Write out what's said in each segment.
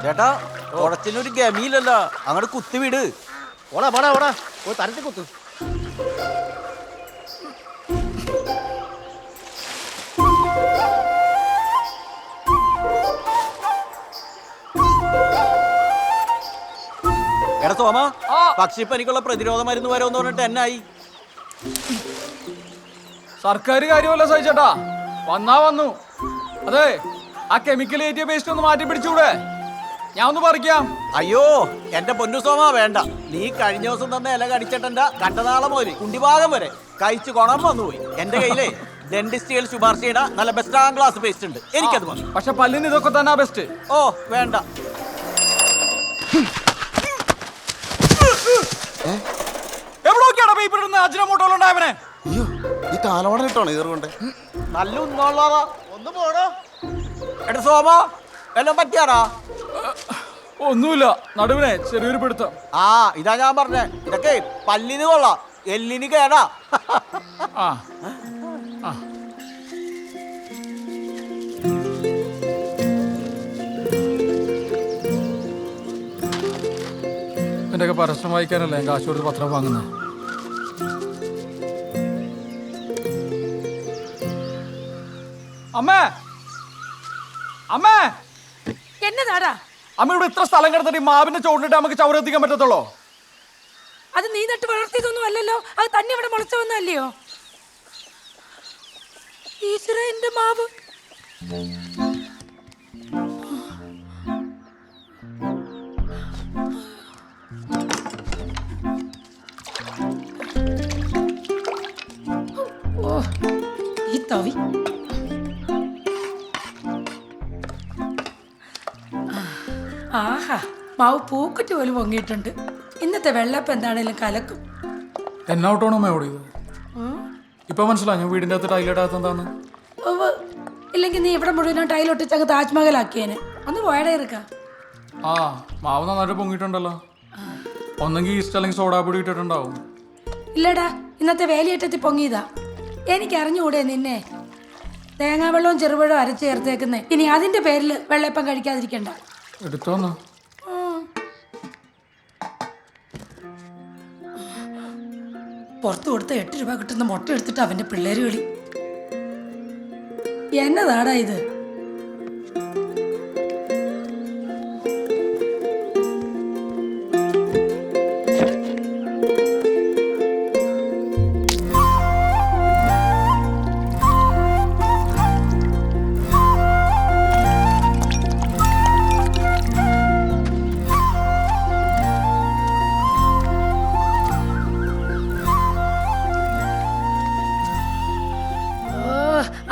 ചേട്ടാ ഉടച്ചിനൊരു ഗമിയിലല്ല, അങ്ങോട്ട് കുത്തി വിട്. ഓടാ പോടാ ഓടാ പോയി തരത്തി കുത്തു. എടാ സോമ, പക്ഷിപ്പനിക്കുള്ള പ്രതിരോധ മരുന്ന് വരോന്ന് പറഞ്ഞിട്ട് എന്നായി? സർക്കാർ കാര്യമല്ല സഹിച്ചേട്ടാ, വന്നാ വന്നു. അതെ, ആ കെമിക്കൽ ഏറ്റിയ പേസ്റ്റ് ഒന്ന് മാറ്റി പിടിച്ചൂടെ? ഞാൻ ഒന്ന് പറിക്കാം. അയ്യോ എന്റെ പൊന്നു സോമ വേണ്ട. നീ കഴിഞ്ഞ ദിവസം തന്ന ഇല കടിച്ചിട്ടെന്റെ കണ്ടനാളം മുതൽ കുണ്ടിഭാഗം വരെ കഴിച്ചു കൊണം വന്നുപോയി. എന്റെ കയ്യിലേ ഡെന്റിസ്റ്റുകൾ ശുപാർശ ചെയ്ത നല്ല ബെസ്റ്റ് ക്ലാസ് പേസ്റ്റ് ഉണ്ട്, എനിക്കത് മതി. പക്ഷെ പല്ലിന് ഇതൊക്കെ തന്നെ ബെസ്റ്റ്. ഓ വേണ്ട. എവിടെയൊക്കെയാണ് പേപ്പർ ഇടുന്ന അജിനോമോട്ടോളുണ്ടായവനെ? അയ്യോ ഈ കാലോടൻ ഇട്ടോണോ ഇതുകൊണ്ട്? നല്ല ഉന്നോളാ. ഒന്ന് പോടോ. എടാ സോമ എല്ലാം പറ്റിയാടാ? ഒന്നുമില്ല, നടുവിനെ ചെറിയൊരു പിടുത്തം. ആ ഇതാ ഞാൻ പറഞ്ഞേ, ഇതൊക്കെ പല്ലിന് കൊള്ളാം, എല്ലിന് കേടാ. ആ എന്റെ ഒക്കെ പരസ്യം വായിക്കാനല്ലേ കാശ് കൊടുത്ത് പത്രം വാങ്ങുന്നത്. അമ്മേ അമ്മേ, എന്നതാടാ? അമ്മ ഇവിടെ ഇത്ര സ്ഥലം കിടന്നിട്ട് മാവിന്റെ ചോടിട്ട് നമുക്ക് ചവറെത്തിക്കാൻ പറ്റത്തുള്ളൂ? അത് നീ നട്ട് വളർത്തിയതൊന്നും അല്ലല്ലോ, അത് തന്നെ ഇവിടെ മുളച്ചു വന്നല്ലയോ? ഈശ്വര, എന്റെ മാവ്. ഓ ഈ തവി. ആഹാ, മാവ് പൂക്കുറ്റി പോലും പൊങ്ങിയിട്ടുണ്ട്. ഇന്നത്തെ വെള്ളപ്പം എന്താണേലും കലക്കും. എന്നോട്ടാണോ അമ്മ ഓടിയത്? ഇപ്പൊ മനസ്സിലായി ഞാൻ വീടിന്റെ അകത്ത് ടൈലിടാത്ത എന്താന്ന്. ഇല്ലെങ്കിൽ നീ ഇവിടെ മുഴുവൻ ടൈലൊട്ടിച്ച് അങ്ങ് താജ്മഹൽ ആക്കിയേനെ. ഒന്ന് പോയടേ ഇറക്ക. ആ മാവ് നന്നായിട്ട് പൊങ്ങിയിട്ടുണ്ടല്ലോ. ഒന്നെങ്കിൽ ഈസ്റ്റ് അല്ലെങ്കിൽ സോഡാപ്പൊടി ഇട്ടിട്ടുണ്ടാവും. ഇല്ലടാ, ഇന്നത്തെ വേലിയേറ്റത്തിൽ പൊങ്ങിയതാ. എനിക്കറിഞ്ഞുകൂടെ നിന്നെ? തേങ്ങാവെള്ളവും ചെറുപഴവും അരച്ച് ചേർത്തേക്കുന്നേ. ഇനി അതിന്റെ പേരിൽ വെള്ളയപ്പം കഴിക്കാതിരിക്കണ്ട. എടുത്തോന്ന്. പുറത്തു കൊടുത്ത 8 രൂപ കിട്ടുന്ന മുട്ട എടുത്തിട്ട് അവന്റെ പിള്ളേര് കളി. എന്നതാടാ ഇത്?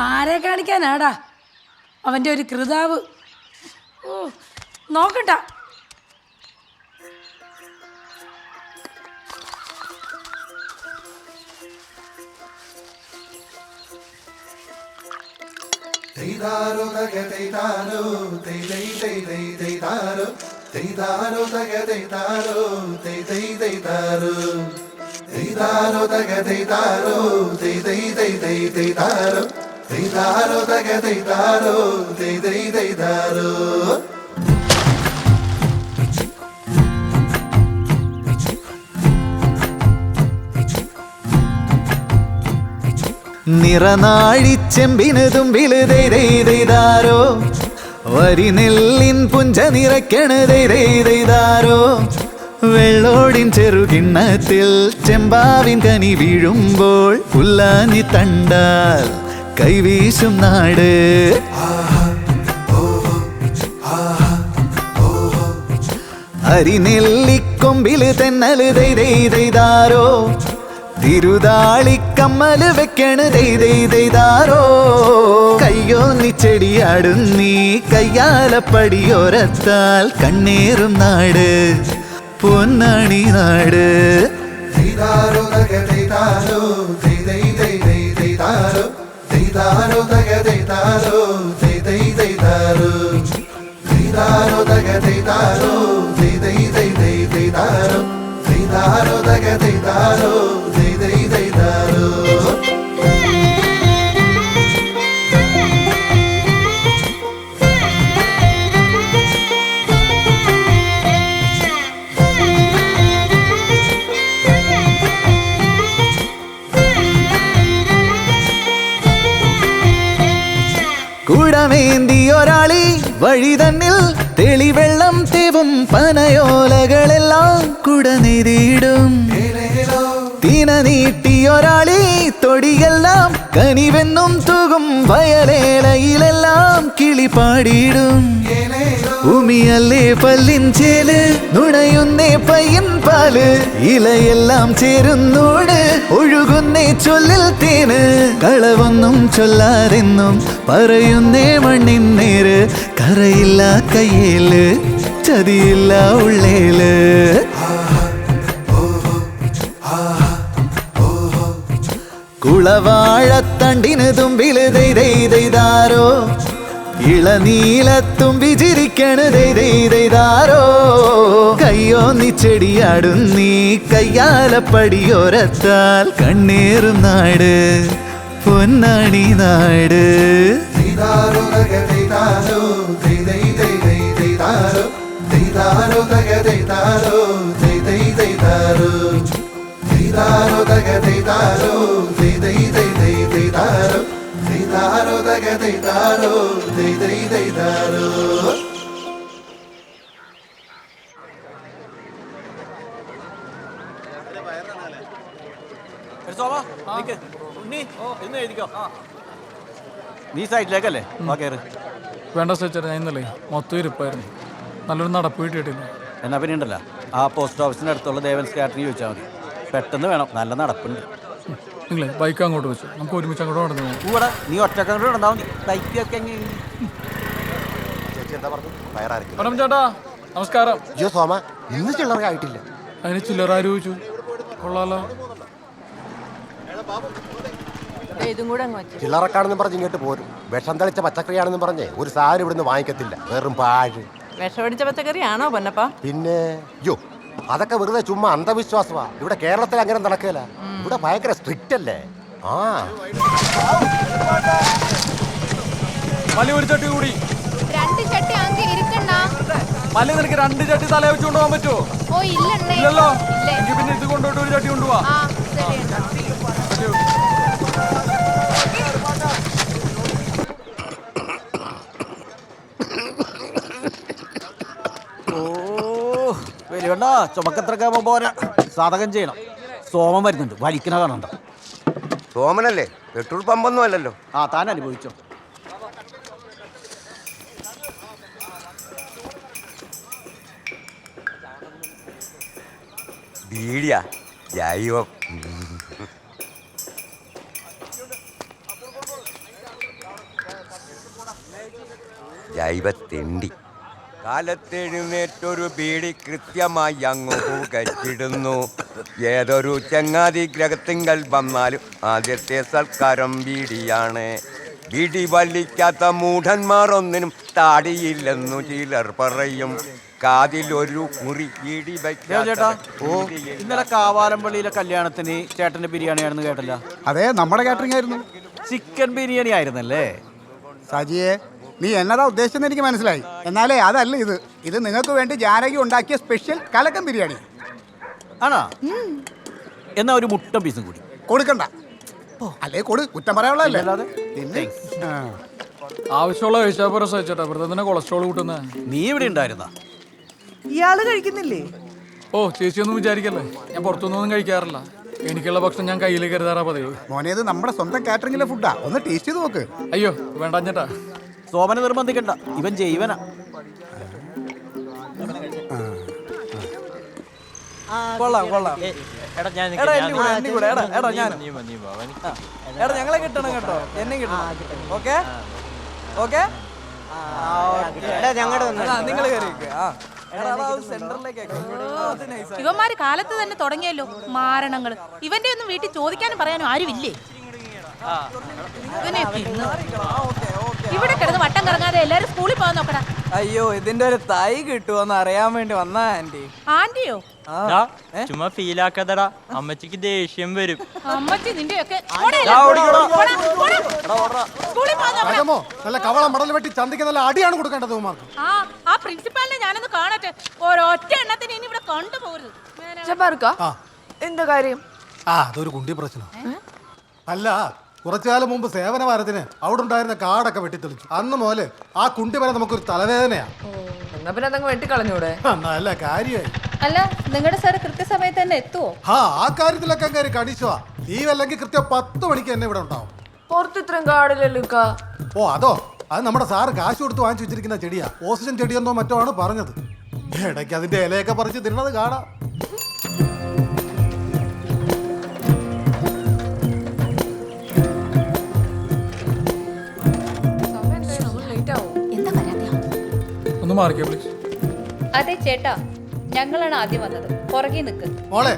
ആരെ കാണിക്കാനാടാ അവന്റെ ഒരു കൃതാവ്. നോക്കട്ട. നിറനാഴിച്ചെമ്പിന് തുമ്പില് ദൈതാരോ, വരി നെല്ലിൻ പുഞ്ച നിറയ്ക്കണ് ദൈതാരോ, വെള്ളോടിൻ ചെറുകിണ്ണത്തിൽ ചെമ്പാവിൻ കനി വീഴുമ്പോൾ പുല്ലാഞ്ഞി തണ്ടാൽ കൈവീശും നാട്. അരിനെല്ലിക്കൊമ്പില് തെന്നല് ദൈതാരോ, തിരുതാളിക്കമ്മല് വെക്കണ് ദൈതാരോ, കയ്യോന്നി ചെടിയാടുന്നീ കയ്യാലപ്പടിയോരത്താൽ കണ്ണേറും നാട് പൊന്നാണി നാട്. കുടമേന്തിയൊരാളി വഴി തന്നിൽ തെളിവെള്ളം തേവും പനയോലകളെല്ലാം കുട നെയ്തിടും തീന നീട്ടിയൊരാളി തൊടിയെല്ലാം കനിവെന്നും തൂകും വയലേലയിലെല്ലാം കിളി പാടിയിടും ഉമിയല്ലേ പല്ലിൻചേല് നുണയുന്നേ പയ്യൻ പാല് ഇലയെല്ലാം ചേരുന്നോട് ഒഴുകുന്നേ ചൊല്ലിൽ തേന് കളവൊന്നും ചൊല്ലാതെന്നും പറയുന്നേ മണ്ണിൻ നേര് കറയില്ല കയ്യേല് ചതിയില്ല ഉള്ളേല് കുളവാഴത്തണ്ടിന് തുമ്പില് ദൈതാരോ ഇളനീലത്തുമ്പി ചിരിക്കണ് ദൈതാരോ കയ്യോന്നി ചെടിയാടും നീ കയ്യാലപ്പടിയോരത്താൽ കണ്ണേറും നാട് പൊന്നാണി നാട് നീ സൈഡിലേക്കല്ലേ കേറ്. വേണ്ട സഹിച്ചേട്ടാ, ഞാൻ ഇന്നല്ലേ മൊത്തം ഇരിപ്പായിരുന്നു. നല്ലൊരു നടപ്പ് കിട്ടിയിട്ടില്ല. എന്നാ പിന്നെ ഉണ്ടല്ലോ ആ പോസ്റ്റ് ഓഫീസിന്റെ അടുത്തുള്ള ദേവൻസ് കാറ്ററിംഗ് ചോദിച്ചാൽ മതി. പെട്ടെന്ന് വേണം, നല്ല നടപ്പുണ്ട്. നിങ്ങളെ ബൈക്ക് അങ്ങോട്ട് വെച്ചു, നമുക്ക് ഒരുമിച്ച് അങ്ങോട്ട് നടന്നു പോകാം. കൂടെ നീ ഒറ്റക്കങ്ങോട്ട് നടന്നാൽ മതി. ബൈക്കൊക്കെ പരം ചേട്ടാ നമസ്കാരം. അയ്യോ സോമ, ഇന്ന് ചില്ലറയായിട്ടില്ല. അതിന് ചില്ലറ ആര് ചോദിച്ചു? കൊള്ളാലോ. ചില്ലറക്കാണെന്ന് പറഞ്ഞ് ഇങ്ങോട്ട് പോരും. വിഷം തളിച്ച പച്ചക്കറിയാണെന്ന് പറഞ്ഞേ ഒരു സാധനം ഇവിടുന്ന് വാങ്ങിക്കത്തില്ല. വെറും പാഴ്. വിഷമടിച്ച പച്ചക്കറിയാണോ പൊന്നപ്പ? പിന്നെ അയ്യോ, അതൊക്കെ വെറുതെ ചുമ്മാ അന്ധവിശ്വാസമാ. ഇവിടെ കേരളത്തിൽ അങ്ങനെ നടക്കില്ല. ഇവിടെ ഭയങ്കര സ്ട്രിക്റ്റ് അല്ലേ. ആ മല്ലി ഒരു ചട്ടി കൂടി. മല്ലി നിനക്ക് 2 ചട്ടി തല വെച്ച് കൊണ്ടുപോകാൻ പറ്റുമോ? ഇല്ലല്ലോ. എനിക്ക് പിന്നെ ഇത് കൊണ്ടുപോയിട്ട് ഒരു ചട്ടി കൊണ്ടുപോവാ. വലിയണ്ട ചുമക്കത്രക്കെ പോരാ, സാധകം ചെയ്യണം. സോമം വരുന്നുണ്ട്, വലിക്കണ കാണണ്ട. സോമനല്ലേ, പെട്രോൾ പമ്പൊന്നും അല്ലല്ലോ. ആ താൻ അനുഭവിച്ചോ. ബീഡിയാ ജൈവ ജൈവത്തെണ്ടി. കാലത്തെഴുന്നേറ്റൊരു ബീഡി കൃത്യമായി അങ്ങ് പുകച്ചിടുന്നു. ഏതൊരു ചങ്ങാതി ഗ്രഹത്തിങ്കൽ വന്നാലും ആദ്യത്തെ സൽക്കാരം ബീഡിയാണ്. ബീഡി വലിക്കാത്ത മൂഢന്മാർ ഒന്നിനും താടിയില്ലെന്നു ചിലർ പറയും. കാതിലൊരു മുറി ബീഡി ചേട്ടാ, ഇന്നലെ കാവാലമ്പള്ളിയിലെ കല്യാണത്തിന് ചേട്ടന്റെ ബിരിയാണി ആണെന്ന് കേട്ടല്ല? അതെ, നമ്മുടെ കാറ്ററിംഗ് ആയിരുന്നു. ചിക്കൻ ബിരിയാണി ആയിരുന്നല്ലേ? സജിയെ, നീ എന്നതാ ഉദ്ദേശിച്ചെന്ന് എനിക്ക് മനസ്സിലായി. എന്നാലേ അതല്ല ഇത്. ഇത് നിങ്ങൾക്ക് വേണ്ടി ജാനകി ഉണ്ടാക്കിയ സ്പെഷ്യൽ കലക്കൻ ബിരിയാണി ആണോ? എന്നാ ഒരു മുട്ട പീസും കൂടി കൊടുക്കണ്ട. അല്ലേ കൊടു, കുറ്റം പറയാനുള്ളതല്ലേ. ആവശ്യമുള്ള കഴിച്ചാൽ പോരാ സഹിച്ചേട്ടാ, വെറുതെ തന്നെ കൊളസ്ട്രോൾ കൂട്ടുന്ന. നീ ഇവിടെ ഉണ്ടായിരുന്ന? ഇയാള് കഴിക്കുന്നില്ലേ? ഓ ചേച്ചിയൊന്നും വിചാരിക്കല്ലേ, ഞാൻ പുറത്തുനിന്നൊന്നും കഴിക്കാറില്ല. എനിക്കുള്ള ഭക്ഷണം ഞാൻ കയ്യിൽ കരുതാറാ പതിവ്. മോനെ, ഇത് നമ്മുടെ സ്വന്തം കാറ്ററിംഗിലെ ഫുഡാ. ഒന്ന് ടേസ്റ്റ് ചെയ്ത് നോക്ക്. അയ്യോ വേണ്ട ചേട്ടാ. സോമനെ നിർബന്ധിക്കണ്ട, ഇവൻ ജൈവനാ. കൊള്ളാം കൊള്ളാം. ഞങ്ങളെ കിട്ടണം കേട്ടോ, എന്നെ കിട്ടണം. ഓക്കെ ഓക്കെ, നിങ്ങൾ ഇവന്മാര് കാലത്ത് തന്നെ തുടങ്ങിയല്ലോ മാരണങ്ങള്. ഇവന്റെ ഒന്നും വീട്ടിൽ ചോദിക്കാനും പറയാനും ആരുമില്ലേ? ഇവിടെ കിടന്ന് വട്ടം കറങ്ങാതെ എല്ലാരും സ്കൂളിൽ പോകാൻ നോക്കടാ. അയ്യോ, ഇതിന്റെ ഒരു തൈ കിട്ടുമോന്ന് അറിയാൻ വേണ്ടി വന്നാ ആന്റി. ആന്റിയോ? ചുമ്മാ ഫീലാക്കാതടാ, അമ്മച്ചിക്ക് ദേഷ്യം വരും. അമ്മച്ചി നിന്റെയൊക്കെ നല്ല കവള മടൽ വെട്ടി ചന്തിക്ക് നല്ല അടിയാണ് കൊടുക്കേണ്ടത്. ആ പ്രിൻസിപ്പാളിനെ ഞാനൊന്ന് കാണട്ടെ. ഒരൊറ്റ എണ്ണത്തിന് ഇനി ഇവിടെ കണ്ടുപോകരുത്. എന്താ കാര്യം? അതൊരു കുണ്ടി പ്രശ്നം. അല്ല, കുറച്ചു കാലം മുമ്പ് സേവനവാരത്തിന് അവിടെ ഉണ്ടായിരുന്ന കാടൊക്കെ വെട്ടിത്തെളിച്ചു. അന്ന് മുതല് ആ കുണ്ടിമരം നമുക്കൊരു തലവേദനയാ. എന്നാ പിന്നെ അതങ്ങ് വെട്ടിക്കളഞ്ഞൂടെ? നല്ല കാര്യമായി. അല്ല നിങ്ങളുടെ സാർ കൃത്യസമയത്ത് തന്നെ എത്തുവോ? ആ കാര്യത്തിലൊക്കെ അങ്ങേര് കണിശുവാ. ലീവല്ലെങ്കിൽ കൃത്യം 10 മണിക്ക് തന്നെ ഇവിടെ ഉണ്ടാവും. പുറത്ത് ഇത്രയും കാടില്ലല്ലോ. ഓ അതോ, അത് നമ്മുടെ സാറ് കാശ് കൊടുത്ത് വാങ്ങിച്ചു വെച്ചിരിക്കുന്ന ചെടിയാ. ഓക്സിജൻ ചെടിയെന്നോ മറ്റോ ആണ് പറഞ്ഞത്. ഇടയ്ക്ക് അതിന്റെ ഇലയൊക്കെ പറിച്ച് തിന്നത് കാണാം. ഒന്ന് മാറിക്കോ പ്ലീസ്. അതെ ചേട്ടാ, ഞങ്ങളാണ് ആദ്യം വന്നത്. പുറകെ നിൽക്ക്. മോളെ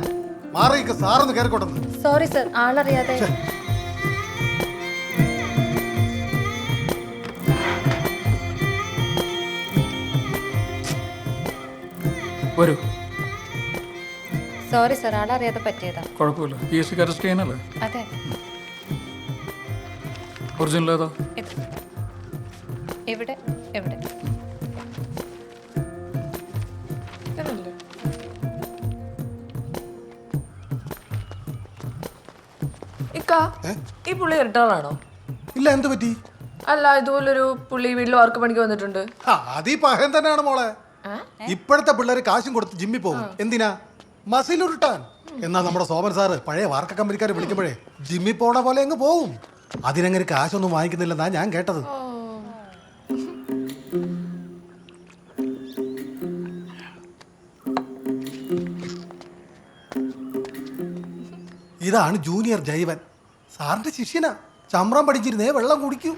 മാറിക്ക്, സാറൊന്ന് കയറിക്കോട്ടെന്ന്. Sorry sir, ആളറിയാതെ. വരൂ. സോറി സർ, ആളറിയാതെ പറ്റിയതാ. കുഴപ്പമില്ല. PSC അറസ്റ്റ് ചെയ്യാനല്ലേ? അതെ. ഒറിജിനൽ ഏതാ? എവിടെ എവിടെ? ഈ പുള്ളി ഇരട്ടാളാണോ? ഇല്ല, എന്ത് പറ്റി? അല്ല, ഇതുപോലൊരു പുള്ളി വീട്ടിൽ വർക്ക് പണിക്ക് വന്നിട്ടുണ്ട്. അതീ പഹൻ തന്നെയാണ് മോളെ. ഇപ്പോഴത്തെ പിള്ളേര് കാശും കൊടുത്ത് ജിമ്മിൽ പോകും. എന്തിനാ? മസിൽ ഉരുട്ടാൻ. എന്നാ നമ്മുടെ സോമൻ സാറ് പഴയ വാർക്ക കമ്പനിക്കാരെ വിളിക്കുമ്പോഴേ ജിമ്മിൽ പോണ പോലെ അങ്ങ് പോവും. അതിനങ്ങനെ കാശൊന്നും വാങ്ങിക്കുന്നില്ലെന്നാ ഞാൻ കേട്ടത്. ഇതാണ് ജൂനിയർ ജൈവൻ, സാറിന്റെ ശിഷ്യനാ. ചമ്രം പഠിച്ചിരുന്നേ വെള്ളം കുടിക്കൂ.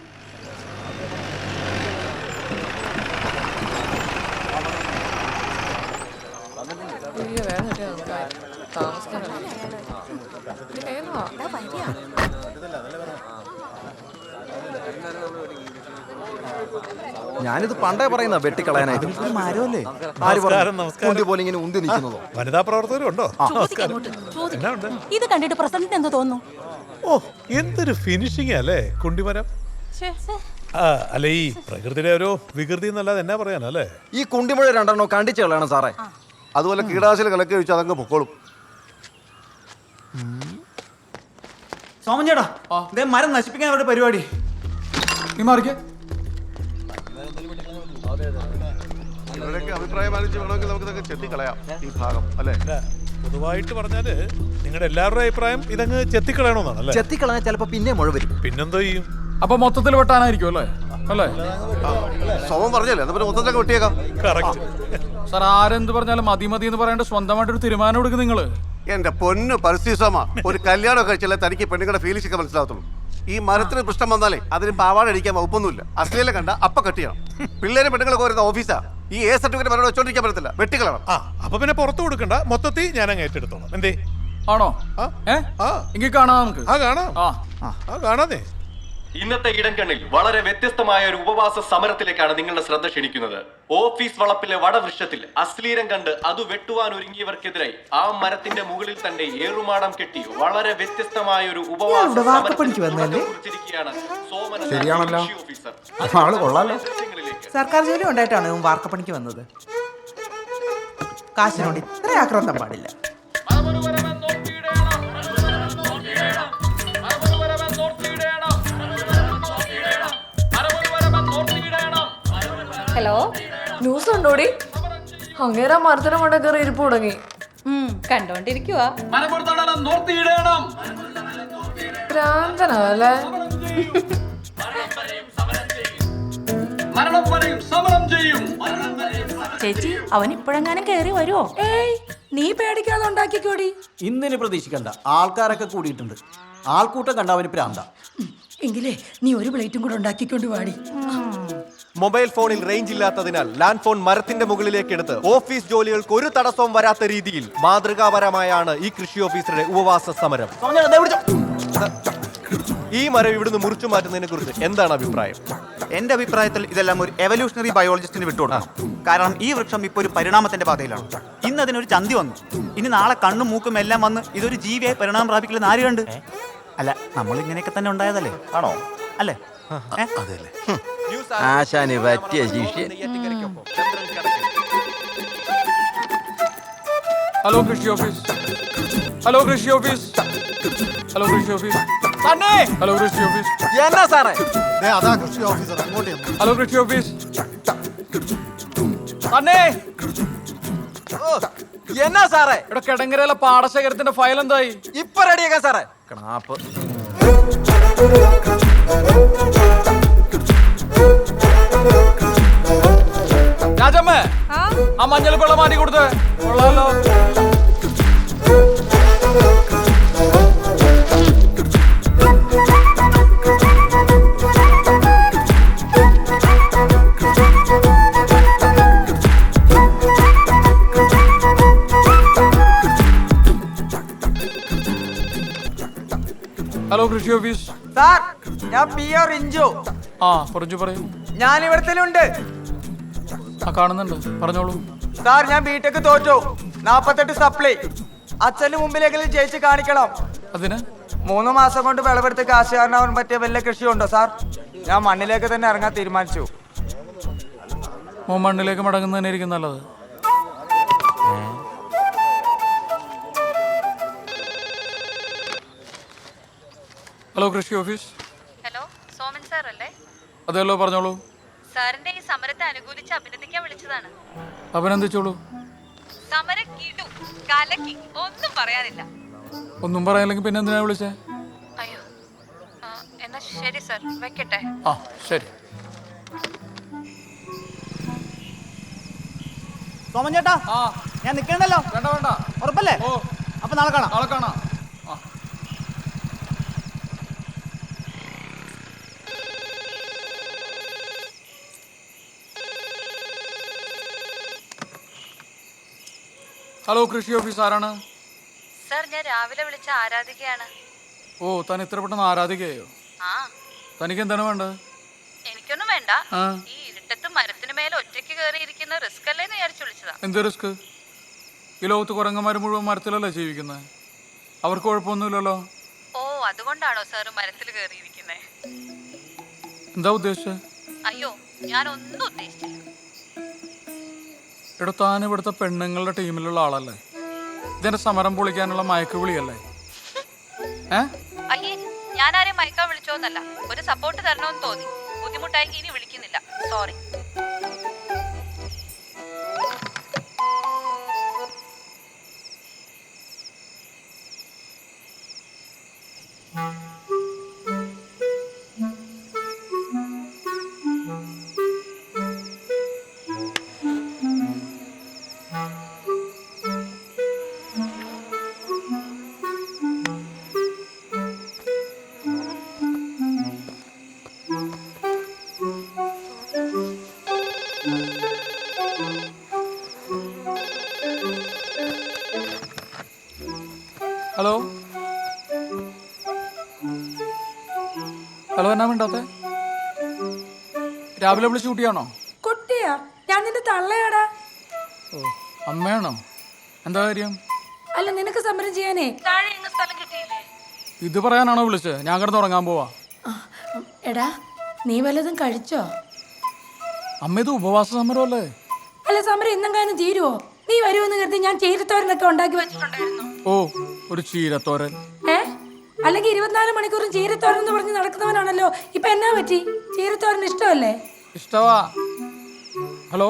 ഞാനിത് പണ്ടേ പറയുന്ന വെട്ടിക്കളയാനായിട്ട്. മരമല്ലേ പോലെ ഇങ്ങനെ ഉന്തി നിൽക്കുന്നതോ? വനിതാ പ്രവർത്തകരും ഉണ്ടോ? ഇത് കണ്ടിട്ട് പ്രസിഡന്റ് എന്ത് തോന്നുന്നു? ഓ, എന്തൊരു ഫിനിഷിംഗ് അല്ലേ കുണ്ടിമരം. അല്ല, ഈ പ്രകൃതിയുടെ ഒരു വികൃതി എന്നല്ലാതെ എന്നാ പറയാനല്ലേ. ഈ കുണ്ടിമുഴ രണ്ടെണ്ണോ കണ്ടിച്ചു കളയണം സാറേ. അതുപോലെ കീടാശിൽ കലക്കി വെച്ച് അതങ്ങ് പൊക്കോളും. സോമൻ ചേട്ടാ, മരം നശിപ്പിക്കാൻ അവരുടെ പരിപാടി. നീ മാറിക്കേ. അഭിപ്രായം ആലോചിച്ച് വേണമെങ്കിൽ നമുക്ക് ചെത്തിക്കളയാം ഈ ഭാഗം, അല്ലേ? പൊതുവായിട്ട് പറഞ്ഞാല് നിങ്ങളുടെ എല്ലാവരുടെ അഭിപ്രായം ഇതങ്ങ് ചെത്തിക്കളയണമെന്നാണല്ലേ? ചെത്തിക്കളയാൻ ചിലപ്പോ പിന്നെ മുഴ വരും. പിന്നെന്തോ ചെയ്യും? അപ്പൊ മൊത്തത്തിൽ വെട്ടാനായിരിക്കും അല്ലേ? അല്ലേ സോമൻ പറഞ്ഞല്ലേ, എന്നാ പിന്നെ മൊത്തത്തിലൊക്കെ വെട്ടിയേക്കാം. കറക്റ്റ്. സാർ, ആരെന്ത് പറഞ്ഞാലും മതി മതി എന്ന് പറയാണ്ട് സ്വന്തമായിട്ടൊരു തീരുമാനം എടുക്കും നിങ്ങള്. എന്റെ പൊന്നു പരിസ്ഥിതിസോമ, ഒരു കല്യാണം കഴിച്ചാലേ തനിക്ക് പെണ്ണുങ്ങളുടെ ഫീലിംഗ്സ് ഒക്കെ മനസ്സിലാവത്തുള്ളൂ. ഈ മരത്തിന് പ്രശ്നം വന്നാലേ അതിന് പാവാട അടിക്കാൻ വകുപ്പൊന്നുമില്ല. അശ്ലീലം കണ്ട അപ്പ കെട്ടിയാണ്. പിള്ളേരും പെണ്ണുങ്ങളൊക്കെ വരുന്ന ഓഫീസാ. ഈ സർട്ടിഫിക്കറ്റ് മരം വെച്ചോണ്ടിരിക്കാൻ പറ്റത്തില്ല, വെട്ടിക്കളണം. അപ്പൊ പിന്നെ പുറത്തു കൊടുക്കണ്ട, മൊത്തത്തിൽ ഞാൻ അങ്ങ് ഏറ്റെടുത്തോളാം. എന്തേ? ആണോ? എങ്കിൽ കാണാം നമുക്ക്. കാണാതെ. ഇന്നത്തെ ഇടംകണ്ണിൽ വളരെ വ്യത്യസ്തമായ ഒരു ഉപവാസ സമരത്തിലേക്കാണ് നിങ്ങളുടെ ശ്രദ്ധ ക്ഷണിക്കുന്നത്. ഓഫീസ് വളപ്പിലെ വടവൃക്ഷത്തിൽ അശ്ലീലം കണ്ട് അത് വെട്ടുവാൻ ഒരുങ്ങിയവർക്കെതിരായി ആ മരത്തിന്റെ മുകളിൽ തന്നെ ഏറുമാടം കെട്ടി വളരെ വ്യത്യസ്തമായ ഒരു ഉപവാസ സമരത്തിലാണ് ശരിയാണല്ലോ, ഓഫീസർ. ആള് കൊള്ളാലോ. സർക്കാർ ജോലി ഉണ്ടായിട്ടാണ് വാർക്കപ്പണിക്ക് വന്നത്. കാശിനോട് ഇത്ര ആക്രാന്തം പാടില്ല. Hello, news ഉണ്ടോടി? അങ്ങേരാ മരത്തിന് മണ്ട കയറി ഇരിപ്പ് തുടങ്ങി. കണ്ടോണ്ടിരിക്കുവാ. ഭ്രാന്തനല്ലേ? ചേച്ചി, അവൻ ഇപ്പോഴെങ്ങാനും കേറി വരുമോ? ഏയ്, നീ പേടിക്കാതെ ഉണ്ടാക്കിക്കോടി. ഇന്നിന് പ്രതീക്ഷിക്കണ്ട, ആൾക്കാരൊക്കെ കൂടിയിട്ടുണ്ട്. ആൾക്കൂട്ടം കണ്ട അവന് പ്രാന്ത. എങ്കിലേ നീ ഒരു പ്ലേറ്റും കൂടെ ഉണ്ടാക്കിക്കൊണ്ട് വാടി. മൊബൈൽ ഫോണിൽ റേഞ്ച് ഇല്ലാത്തതിനാൽ ലാൻഡ് ഫോൺ മരത്തിന്റെ മുകളിലേക്ക് എടുത്ത് ഓഫീസ് ജോലികൾക്ക് ഒരു തടസ്സവും വരാത്ത രീതിയിൽ മാതൃകാപരമായാണ് ഈ കൃഷി ഓഫീസറുടെ ഉപവാസ സമരം. ഈ മരം ഇവിടുന്ന് മുറിച്ചു മാറ്റുന്നതിനെ കുറിച്ച് എന്താണ് അഭിപ്രായം? എന്റെ അഭിപ്രായത്തിൽ ഇതെല്ലാം ഒരു എവല്യൂഷണറി ബയോളജിസ്റ്റിന് വിട്ടുകൊടുക്കണം. കാരണം ഈ വൃക്ഷം ഇപ്പോൾ ഒരു പരിണാമത്തിന്റെ പാതയിലാണ്. ഇന്ന് അതിനൊരു ചന്തി വന്നു, ഇനി നാളെ കണ്ണും മൂക്കും എല്ലാം വന്ന് ഇതൊരു ജീവിയായി പരിണാമം പ്രാപിക്കില്ലെന്ന് ആര് കണ്ട്? അല്ല, നമ്മൾ ഇങ്ങനെയൊക്കെ തന്നെ ഉണ്ടായതല്ലേ? ആണോ? അല്ലേ? ആശാന് പറ്റിയ ശിഷ്യൻ. ഹലോ കൃഷി ഓഫീസ്. ഹലോ കൃഷി ഓഫീസ്. ഹലോ കൃഷി ഓഫീസ്. സണ്ണി. ഹലോ കൃഷി ഓഫീസ്. എന്നാ സാറേ? ദേ, അതാ കൃഷി ഓഫീസർ അങ്ങോട്ട് ചെന്നു. ഹലോ കൃഷി ഓഫീസ്. സണ്ണി. എന്നാ സാറേ? ഇവിടെ കിടങ്ങരയിലെ പാടശേഖരത്തിന്റെ ഫയൽ എന്തായി? ഇപ്പൊ റെഡിയാക്കാൻ സാറേ. കണാപ്പ്. രാജമ്മേ, ആ മഞ്ഞൾ വെള്ളം മാറ്റി കൊടുത്തേ. കൊള്ളാലോ. ഹലോ കൃഷി ഓഫീസ്. സാർ, ഞാൻ PR റിഞ്ചു. ആ പറഞ്ഞു പറയൂ. ഞാൻ ഇവിടത്തിലുണ്ട്. ആ കാണുന്നുണ്ട്, പറഞ്ഞോളൂ. സാർ, ഞാൻ ബിടെക് തോറ്റു. 48 സപ്ലൈ. അച്ഛന് മുമ്പിലെങ്കിലും ജയിച്ച് കാണിക്കണം. അതിന് 3 മാസം കൊണ്ട് വിളവെടുത്ത് കാശുകാരനാവാൻ പറ്റിയ വല്ല കൃഷിയുണ്ടോ സാർ? ഞാൻ മണ്ണിലേക്ക് തന്നെ ഇറങ്ങാൻ തീരുമാനിച്ചു. മണ്ണിലേക്ക് മടങ്ങുന്നതന്നെയായിരിക്കും നല്ലത്. ഹലോ കൃഷി ഓഫീസ്. ഹലോ, സോമൻ സാർ അല്ലേ? അതെല്ലോ, പറഞ്ഞോളൂ. സാറിന്റെ ഈ സമരത്തെ അനുകൂലിച്ച് അഭിനന്ദിക്കാൻ വിളിച്ചതാണ്. അഭിനന്ദിച്ചോളൂ. സമരം കിടു, കലക്കി, ഒന്നും പറയാനില്ല. ഒന്നും പറയാനില്ലെങ്കിൽ പിന്നെ എന്തിനാ വിളിച്ചേ? അയ്യോ, എന്നാ ശരി സാർ, വെക്കട്ടെ. ആ ശരി. സോമൻ ചേട്ടാ, ഞാൻ നിൽക്കണ്ടല്ലോ. വേണ്ട വേണ്ട, ഉറപ്പല്ലേ? ഓ, അപ്പൊ നാളെ കാണാം. നാളെ കാണാം. ഹലോ കൃഷി ഓഫീസ്, ആരാണ്? സാർ, ഞാൻ രാവിലെ വിളിച്ച ആരാധികയാണ്. ഓ, താൻ ഇത്ര പെട്ടെന്ന് ആരാധികയോ? ആ, തനിക്ക് എന്താണ് വേണ്ടത്? എനിക്കൊന്നും വേണ്ട. ഈ ഇരുട്ടത്ത് മരത്തിന് മേലെ ഒറ്റയ്ക്ക് കയറിയിരിക്കുന്ന റിസ്ക് അല്ലേന്ന് വിചാരിച്ചു വിളിച്ചതാ. എന്ത് റിസ്ക്? ഈ ലോകത്ത് കുരങ്ങന്മാർ മുഴുവൻ മരത്തിലല്ലേ ജീവിക്കുന്നത്. അവർക്ക് കുഴപ്പമൊന്നുമില്ലല്ലോ. ഓ, അതുകൊണ്ടാണോ സാറ് മരത്തിൽ കയറിയിരിക്കുന്നത്? എന്താ ഉദ്ദേശിച്ചത്? അയ്യോ, ഞാനൊന്നും ഉദ്ദേശിച്ചില്ല. ഇവിടെ താൻ ഇവിടുത്തെ പെണ്ണുങ്ങളുടെ ടീമിലുള്ള ആളല്ലേ? ഇതിന്റെ സമരം പൊളിക്കാനുള്ള മയക്കുവിളിയല്ലേ? അയ്യേ, ഞാനാരെയും മയക്കാൻ വിളിച്ചോന്നല്ല. ഒരു സപ്പോർട്ട് തരണമെന്ന് തോന്നി. ബുദ്ധിമുട്ടായി ഇനി വിളിക്കുന്നില്ല. സോറി. ഹലോ ഹലോ, എന്നാ മിണ്ടാത്തെ? രാവിലെ വിളിച്ച് കുട്ടിയാണോ? കുട്ടിയാ? ഞാൻ നിന്റെ തള്ളയാടാ. ഓ, അമ്മയാണോ? എന്താ കാര്യം? അല്ല, നിനക്ക് സമരം ചെയ്യാനേ താഴെ ഇന്ന് സ്ഥലം കിട്ടിയില്ലേ? ഇത് പറയാനാണോ വിളിച്ചത്? ഞാൻ കിടന്ന് ഉറങ്ങാൻ പോവാ. എടാ, നീ വല്ലതും കഴിച്ചോ? അമ്മ, ഇത് ഉപവാസ സമരമല്ലേ? അല്ല, സമരം ഇന്നെങ്ങാനും തീരുവോ? നീ വരുമെന്ന് കരുതി ഞാൻ ചീരത്തോരനൊക്കെ ഉണ്ടാക്കി വെച്ചിട്ടുണ്ടായിരുന്നു. ഓ, ഒരു ചീരത്തോരൻ. അല്ലെങ്കിൽ 24 മണിക്കൂറും ചീരത്തോരൻ എന്ന് പറഞ്ഞ് നടക്കുന്നവനാണല്ലോ. ഇപ്പൊ എന്നാ പറ്റി? ചീരത്തോരൻ ഇഷ്ടമല്ലേ? ഇഷ്ടവാ. ഹലോ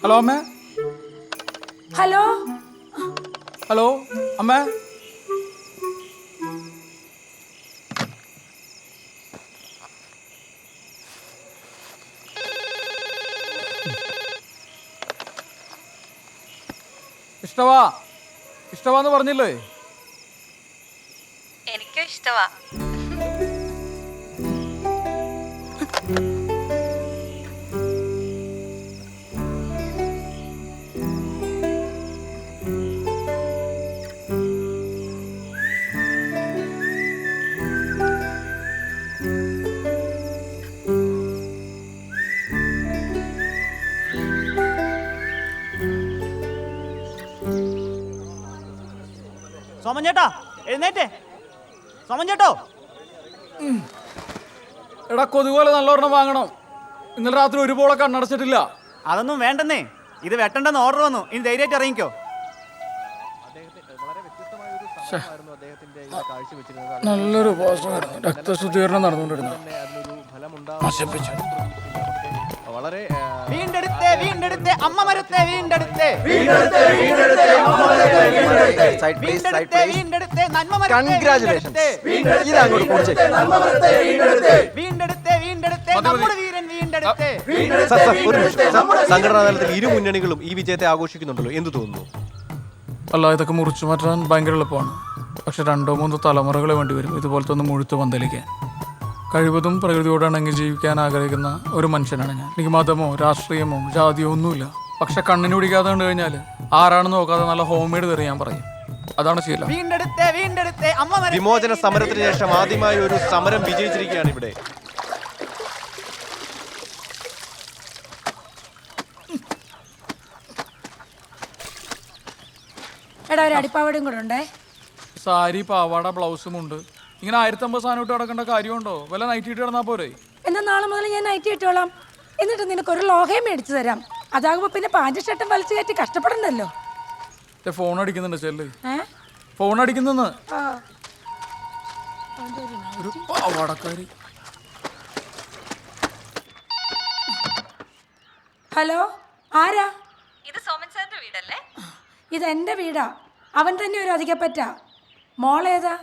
ഹലോ അമ്മേ. ഹലോ ഹലോ അമ്മേ. ഇഷ്ടവാ ഇഷ്ടവാന്ന് പറഞ്ഞില്ലേ? എനിക്കും ഇഷ്ടവാ. സോമൻ ചേട്ടാ, എഴുന്നേറ്റേ. സോമൻ ചേട്ടോ. എടാ, കൊതുപോലെ നല്ലൊരെണ്ണം വാങ്ങണം. ഇന്നലെ രാത്രി ഒരു പോളെ കണ്ണടച്ചിട്ടില്ല. അതൊന്നും വേണ്ടെന്നേ. ഇത് വെട്ടണ്ടെന്ന് ഓർഡർ വന്നു. ഇനി ധൈര്യമായിട്ട് ഇറങ്ങിക്കോ. നല്ലൊരു ഉപവാസമായിരുന്നു. രക്തശുദ്ധീകരണം നടന്നുകൊണ്ടിരുന്നു. നശിപ്പിച്ചു. വീണ്ടെടുത്തേ വീണ്ടെടുത്തേ അമ്മ മരത്തെ വീണ്ടെടുത്തേ വീണ്ടെടുത്തേ വീണ്ടെടുത്തേ നന്മ മരത്തെ വീണ്ടെടുത്തേ വീണ്ടെടുത്തേ നമ്മുടെ വീരൻ വീണ്ടെടുത്തേ. സംഘടനാ തലത്തിൽ ഇരു മുന്നണികളും ഈ വിജയത്തെ ആഘോഷിക്കുന്നുണ്ടല്ലോ, എന്ത് തോന്നുന്നു? അല്ല, ഇതൊക്കെ മുറിച്ചു മാറ്റാൻ ഭയങ്കര എളുപ്പമാണ്. പക്ഷെ 2-3 തലമുറകൾ വേണ്ടി വരും ഇതുപോലത്തെ ഒന്ന് മുഴുത്ത് പന്തലിക്കാൻ. കഴിവതും പ്രകൃതിയോട് ഇണങ്ങി ജീവിക്കാൻ ആഗ്രഹിക്കുന്ന ഒരു മനുഷ്യനാണ് ഞാൻ. എനിക്ക് മതമോ രാഷ്ട്രീയമോ ജാതിയോ ഒന്നുമില്ല. പക്ഷെ കണ്ണിന് പിടിക്കാതെ കണ്ടു കഴിഞ്ഞാൽ ആരാണെന്ന് നോക്കാതെ നല്ല ഹോം മെയ്ഡ് തെറി ഞാൻ പറയും. അതാണ് ശീലം. വിമോചന സമരത്തിന് ശേഷം ആദ്യമായി ഒരു സമരം വിജയിച്ചിരിക്കുകയാണ് ഇവിടെ. എടാ, ഒരു അടിപ്പാവടയും കൂടെ ഉണ്ടേ. സാരി, പാവാട, ബ്ലൗസും ഉണ്ട്. ഇങ്ങനെ 1050 സാധനം ഇട്ട് കിടക്കേണ്ട കാര്യമുണ്ടോ? വല്ല നൈറ്റ് ഇട്ട് കിടന്നാൽ പോരെ? എന്നാ നാളെ മുതൽ ഞാൻ നൈറ്റ് ഇട്ടോളാം. എന്നിട്ട് നിനക്കൊരു ലോഹയും മേടിച്ചു തരാം. അതാകുമ്പോ പിന്നെ പാൻറ് ഷർട്ടും വലിച്ചു കയറ്റി കഷ്ടപ്പെടണ്ടല്ലോ. ഫോൺ അടിക്കുന്നുണ്ട്, ചെല്ല്. ഫോൺ അടിക്കുന്നെന്ന്. ഒരു പാവാടക്കാരി. ഹലോ, ആരാ? ഇത് സോമൻ സാറിന്റെ വീടല്ലേ? ഇതെന്റെ വീടാ. അവൻ തന്നെ ഒരു അധികപ്പറ്റ. മോളേതാ?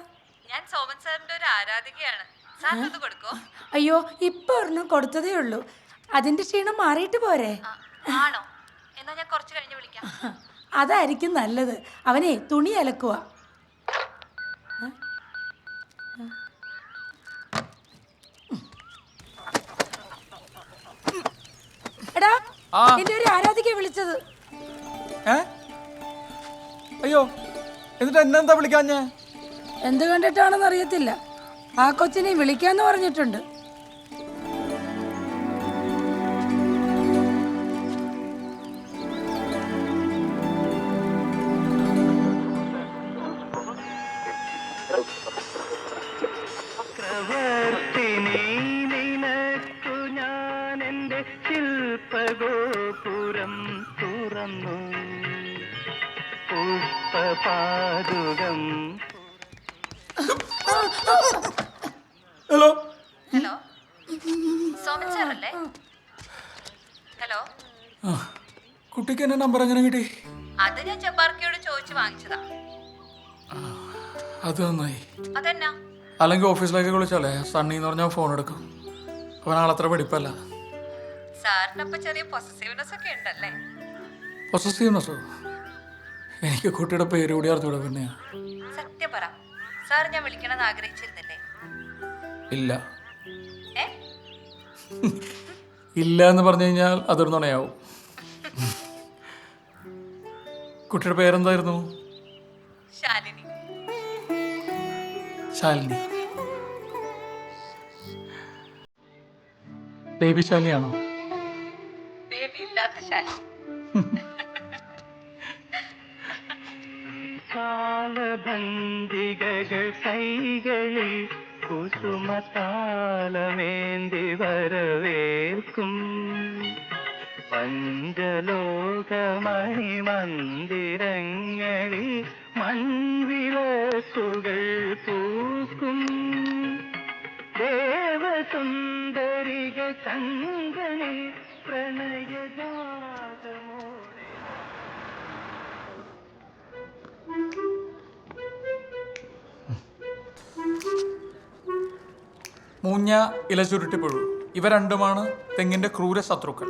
ഞാൻ സോമൻ സാറിന്റെ ഒരു ആരാധികയാണ്. സാറിന് കൊടുക്കോ? അയ്യോ, ഇപ്പൊ ഒരെണ്ണം കൊടുത്തതേ ഉള്ളൂ. അതിന്റെ ക്ഷീണം മാറിയിട്ട് പോരെ? ആണോ? എന്നാ ഞാൻ കുറച്ച് കഴിഞ്ഞ് വിളിക്കാം. അതായിരിക്കും നല്ലത്. അവനെ തുണി അലക്കുക. എടാ, എന്റെ ഒരു ആരാധിക വിളിച്ചത്. അയ്യോ, എന്നിട്ട് എന്നെന്താ വിളിക്കാഞ്ഞേ? എന്ത് കണ്ടിട്ടാണെന്ന് അറിയത്തില്ല. ആ കൊച്ചിനെ വിളിക്കാന്ന് പറഞ്ഞിട്ടുണ്ട്. ശില്പഗോപുരം തുറന്നു പുഷ്പപാദുകം. ഹലോ ഹലോ, സോമൻ സാറല്ലേ? ഹലോ, കുട്ടിക്ക് എന്നെ നമ്പർ എങ്ങനെ കിട്ടി? അത് ഞാൻ ജബ്ബാർക്കയോട് ചോദിച്ചു വാങ്ങിച്ചതാ. അത് നന്നായി. അതെന്നാ? അല്ലെങ്കിൽ ഓഫീസിലേക്ക് വിളിച്ചാലേ സണ്ണി എന്ന് പറഞ്ഞാൽ ഫോൺ എടുക്കും. അവൻ ആളത്ര പഠിപ്പല്ല. സാറിനപ്പൊ ചെറിയ പൊസസീവ്നെസ് ഒക്കെ ഉണ്ടല്ലേ? പൊസസീവ്നെസ്സോ? എനിക്ക് കുട്ടിയുടെ പേര് കൂടി അറിഞ്ഞൂടെ പിന്നെ. സത്യം പറ, സാർ ഞാൻ വിളിക്കണമെന്ന് ആഗ്രഹിച്ചിരുന്നില്ലേ? ഇല്ല. ഇല്ല എന്ന് പറഞ്ഞു കഴിഞ്ഞാൽ അതൊരു നുണയാവും. കുട്ടിയുടെ പേരെന്തായിരുന്നു? ശാലിനി. ശാലിനി. ബേബി ശാലിനിയാണോ? ബേബി ഇല്ലാത്ത ശാലിനി. കാലബന്ധികകൾ കൈകളിൽ കുസുമതാലമേന്തി വരവേൽക്കും പഞ്ചലോകമണിമന്ദിരങ്ങളിൽ മൺവിളക്കുകൾ പൂക്കും ദേവസുന്ദരിക ചന്ദ്രനിൽ പ്രണയജാതമോടെ. മൂഞ്ഞ, ഇലചുരുട്ടിപ്പുഴു, ഇവ രണ്ടുമാണ് തെങ്ങിന്റെ ക്രൂര ശത്രുക്കൾ.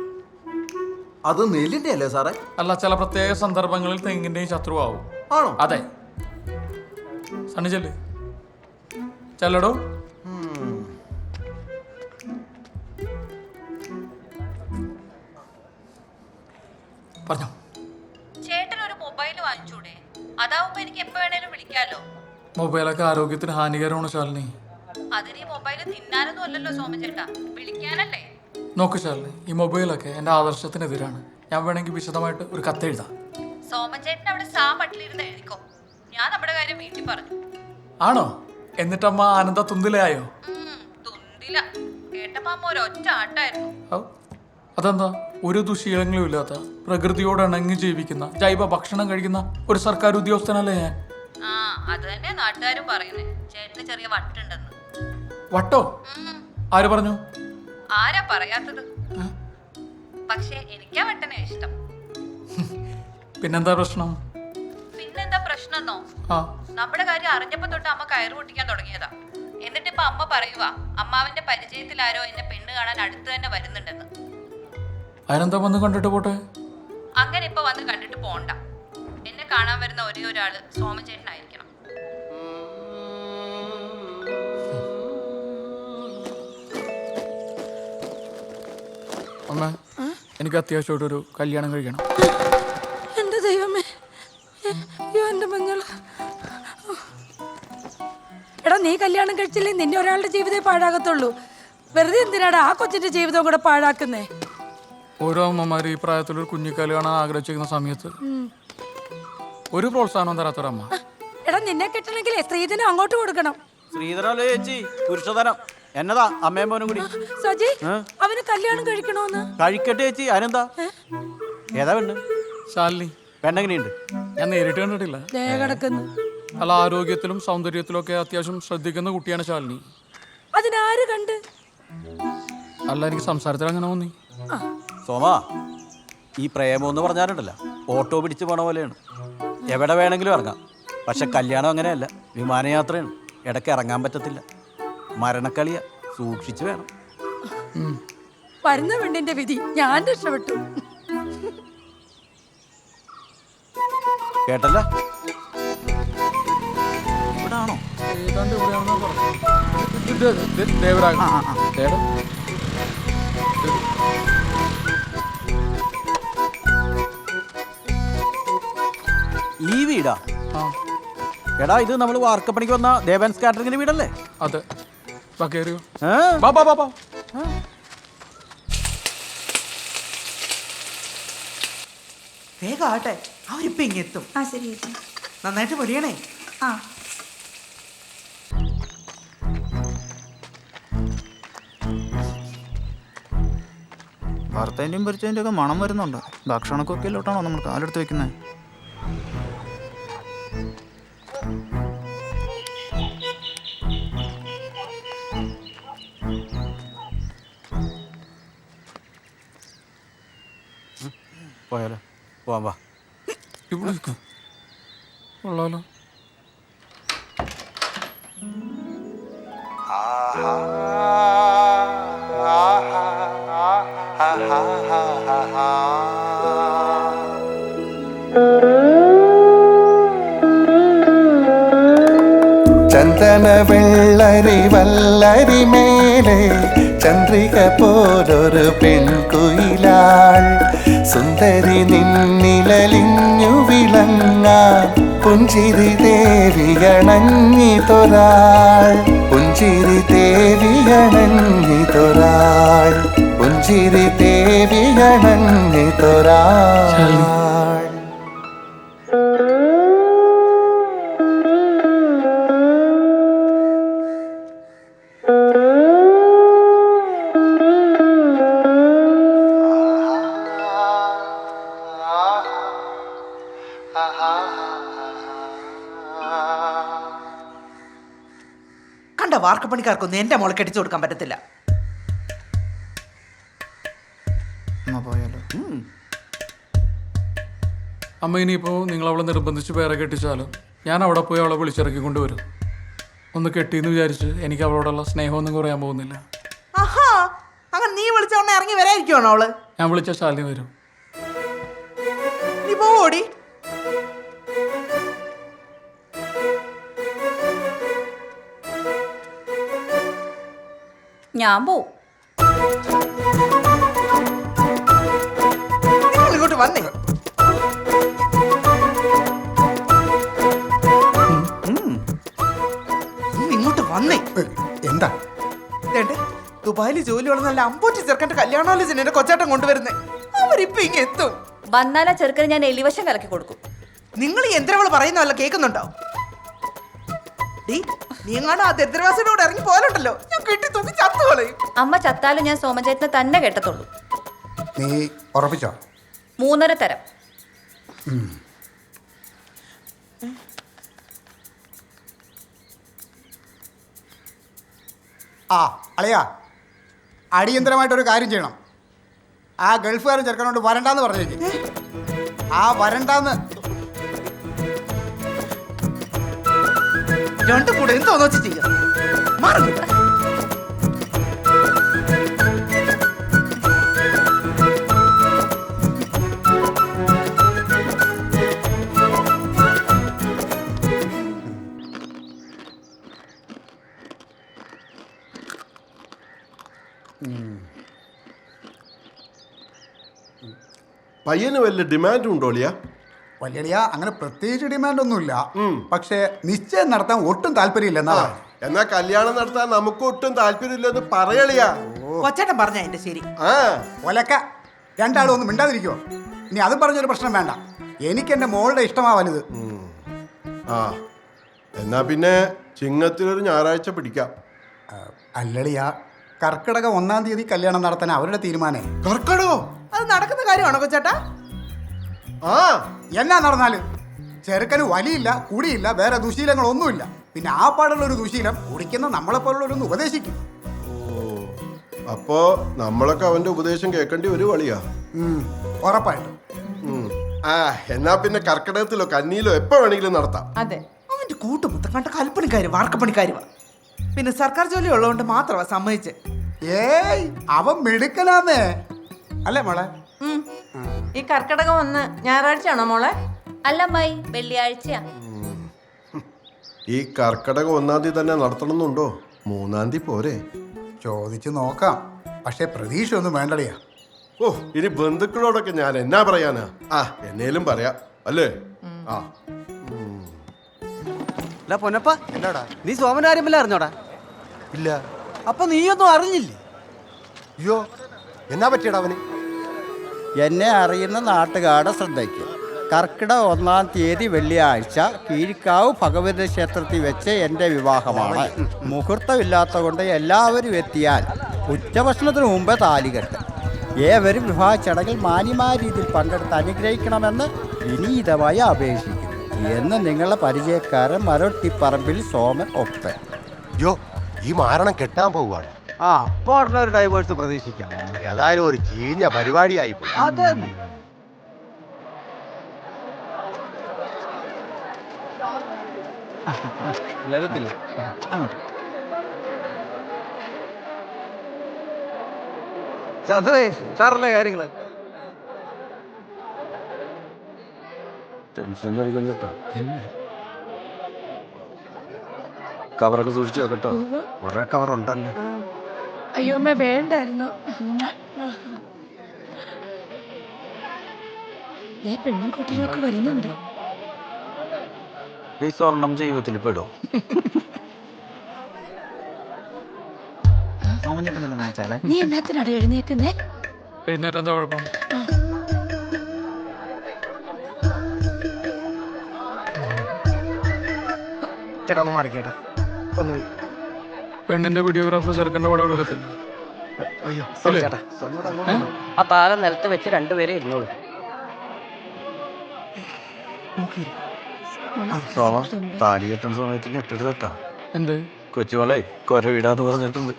അത് നെല്ലിന്റെ അല്ലേ സാറേ? അല്ല, ചില പ്രത്യേക സന്ദർഭങ്ങളിൽ തെങ്ങിന്റെയും ശത്രുവാവും. ആണോ? അതെ. സണ്ണി ചെല്ല്. ചെല്ലടോ. പറഞ്ഞോ. ചേട്ടൻ ഒരു മൊബൈൽ വാങ്ങിച്ചൂടെ? അതാവുമ്പോ എനിക്ക് എപ്പോ വേണേലും വിളിക്കാലോ. മൊബൈലൊക്കെ ആരോഗ്യത്തിന് ഹാനികരമാണ് ശാലിനി. അതിന് ഈ മൊബൈൽ തിന്നാനൊന്നും അല്ലല്ലോ സോമൻ ചേട്ടാ, വിളിക്കാനല്ലേ. നോക്ക് ശാലിനി, ഈ മൊബൈലൊക്കെ എൻ്റെ ആദർശത്തിനെതിരാണ്. ഞാൻ വേണമെങ്കിൽ വിശദമായിട്ട് ഒരു കത്തെഴുതാം. സോമൻ ചേട്ടൻ അവിടെ സാ മട്ടിലിരുന്ന് എഴുതിക്കോ. ഞാൻ നമ്മുടെ കാര്യം വീട്ടിൽ പറഞ്ഞു. ആണോ? എന്നിട്ടമ്മ ആനന്ദ തുന്തിലായോ? തുന്തില. കേട്ടപ്പോ അമ്മ ഒരൊറ്റ ആട്ടായിരുന്നു. അതെന്താ? ഒരു ദുശീലങ്ങളും ഇല്ലാത്ത, പ്രകൃതിയോട് ഇണങ്ങി ജീവിക്കുന്ന, ജൈവ ഭക്ഷണം കഴിക്കുന്ന ഒരു സർക്കാർ ഉദ്യോഗസ്ഥനല്ലേ ഞാൻ? ആ അത് തന്നെ നാട്ടുകാരും പറയുന്നേ, ചേട്ടന് ചെറിയ വട്ടുണ്ടെന്ന്. വട്ടോ? ആര് പറഞ്ഞു? ആരാ പറയാത്തത്? പക്ഷെ എനിക്കാ വട്ടനെ ഇഷ്ടം. പിന്നെന്താ പ്രശ്നം? പിന്നെന്താ പ്രശ്നമെന്നോ? ആ നമ്മുടെ കാര്യം അറിഞ്ഞപ്പോ തൊട്ട് അമ്മ കയറ് പൊട്ടിക്കാൻ തുടങ്ങിയതാ. എന്നിട്ടിപ്പൊ അമ്മ പറയുവാ അമ്മാവന്റെ പരിചയത്തിൽ ആരോ എന്നെ പെണ്ണ് കാണാൻ അടുത്ത് തന്നെ വരുന്നുണ്ടെന്ന്. അതിനെന്താ വന്ന് കണ്ടിട്ട് പോട്ടെ. അങ്ങനെ ഇപ്പൊ വന്ന് കണ്ടിട്ട് പോണ്ട. എന്നെ കാണാൻ വരുന്ന ഒരേ ഒരാള് സോമചേട്ടനായിരിക്കണം. അമ്മ, എനിക്ക് അത്യാവശ്യമായിട്ടൊരു കല്യാണം കഴിക്കണം. എന്റെ ദൈവമേ, അയ്യോ എന്റെ മഞ്ഞൾ. എടാ, നീ കല്യാണം കഴിച്ചില്ലേ നിന്റെ ഒരാളുടെ ജീവിതമേ പാഴാകത്തുള്ളൂ. വെറുതെ എന്തിനാടാ ആ കൊച്ചിന്റെ ജീവിതം കൂടെ പാഴാക്കുന്നേ? ഓരോ അമ്മമാര് ഈ പ്രായത്തിലൊരു കുഞ്ഞിക്കാല് കാണാൻ ആഗ്രഹിച്ചിരിക്കുന്ന സമയത്ത് ഒരു പ്രോത്സാഹനം തരാത്തൊരമ്മ. എടാ, നിന്നെ കിട്ടണമെങ്കിലേ സ്ത്രീധനം അങ്ങോട്ട് കൊടുക്കണം. ശ്രീധരല്ലേ ചേച്ചി? പുരുഷധനം. എന്നതാ അമ്മയും മോനും കൂടി? സജി, അവന് കല്യാണം കഴിക്കണോന്ന്? കഴിക്കട്ടെ ചേച്ചി, അതിനെന്താ? ഏതാ പെണ്ണ്? ശാലിനി. പെണ്ണെങ്ങനെയുണ്ട്? ഞാൻ നേരിട്ട് കണ്ടിട്ടില്ല. കിടക്കുന്നു. അല്ല, ആരോഗ്യത്തിലും സൗന്ദര്യത്തിലും ഒക്കെ അത്യാവശ്യം ശ്രദ്ധിക്കുന്ന കുട്ടിയാണ് ശാലിനി. അതിനാര് കണ്ട്? അല്ല, എനിക്ക് സംസാരത്തിൽ അങ്ങനെ തോന്നി. സോമ, ഈ പ്രേമം എന്ന് പറഞ്ഞാലുണ്ടല്ലോ ഓട്ടോ പിടിച്ച് പോണ പോലെയാണ്. എവിടെ വേണമെങ്കിലും ഇറങ്ങാം. പക്ഷെ കല്യാണം അങ്ങനെയല്ല, വിമാനയാത്രയാണ്. ഇടയ്ക്ക് ഇറങ്ങാൻ പറ്റത്തില്ല. മരണക്കളിയാ, സൂക്ഷിച്ചു വേണം. വരുന്ന പെണ്ണിന്റെ വിധി ഞാൻ രക്ഷപ്പെട്ടു. കേട്ടല്ല? ഇവിടാണോ? ഏതാണ്ട് ഇവിടെയാണെന്നാ പറഞ്ഞത്. ദേവരാജ്. ഈ വീടാ? എടാ, ഇത് നമ്മൾ വാർക്കപ്പണിക്ക് വന്ന ദേവൻസ് കാറ്ററിംഗിന്റെ വീടല്ലേ? അതെ. കേറിയോ? വേഗം ആട്ടെ, അവരിപ്പോ ഇങ്ങെത്തും. ആ ശരി ചേച്ചി, നന്നായിട്ട് പൊരിയണേ. ആ ഭർത്തേൻ്റെയും പൊരിച്ചതിൻ്റെ ഒക്കെ മണം വരുന്നുണ്ട്. ഭക്ഷണക്കൊക്കെയിലോട്ടാണോ നമ്മൾ കാലെടുത്ത് വെക്കുന്നത്? പോയാലോ? പോവാം, വാ. ഇവിടെ കൊള്ളാലോ. ചന്ദന വെള്ളരി വല്ലരി മേലെ ചന്ദ്രിക പോലൊരു പെൺകുയിലാൾ സുന്ദരി നിന്നിലലിഞ്ഞു വിളങ്ങാൻ പുഞ്ചിരി ദേവിയണഞ്ഞിതൊരാൾ പുഞ്ചിരി ദേവിയണഞ്ഞിതൊരാൾ പുഞ്ചിരി ദേവിയണഞ്ഞിതൊരാൾ. കണ്ട വാർക്കപ്പണിക്കാർക്കൊന്നും എന്റെ മോളെ കെട്ടിച്ചു കൊടുക്കാൻ പറ്റത്തില്ല. പോയാലോ? അമ്മ, ഇനിയിപ്പോൾ നിങ്ങൾ അവളെ നിർബന്ധിച്ച് പേരെ കെട്ടിച്ചാലും ഞാൻ അവിടെ പോയി അവളെ വിളിച്ചിറക്കി കൊണ്ടുവരും. ഒന്ന് കെട്ടിയെന്ന് വിചാരിച്ച് എനിക്ക് അവളോടുള്ള സ്നേഹമൊന്നും കുറയാൻ പോകുന്നില്ല. ആഹാ, അങ്ങനെ നീ വിളിച്ചോണ്ട് ഇറങ്ങി വരാതിരിക്കുവാണോ അവള്? ഞാൻ വിളിച്ച ശാലിനി വരും. നീ പോടി. ഞാൻ പോവും. നിങ്ങൾ ഇങ്ങോട്ട് വന്നേ. ഇങ്ങോട്ട് വന്നേ. എന്താ? ദുബായിൽ ജോലിയുള്ള നല്ല അമ്പൂറ്റി ചെറുക്കന്റെ കല്യാണാലോചന എന്റെ കൊച്ചാട്ടം കൊണ്ടുവരുന്നേ. അവരിപ്പൊ ഇങ്ങ എത്തും. വന്നാലാ ചെറുക്കന് ഞാൻ എലിവശം കലക്കി കൊടുക്കും. നിങ്ങൾ ഈ യന്ത്രവള് പറയുന്നതല്ല കേൾക്കുന്നുണ്ടോ? നീ എങ്ങാണ്ട് ആ ദരിദ്രവാസിനോട് ഇറങ്ങി പോലുണ്ടല്ലോ, ഞാൻ കെട്ടി തൂക്കി ചത്തുകളയും. അമ്മ ചത്താലും ഞാൻ സോമചേട്ടനെ തന്നെ കെട്ടത്തുള്ളൂ. നീ ഉറപ്പിച്ചോ? 3.5 തരം. ആ അളിയാ, അടിയന്തരമായിട്ടൊരു കാര്യം ചെയ്യണം. ആ ഗൾഫുകാരൻ ചെറുക്കനോട് വരണ്ടാന്ന് പറഞ്ഞേക്ക്. ആ വരണ്ടാന്ന്. രണ്ടും കൂടെ എന്തോന്ന് വെച്ച് ചെയ്യാം. മാറുന്നു. പയ്യന് വല്ല ഡിമാൻഡും ഉണ്ടോ അളിയാ? വലിയ അങ്ങനെ പ്രത്യേകിച്ച് ഡിമാൻഡ് ഒന്നുമില്ല. പക്ഷേ നിശ്ചയം നടത്താൻ ഒട്ടും താല്പര്യമില്ല. എന്നാ കല്യാണം നടത്താൻ നമുക്ക് ഒട്ടും താല്പര്യമില്ലെന്ന് പറയളിയാ. കൊച്ചേട്ടൻ പറഞ്ഞ എന്റെ ശരി. ഒലക്ക രണ്ടാളും ഒന്നും മിണ്ടാതിരിക്കുവോ? ഇനി അതും പറഞ്ഞൊരു പ്രശ്നം വേണ്ട. എനിക്ക് എന്റെ മോളുടെ ഇഷ്ടമാ വലുത്. ആ എന്നാ പിന്നെ ചിങ്ങത്തിലൊരു ഞായറാഴ്ച പിടിക്കാം. അല്ലളിയാ, കർക്കിടക 1-ാം തീയതി കല്യാണം നടത്താൻ അവരുടെ തീരുമാനം. കർക്കിടകോ? അത് നടക്കുന്ന കാര്യമാണോ കൊച്ചേട്ടാ? ആ എന്നാ നടന്നാല് ചെറുക്കന് വലിയില്ല, കുടിയില്ല, വേറെ ദുശീലങ്ങളൊന്നുമില്ല. പിന്നെ ആ പാടുള്ള ഒരു ദുശീലം കുടിക്കുന്ന നമ്മളെപ്പോലുള്ളവരൊന്ന് ഉപദേശിക്കും. അപ്പോ നമ്മളൊക്കെ അവന്റെ ഉപദേശം കേൾക്കേണ്ടി ഒരു വളിയാ. ഉറപ്പായിട്ടും. ആ എന്നാ പിന്നെ കർക്കിടകത്തിലോ കന്നിയിലോ എപ്പോ വേണമെങ്കിലും നടത്താം. അതെ, അവന്റെ കൂട്ടുമുത്ത കണ്ട കൽപ്പണിക്കാര് വാർക്കപ്പണിക്കാരുവാ. പിന്നെ സർക്കാർ ജോലി ഉള്ളതുകൊണ്ട് മാത്രമാ സമ്മതിച്ച്. ഏയ് അവൻ മിടുക്കനാന്നേ, അല്ലേ മോളെ? ഈ കർക്കിടകം 1 ഞായറാഴ്ചയാണോ മോളെ? അല്ല അമ്മായി, വെള്ളിയാഴ്ചയാ. ഈ കർക്കിടകം 1-ാം തീയതി തന്നെ നടത്തണമെന്നുണ്ടോ? 3-ാം തീയതി പോരെ? ചോദിച്ചു നോക്കാം. പക്ഷെ പ്രതീക്ഷ ഒന്നും വേണ്ടടിയാ. ഓ ഇനി ബന്ധുക്കളോടൊക്കെ ഞാൻ എന്നാ പറയാനാ? ആ എന്നേലും പറയാം അല്ലേ? ആ പൊന്നപ്പ, നീ സോമനാര്യമ്പല അറിഞ്ഞോടാ? ഇല്ല. അപ്പൊ നീയൊന്നും അറിഞ്ഞില്ലേ? അയ്യോ, എന്നാ പറ്റിയടാ അവന്? എന്നെ അറിയുന്ന നാട്ടുകാരുടെ ശ്രദ്ധയ്ക്ക് കർക്കിടക 1-ാം തീയതി വെള്ളിയാഴ്ച കീരിക്കാവ് ഭഗവതി ക്ഷേത്രത്തിൽ വെച്ച് എൻ്റെ വിവാഹമാണ്. മുഹൂർത്തമില്ലാത്ത കൊണ്ട് എല്ലാവരും എത്തിയാൽ ഉച്ചഭക്ഷണത്തിന് മുമ്പ് താലികെട്ട്. ഏവരും വിവാഹ ചടങ്ങിൽ മാന്യമായ രീതിയിൽ പങ്കെടുത്ത് അനുഗ്രഹിക്കണമെന്ന് വിനീതമായി അപേക്ഷിക്കുന്നു എന്ന് നിങ്ങളുടെ പരിചയക്കാരൻ മരൊട്ടിപ്പറമ്പിൽ സോമൻ ഒപ്പൻ. അയ്യോ, ഈ മാരണം കെട്ടാൻ പോവുകയാണ്. ആ അപ്പോൾ ഉടനെ ഒരു ഡൈവേഴ്സ് പ്രതീക്ഷിക്കാം. ഏതായാലും ഒരു ചീഞ്ഞ പരിപാടിയായി പോയി. അതെ. സാറല്ലേ കാര്യങ്ങള് കവറൊക്കെ സൂക്ഷിച്ചു വെക്കട്ടോ. കുറെ കവറുണ്ടല്ലോ. അയ്യോ അമ്മ വേണ്ടായിരുന്നു. പെൺകുട്ടികൾക്ക് വരുന്നുണ്ട്. ഈ സ്വർണം ജീവിതത്തിൽ പെടും. നീ എന്നാത്തിനാണ് എഴുന്നേക്കുന്നേ? എഴുന്നേറ്റ് എന്താ കുഴപ്പം? പെണ്ണിന്റെ വീഡിയോഗ്രാഫർ ചെറുക്കൻ്റെ കൂടെ കൊടുക്കത്തില്ല. ആ താരം നിലത്ത് വെച്ച് രണ്ടുപേരെ ഇരുന്നോളൂ. താലി കെട്ടുന്ന സമയത്ത് ഞെട്ടെടുത്താ എന്ത് കൊച്ചുവളെ കൊര വീടാന്ന് പറഞ്ഞിട്ടുണ്ട്.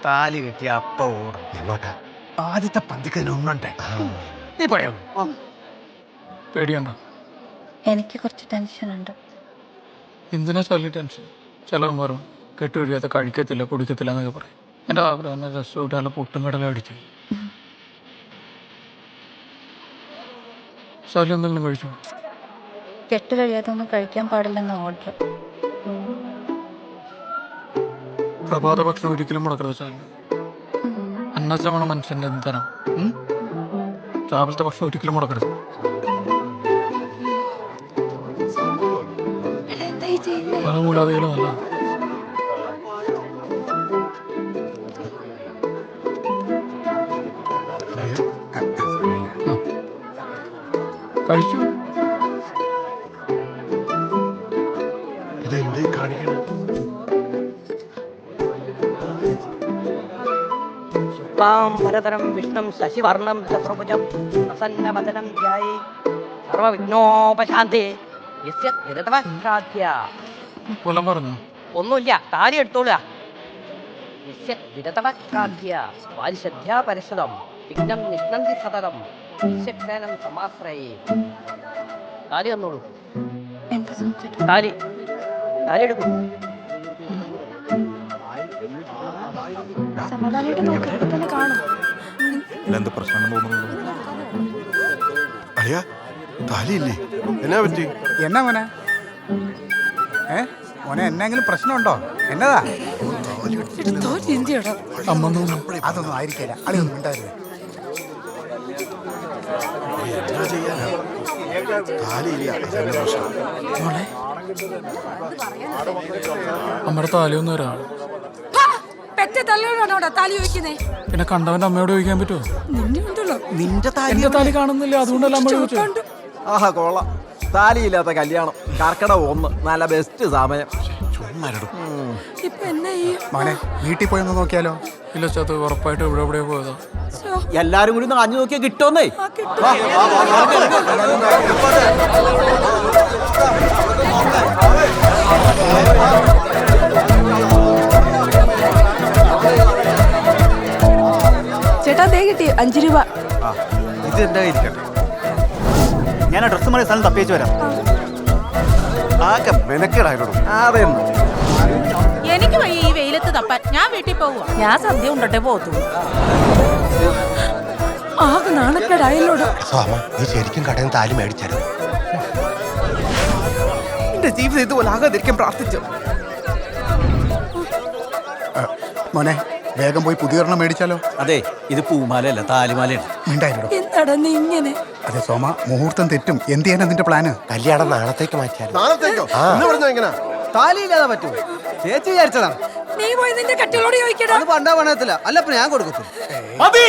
താലി കെട്ടിയ അപ്പ ഓടും. ആദ്യത്തെ പന്തിക്കതിന് ഉണ്ണണ്ടേ? നീ പോയോ? പേടിയണ്ട. എനിക്ക് കുറച്ച് ടെൻഷൻ ഉണ്ട്. എന്തിനാ ചൊല്ലി ടെൻഷൻ? ചിലവൻ പറയും കെട്ടുപിടിക്കാത്ത കഴിക്കത്തില്ല കുടിക്കത്തില്ല എന്നൊക്കെ പറയും. എൻ്റെ ആഗ്രഹം രസമായിട്ട് നല്ല പൊട്ടും കടല അടിച്ചു. ശല്യം എന്തെങ്കിലും കഴിച്ചു? കെട്ട് കഴിയാതെ ഒന്നും കഴിക്കാൻ പാടില്ലെന്ന ഓർഡർ. പ്രഭാത ഭക്ഷണം ഒരിക്കലും മുടക്കരുത്. ശല്യം അന്നച്ചമണ മനുഷ്യൻ്റെ എന്തരം. രാവിലത്തെ ഭക്ഷണം ഒരിക്കലും മുടക്കരുത്. പല മൂലാദികളും അല്ല. കഴിച്ചു. ഇതെന്തേ കാണിക്കണം? ഭരതരം വിഷ്ണും ശശിവർണം ചതുർഭുജം പ്രസന്നവദനം ധ്യായേ സർവവിഘ്നോപശാന്തേ യസ്യ വിരതവക്രാദ്യ. കൊല്ലം പറഞ്ഞു. ഒന്നുമില്ല, താലി എടുത്തോളുക. യസ്യ വിരതവക്രാദ്യ വാരിശദ്ധ്യാ പരിശുദ്ധം വിഘ്നം നിഷ്ണന്തി സതതം യസ്യജ്ഞാനം സമാശ്രയേ. താലി തന്നോളൂ. താലി താലി എടുക്കൂ. എന്ത് പ്രശ്നം അളിയാ താലിയില്ലേ? എന്നാ പറ്റി? എന്നാ മോനെ? മോനെ എന്നെങ്കിലും പ്രശ്നമുണ്ടോ? എന്നതാ? അതൊന്നും ആയിരിക്കില്ല. അളിയൊന്നും ഉണ്ടായിരുന്നു. അമ്മയുടെ താലിയൊന്നും വരാം. പെറ്റ തല്ലോടാണോടാ താലി ചോദിക്കുന്നേ? പിന്നെ കണ്ടവന്റെ അമ്മയോട് ചോദിക്കാൻ പറ്റുമോ? നിന്നെ ഉണ്ടല്ലോ. എന്റെ താലി കാണുന്നില്ല, അതുകൊണ്ടല്ല അമ്മ ചോദിച്ചു. ആഹാ കൊള്ളാം. താലിയില്ലാത്ത കല്യാണം. കർക്കിടക 1 നല്ല ബെസ്റ്റ് സമയം. ഇപ്പൊ എന്നാ ചെയ്യും? മോനെ വീട്ടിൽ പോയി ഒന്ന് നോക്കിയാലോ? ഇല്ല ചാത്ത്, ഉറപ്പായിട്ട് ഇവിടെ എവിടെയോ പോയതാ. എല്ലാരും കൂടി നാഞ്ഞു നോക്കിയാ കിട്ടുമെന്നേ. ചേട്ടാ ദേ കിട്ടി 5 രൂപ. ഇത് എന്റെ കയ്യിരിക്കട്ടെ. ഞാൻ ആ ഡ്രസ്സ് മറി സ്ഥലം തപ്പിച്ചു വരാം. ആകെ മെനക്കേടായിരുന്നു. എനിക്ക് വയ്യ ഈ വെയിലത്ത് തപ്പാൻ. ഞാൻ വീട്ടിൽ പോവുക. ഞാൻ സദ്യ ഉണ്ടട്ടെ പോത്തു. ആകെ നാണക്കേടായല്ലോടോ. നീ ശരിക്കും കടയിൽ നിന്ന് താലി മേടിച്ചായിരുന്നു? എന്റെ ജീവിതം ഇതുപോലെ ആകാതിരിക്കാൻ പ്രാർത്ഥിച്ചു. മോനെ വേഗം പോയി പുതിയൊരെണ്ണം മേടിച്ചാലോ? അതെ, ഇത് പൂമാലയല്ല താലിമാലയാണ്. മിണ്ടായിട്ടോ. എന്താടാ നീ ഇങ്ങനെ? അതെ സോമ, മുഹൂർത്തം തെറ്റും. എന്ത് ചെയ്യാനാ നിന്റെ പ്ലാന്? കല്യാണം നാളത്തേക്ക് മാറ്റിയാലും. നാളത്തേക്കോ? എങ്ങനെ? താലിയില്ലാതെ പറ്റൂ? ചേച്ചി വിചാരിച്ചതാണ്. നീ പോയി നിന്റെ കട്ടികളോട് ചോദിക്കടാ. അത് പണ്ടാ പണയത്തില്ല. അല്ല ഇപ്പൊ ഞാൻ കൊടുക്കത്തു. മതി.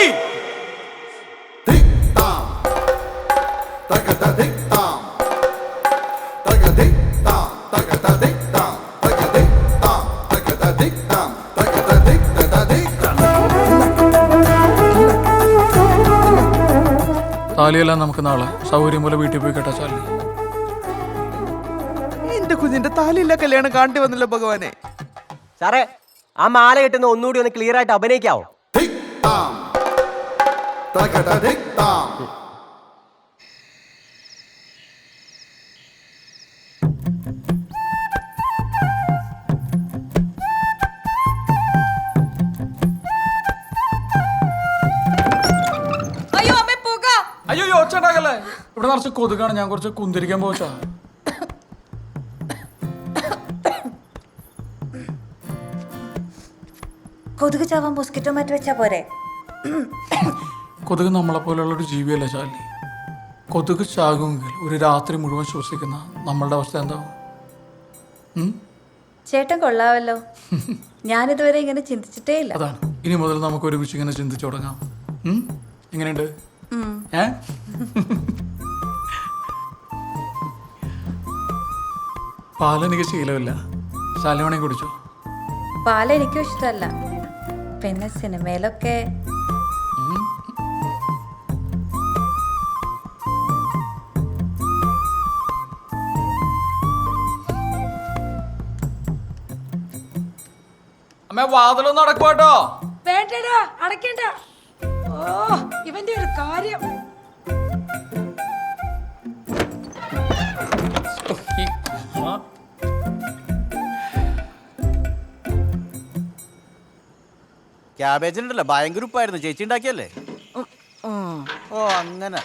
താലിയെല്ലാം നമുക്ക് നാളെ സൗകര്യം പോലെ വീട്ടിൽ പോയി കേട്ടാ ചാലി. എന്റെ കുഞ്ഞിന്റെ താലിയില്ല കല്യാണം കാണേണ്ടി വന്നല്ലോ ഭഗവാനെ. സാറേ, ആ മാല കിട്ടുന്ന ഒന്നുകൂടി ഒന്ന് ക്ലിയർ ആയിട്ട് അഭിനയിക്കാവോ? അയ്യോ ഒച്ചണ്ടാക്കല്ലേ. ഇവിടെ നിറച്ച് കൊതുകാണ്. ഞാൻ കുറച്ച് കുന്തിരിക്കാൻ പോച്ചാ. കൊതുക് ചാവാൻ മോസ്കിറ്റോ മാറ്റി വെച്ചാ പോരെ? കൊതുക് നമ്മളെ പോലെയുള്ള ഒരു ജീവിയല്ല ചാലി. കൊതുക് ചാകുമെങ്കിൽ ഒരു രാത്രി മുഴുവൻ ശ്വസിക്കുന്ന നമ്മളുടെ അവസ്ഥ എന്താവും? ചേട്ടൻ കൊള്ളാവല്ലോ. ഞാനിതുവരെ ഇങ്ങനെ ചിന്തിച്ചിട്ടേ ഇല്ല. അതാണ്, ഇനി മുതൽ നമുക്ക് ഒരുമിച്ച് ഇങ്ങനെ ചിന്തിച്ചു തുടങ്ങാം. എങ്ങനെയുണ്ട്? പാലെനിക്ക് ശീലമില്ല. ശാലമണി കുടിച്ചോ? പാൽ എനിക്കും ഇഷ്ടമല്ല. പിന്നെ സിനിമയിലൊക്കെ അമ്മ വാതിലൊന്നും അടക്കുവാട്ടോ. വേണ്ടടാ, അടയ്ക്കണ്ട. ഓ ഇവന്റെ ഒരു കാര്യം. ക്യാബേജിനുണ്ടല്ലോ ഭയങ്കര ഉപ്പായിരുന്നു. ചേച്ചി ഉണ്ടാക്കിയല്ലേ? ഓ അങ്ങനെ.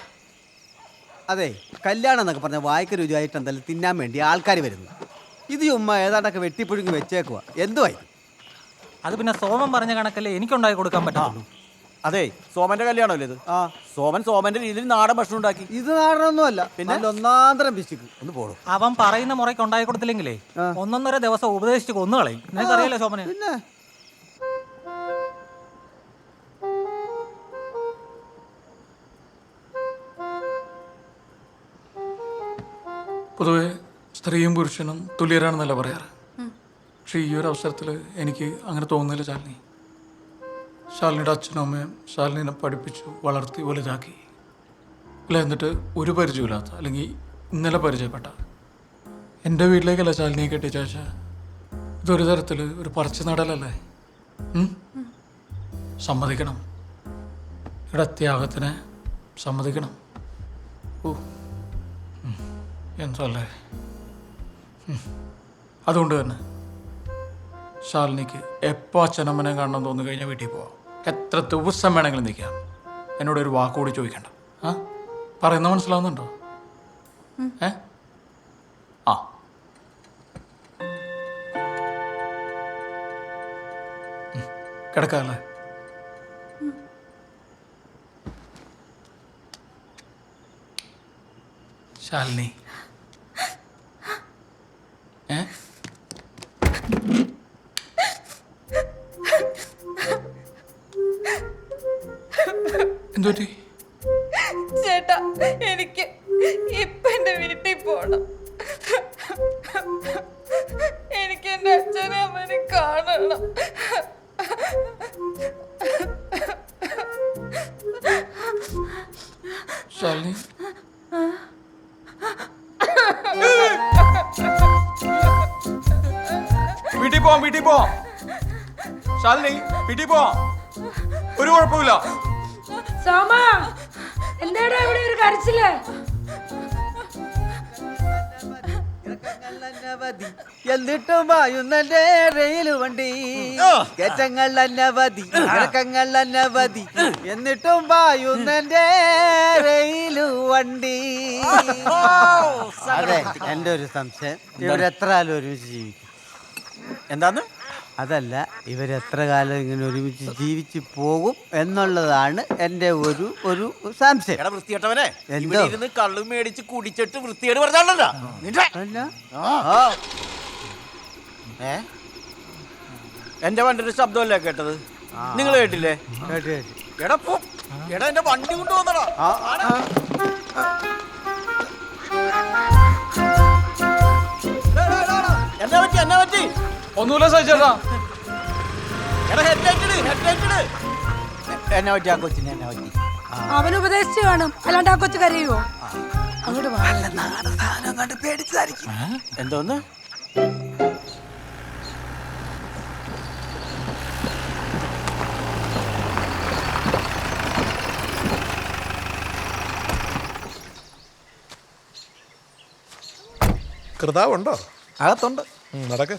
അതെ, കല്യാണം എന്നൊക്കെ പറഞ്ഞ വായിക്ക രുചിയായിട്ട് എന്തായാലും തിന്നാൻ വേണ്ടി ആൾക്കാർ വരുന്നു. ഇത് ചുമ്മാ ഏതാണ്ടൊക്കെ വെട്ടിപ്പുഴുങ്ങി വെച്ചേക്കുവാ. എന്തുവായി? അത് പിന്നെ സോമൻ പറഞ്ഞ കണക്കല്ലേ എനിക്കുണ്ടാക്കി കൊടുക്കാൻ പറ്റുള്ളൂ. അതെ, സോമന്റെ കല്യാണമല്ലേ ഇത്? സോമന്റെ രീതിയിൽ നാടൻ ഭക്ഷണം ഉണ്ടാക്കി. ഇത് നാടനൊന്നുമല്ല, പിന്നെ ഒന്നാന്തരം പിശുക്ക്. ഒന്ന് പോടും. അവൻ പറയുന്ന മുറയ്ക്ക് ഉണ്ടാക്കി കൊടുത്തില്ലെങ്കിലേ 1.5 ദിവസം ഉപദേശിച്ച് കൊന്നുകളയും. നിനക്കറിയാലോ സോമന്. പിന്നെ പൊതുവെ സ്ത്രീയും പുരുഷനും തുല്യരാണെന്നല്ല പറയാറ്. പക്ഷെ ഈ ഒരു അവസരത്തിൽ എനിക്ക് അങ്ങനെ തോന്നുന്നില്ല ശാലിനി. ശാലിനിയുടെ അച്ഛനും അമ്മയും ശാലിനിനെ പഠിപ്പിച്ചു, വളർത്തി, വലുതാക്കി. അല്ല, എന്നിട്ട് ഒരു പരിചയമില്ലാത്ത അല്ലെങ്കിൽ ഇന്നലെ പരിചയപ്പെട്ട എൻ്റെ വീട്ടിലേക്കല്ല ശാലിനിയെ കെട്ടിച്ചാച്ച. ഇതൊരു തരത്തിൽ ഒരു പറിച്ചു നടലല്ലേ? സമ്മതിക്കണം. ഇവിടെ ത്യാഗത്തിന് സമ്മതിക്കണം. ഓ എന്തല്ലേ. അതുകൊണ്ട് തന്നെ ശാലിനിക്ക് എപ്പോൾ അച്ഛനമ്മനെ കാണണം തോന്നി കഴിഞ്ഞാൽ വീട്ടിൽ പോവാം. എത്ര ദിവസം വേണമെങ്കിലും നിൽക്കാം. എന്നോട് ഒരു വാക്കുകൂടി ചോദിക്കണ്ട. ആ പറയുന്ന മനസ്സിലാവുന്നുണ്ടോ? ആ കിടക്കാല്ലേ? ശാലിനി എന്തോറ്റി? ചേട്ടാ, എനിക്ക് ഇപ്പൊ എന്റെ വീട്ടിൽ പോണം. എനിക്ക് എന്റെ അച്ഛനെ അമ്മനെ കാണണം. ശാലിനി വീട്ടിൽ പോവാം, വീട്ടിൽ പോവാം. ശാലിനി വീട്ടിൽ പോവാം, ഒരു കുഴപ്പമില്ല. സോമ, എന്താടാ ഇവിടെ ഒരു കരച്ചില്? എന്നിട്ടും വായുന്നന്റെ റെയിൽ വണ്ടി, കയറ്റങ്ങൾ അനവധി, ഇറക്കങ്ങൾ അനവധി, എന്നിട്ടും വായുന്നന്റെ റെയിൽ വണ്ടി. അതെ, എന്റെ ഒരു സംശയം, ഇവരെത്ര കാലം ഒരുമിച്ച് ജീവിക്കും? എന്താന്ന്? അതല്ല, ഇവരെത്ര കാലം ഇങ്ങനെ ഒരുമിച്ച് ജീവിച്ചു പോകും എന്നുള്ളതാണ് എന്റെ ഒരു സംശയം. വൃത്തികെട്ടവനെ, എന്തോ ഇരുന്ന് കള്ളു മേടിച്ച് കുടിച്ചിട്ട് വൃത്തികേട് പറഞ്ഞാണല്ലോ. എന്റെ വണ്ടിയുടെ ശബ്ദമല്ലേ കേട്ടത്? നിങ്ങൾ കേട്ടില്ലേ? എടാ പോ, എടാ എന്റെ വണ്ടി കൊണ്ടുവന്നടാ. എന്നാ പറ്റി, എന്നാ പറ്റി? ഒന്നുമില്ല സഹിച്ചേട്ടാ. എന്നെ പറ്റി ആ കൊച്ചിനെ എന്നെ പറ്റി അവൻ ഉപദേശിച്ചു കാണും, അല്ലാണ്ട് ആ കൊച്ചു കരയുവോ? അങ്ങോട്ട് പേടിച്ചായിരിക്കും. എന്തോന്ന്? കൃതാവുണ്ടോ? അകത്തുണ്ട്. നടക്ക്.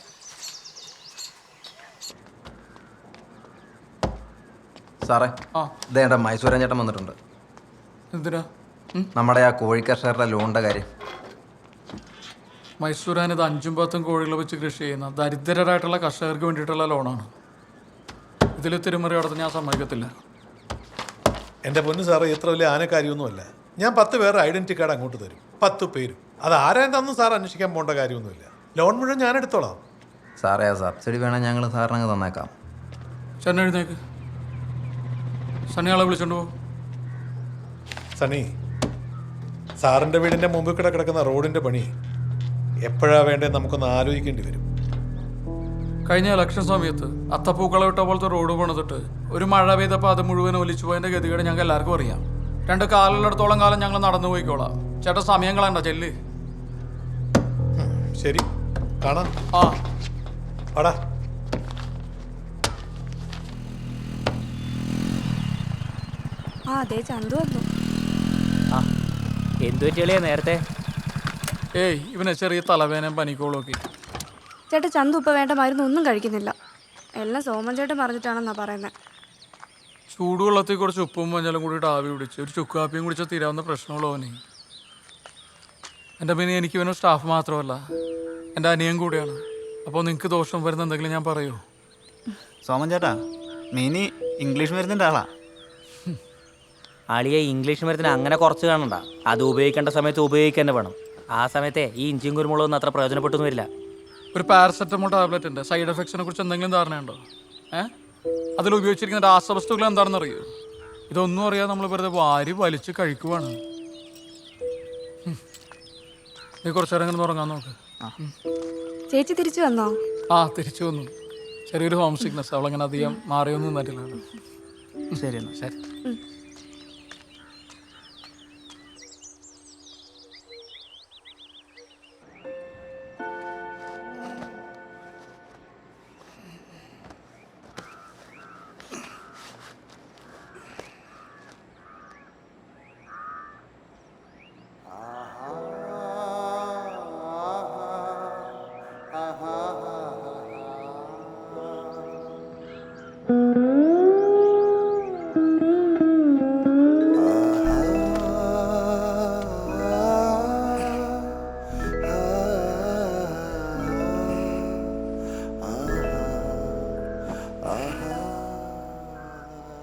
സാറേ, ഇതേണ്ട മൈസൂരൻ ചേട്ടൻ വന്നിട്ടുണ്ട്. എന്തിനാ? നമ്മുടെ ആ കോഴി കർഷകരുടെ ലോണിന്റെ കാര്യം. മൈസൂരാൻ ഇത് 5ഉം 10ഉം കോഴികളെ വെച്ച് കൃഷി ചെയ്യുന്ന ദരിദ്രരായിട്ടുള്ള കർഷകർക്ക് വേണ്ടിയിട്ടുള്ള ലോണാണ്. ഇതിൽ തിരുമറി നടത്താൻ ഞാൻ സമ്മതിക്കത്തില്ല. എൻ്റെ പൊന്നു സാറേ, ഇത്ര വലിയ ആനക്കാര്യമൊന്നുമല്ല. ഞാൻ 10 പേരുടെ ഐഡന്റിറ്റി കാർഡ് അങ്ങോട്ട് തരും, 10 പേരും. അത് ആരായെന്നൊന്നും സാർ അന്വേഷിക്കാൻ പോകേണ്ട കാര്യമൊന്നുമില്ല. ലോൺ മുഴുവൻ ഞാൻ എടുത്തോളാം. സാറേ, ആ സബ്സിഡി വേണം, ഞങ്ങൾ സാറിനങ്ങ് തന്നേക്കാം. ചേട്ടൻ എഴുന്നേക്ക്. സണ്ണിയാളെ വിളിച്ചോണ്ട് പോ. സണ്ണി, സാറിൻ്റെ വീടിൻ്റെ മുമ്പിൽ കിടക്കുന്ന റോഡിൻ്റെ പണി എപ്പോഴാണ് വേണ്ടത് നമുക്കൊന്ന് ആലോചിക്കേണ്ടി വരും. കഴിഞ്ഞ ഇലക്ഷൻ സമയത്ത് അത്തപ്പൂക്കള വിട്ട പോലത്തെ റോഡ് പണിതിട്ട് ഒരു മഴ പെയ്തപ്പോൾ അത് മുഴുവൻ ഒലിച്ചു പോയതിൻ്റെ ഗതികേട് ഞങ്ങൾക്ക് എല്ലാവർക്കും അറിയാം. 2 കാലുള്ളിടത്തോളം കാലം ഞങ്ങൾ നടന്നു പോയിക്കോളാം. ചേട്ടാ, സമയം കളയണ്ട, ചെല്ല്. ശരി, കാണാം. ആ ആടാ. അതെ, ചന്തു വന്നു. എന്തു പറ്റിയളിയാ നേരത്തെ? ഏയ്, ഇവനെ ചെറിയ തലവേനയും പനിക്കോളൊക്കെ. ചേട്ടാ, ചന്തു ഇപ്പൊ വേണ്ട മരുന്നൊന്നും കഴിക്കുന്നില്ല. എല്ലാം സോമൻ ചേട്ടൻ പറഞ്ഞിട്ടാണെന്നാ പറയുന്നത്. ചൂടുവെള്ളത്തിൽ കുറച്ച് ഉപ്പും മഞ്ഞളും കൂടിയിട്ട് ആവി പിടിച്ച് ഒരു ചുക്ക് കാപ്പിയും കുടിച്ചാൽ തീരാവുന്ന പ്രശ്നമുള്ളവനെ. എൻ്റെ പിന്നെ എനിക്ക് ഇവനും സ്റ്റാഫ് മാത്രമല്ല, എൻ്റെ അനിയൻ കൂടിയാണ്. അപ്പോൾ നിങ്ങൾക്ക് ദോഷം വരുന്ന എന്തെങ്കിലും ഞാൻ പറയൂ? സോമൻ ചേട്ടാ, മിനി ഇംഗ്ലീഷ് മരുന്നിൻ്റെ ആളാ. ആളിയെ ഇംഗ്ലീഷ് മരുന്നിന് അങ്ങനെ കുറച്ച് കാണണ്ട. അത് ഉപയോഗിക്കേണ്ട സമയത്ത് ഉപയോഗിക്കുക തന്നെ വേണം. ആ സമയത്തെ ഈ ഇഞ്ചിയും കുരുമുളകൊന്നും അത്ര പ്രയോജനപ്പെട്ടൊന്നും വരില്ല. ഒരു പാരസെറ്റമോൾ ടാബ്ലറ്റിൻ്റെ സൈഡ് എഫക്ട്സിനെ കുറിച്ച് എന്തെങ്കിലും ധാരണയുണ്ടോ? അതിൽ ഉപയോഗിച്ചിരിക്കുന്ന രാസവസ്തുക്കൾ എന്താണെന്ന് അറിയോ? ഇതൊന്നും അറിയാതെ നമ്മൾ വെറുതെ വാരി വലിച്ച് കഴിക്കുവാണ്. നീ കുറച്ചു നേരം ഇങ്ങനെ ഉറങ്ങാൻ നോക്ക്. ചേച്ചി തിരിച്ചു വന്നോ? ആ, തിരിച്ചു വന്നു. ചെറിയൊരു ഹോം സിക്നസ്, അവളങ്ങനെ അധികം മാറിയൊന്നും തരില്ല. ശരി എന്നാ. ശരി.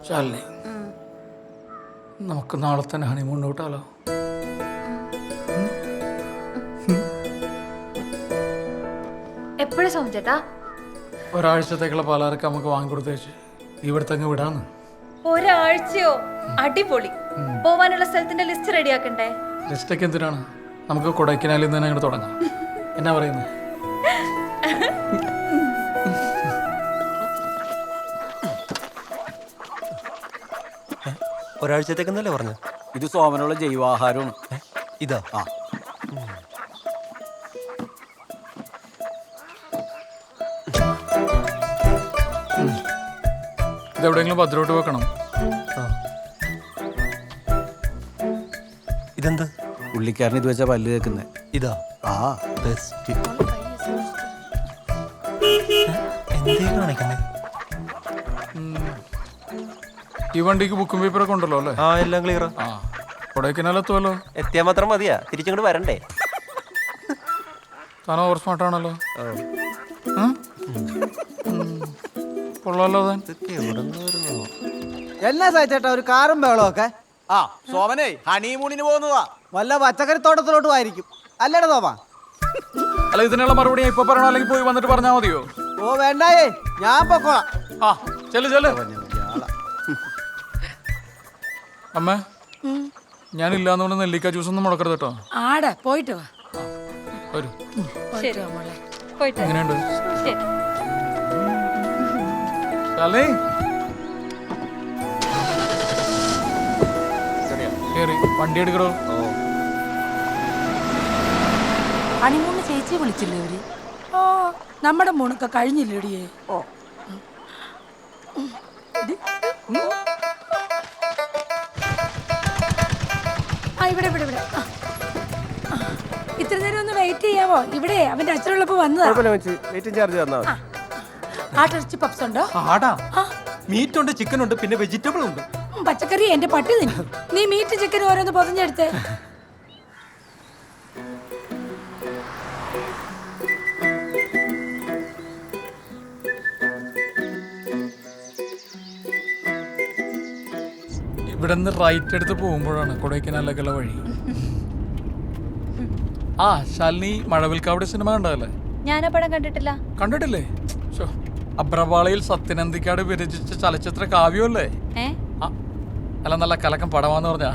ശാലിനി, നമുക്ക് നാളെ തന്നെ ഹണിമൂൺ വിട്ടാലോ? എപ്പോഴും സോമചേട്ടാ? ഒരാഴ്ചത്തേക്കുള്ള പലഹാരൊക്കെ നമുക്ക് വാങ്ങിക്കൊടുത്തേച്ച് ഇവിടുത്തെ അങ്ങ് വിടാന്ന്. ഒരാഴ്ചയോ? അടിപൊളി. പോവാനുള്ള സ്ഥലത്തിന്റെ ലിസ്റ്റ് റെഡിയാക്കണ്ടേ? ലിസ്റ്റൊക്കെ എന്തിനാണ്? നമുക്ക് കൊടൈക്കനാലിൽ നിന്ന് തന്നെ അങ്ങോട്ട് തുടങ്ങാം. എന്നാ പറയുന്നത്? ഒരാഴ്ചത്തേക്കെന്നല്ലേ പറഞ്ഞു? ഇത് സോമനുള്ള ജൈവാഹാരമാണ്. ഇതാ? ആ. ഇതെവിടെയെങ്കിലും ഭദ്രോട്ട് വെക്കണം. ഇതെന്ത്? പുള്ളിക്കാരൻ ഇത് വെച്ചാ പല്ല് കേൾക്കുന്നത്. ഇതാ? ആ, ബെസ്റ്റ്. എന്തേ കാണിക്കുന്നേ? ഈ വണ്ടിക്ക് ബുക്കും പേപ്പറൊക്കെ ഉണ്ടല്ലോ അല്ലേ? ആ, എല്ലാം ക്ലിയറാ. ആ, കൊടൈക്കനാലെത്തുമല്ലോ. എത്തിയാൽ മാത്രം മതിയാ, തിരിച്ചിങ്ങോട്ട് വരണ്ടേ? താൻ ഓവർ സ്മാർട്ടാണല്ലോ. കൊള്ളാലോ താൻ. എന്നാ സായിച്ചേട്ടാ ഒരു കാറും ബഹളമൊക്കെ? ആ, സോമനെ ഹണിമൂണിന് പോകുന്നതാ. വല്ല പച്ചക്കറി തോട്ടത്തിലോട്ടും ആയിരിക്കും അല്ലേടാ തോമ? അല്ല, ഇതിനുള്ള മറുപടി ഞാൻ ഇപ്പൊ പറയണോ അല്ലെങ്കിൽ പോയി വന്നിട്ട് പറഞ്ഞാൽ മതിയോ? ഓ വേണ്ടായേ, ഞാൻ പൊക്കോളാം. ആ, ചെല്ലു ചെല്ലു. അമ്മ, ഞാനില്ലാന്നുകൊണ്ട് നെല്ലിക്ക ജ്യൂസ് ഒന്നും മുടക്കരുത് കേട്ടോ. ആടെ പോയിട്ട് വാ. വരൂ. പോയിട്ട് വാ മോളെ. എങ്ങനെയുണ്ട്? ശാലിനി, കേറി വണ്ടി എടുക്കണോ? ഹണിമൂണ് ചേച്ചിയെ വിളിച്ചില്ലേ അവര്? ഓ, നമ്മുടെ മൂണൊക്കെ കഴിഞ്ഞില്ലേടിയേ? ഓ, ആ ഇവിടെ ഇവിടെ ഇവിടെ. ഇത്ര നേരം ഒന്ന് വെയിറ്റ് ചെയ്യാവോ? ഇവിടെ അവന്റെ അച്ഛനുള്ളപ്പോ വന്നതാ. വെയിറ്റിംഗ് ചാർജ് തന്നാ മതി. ആട്ടിറച്ചി പപ്സ് ഉണ്ടോ? ആടാ, മീറ്റ് ഉണ്ട്, ചിക്കൻ ഉണ്ട്, പിന്നെ വെജിറ്റബിൾ ഉണ്ട്. പച്ചക്കറി എന്റെ പട്ടി തിന്നു. നീ മീറ്റ് ചിക്കൻ ഓരോന്ന് പൊതിഞ്ഞെടുത്തേ. ഇവിടെ നിന്ന് റൈറ്റ് എടുത്ത് പോകുമ്പോഴാണ് കൊടൈക്കനാലിലേക്കുള്ള വഴി. ആ, ശാലിനി മഴവിൽക്കാവിടെ സിനിമ കണ്ടതല്ലേ? ഞാനാ പടം കണ്ടിട്ടില്ല. കണ്ടിട്ടില്ലേ? അബ്രപാളയിൽ സത്യനന്ദിക്കാട് വിരചിച്ച ചലച്ചിത്ര കാവ്യമല്ലേ? അല്ല, നല്ല കലക്കം പടമാന്ന് പറഞ്ഞ.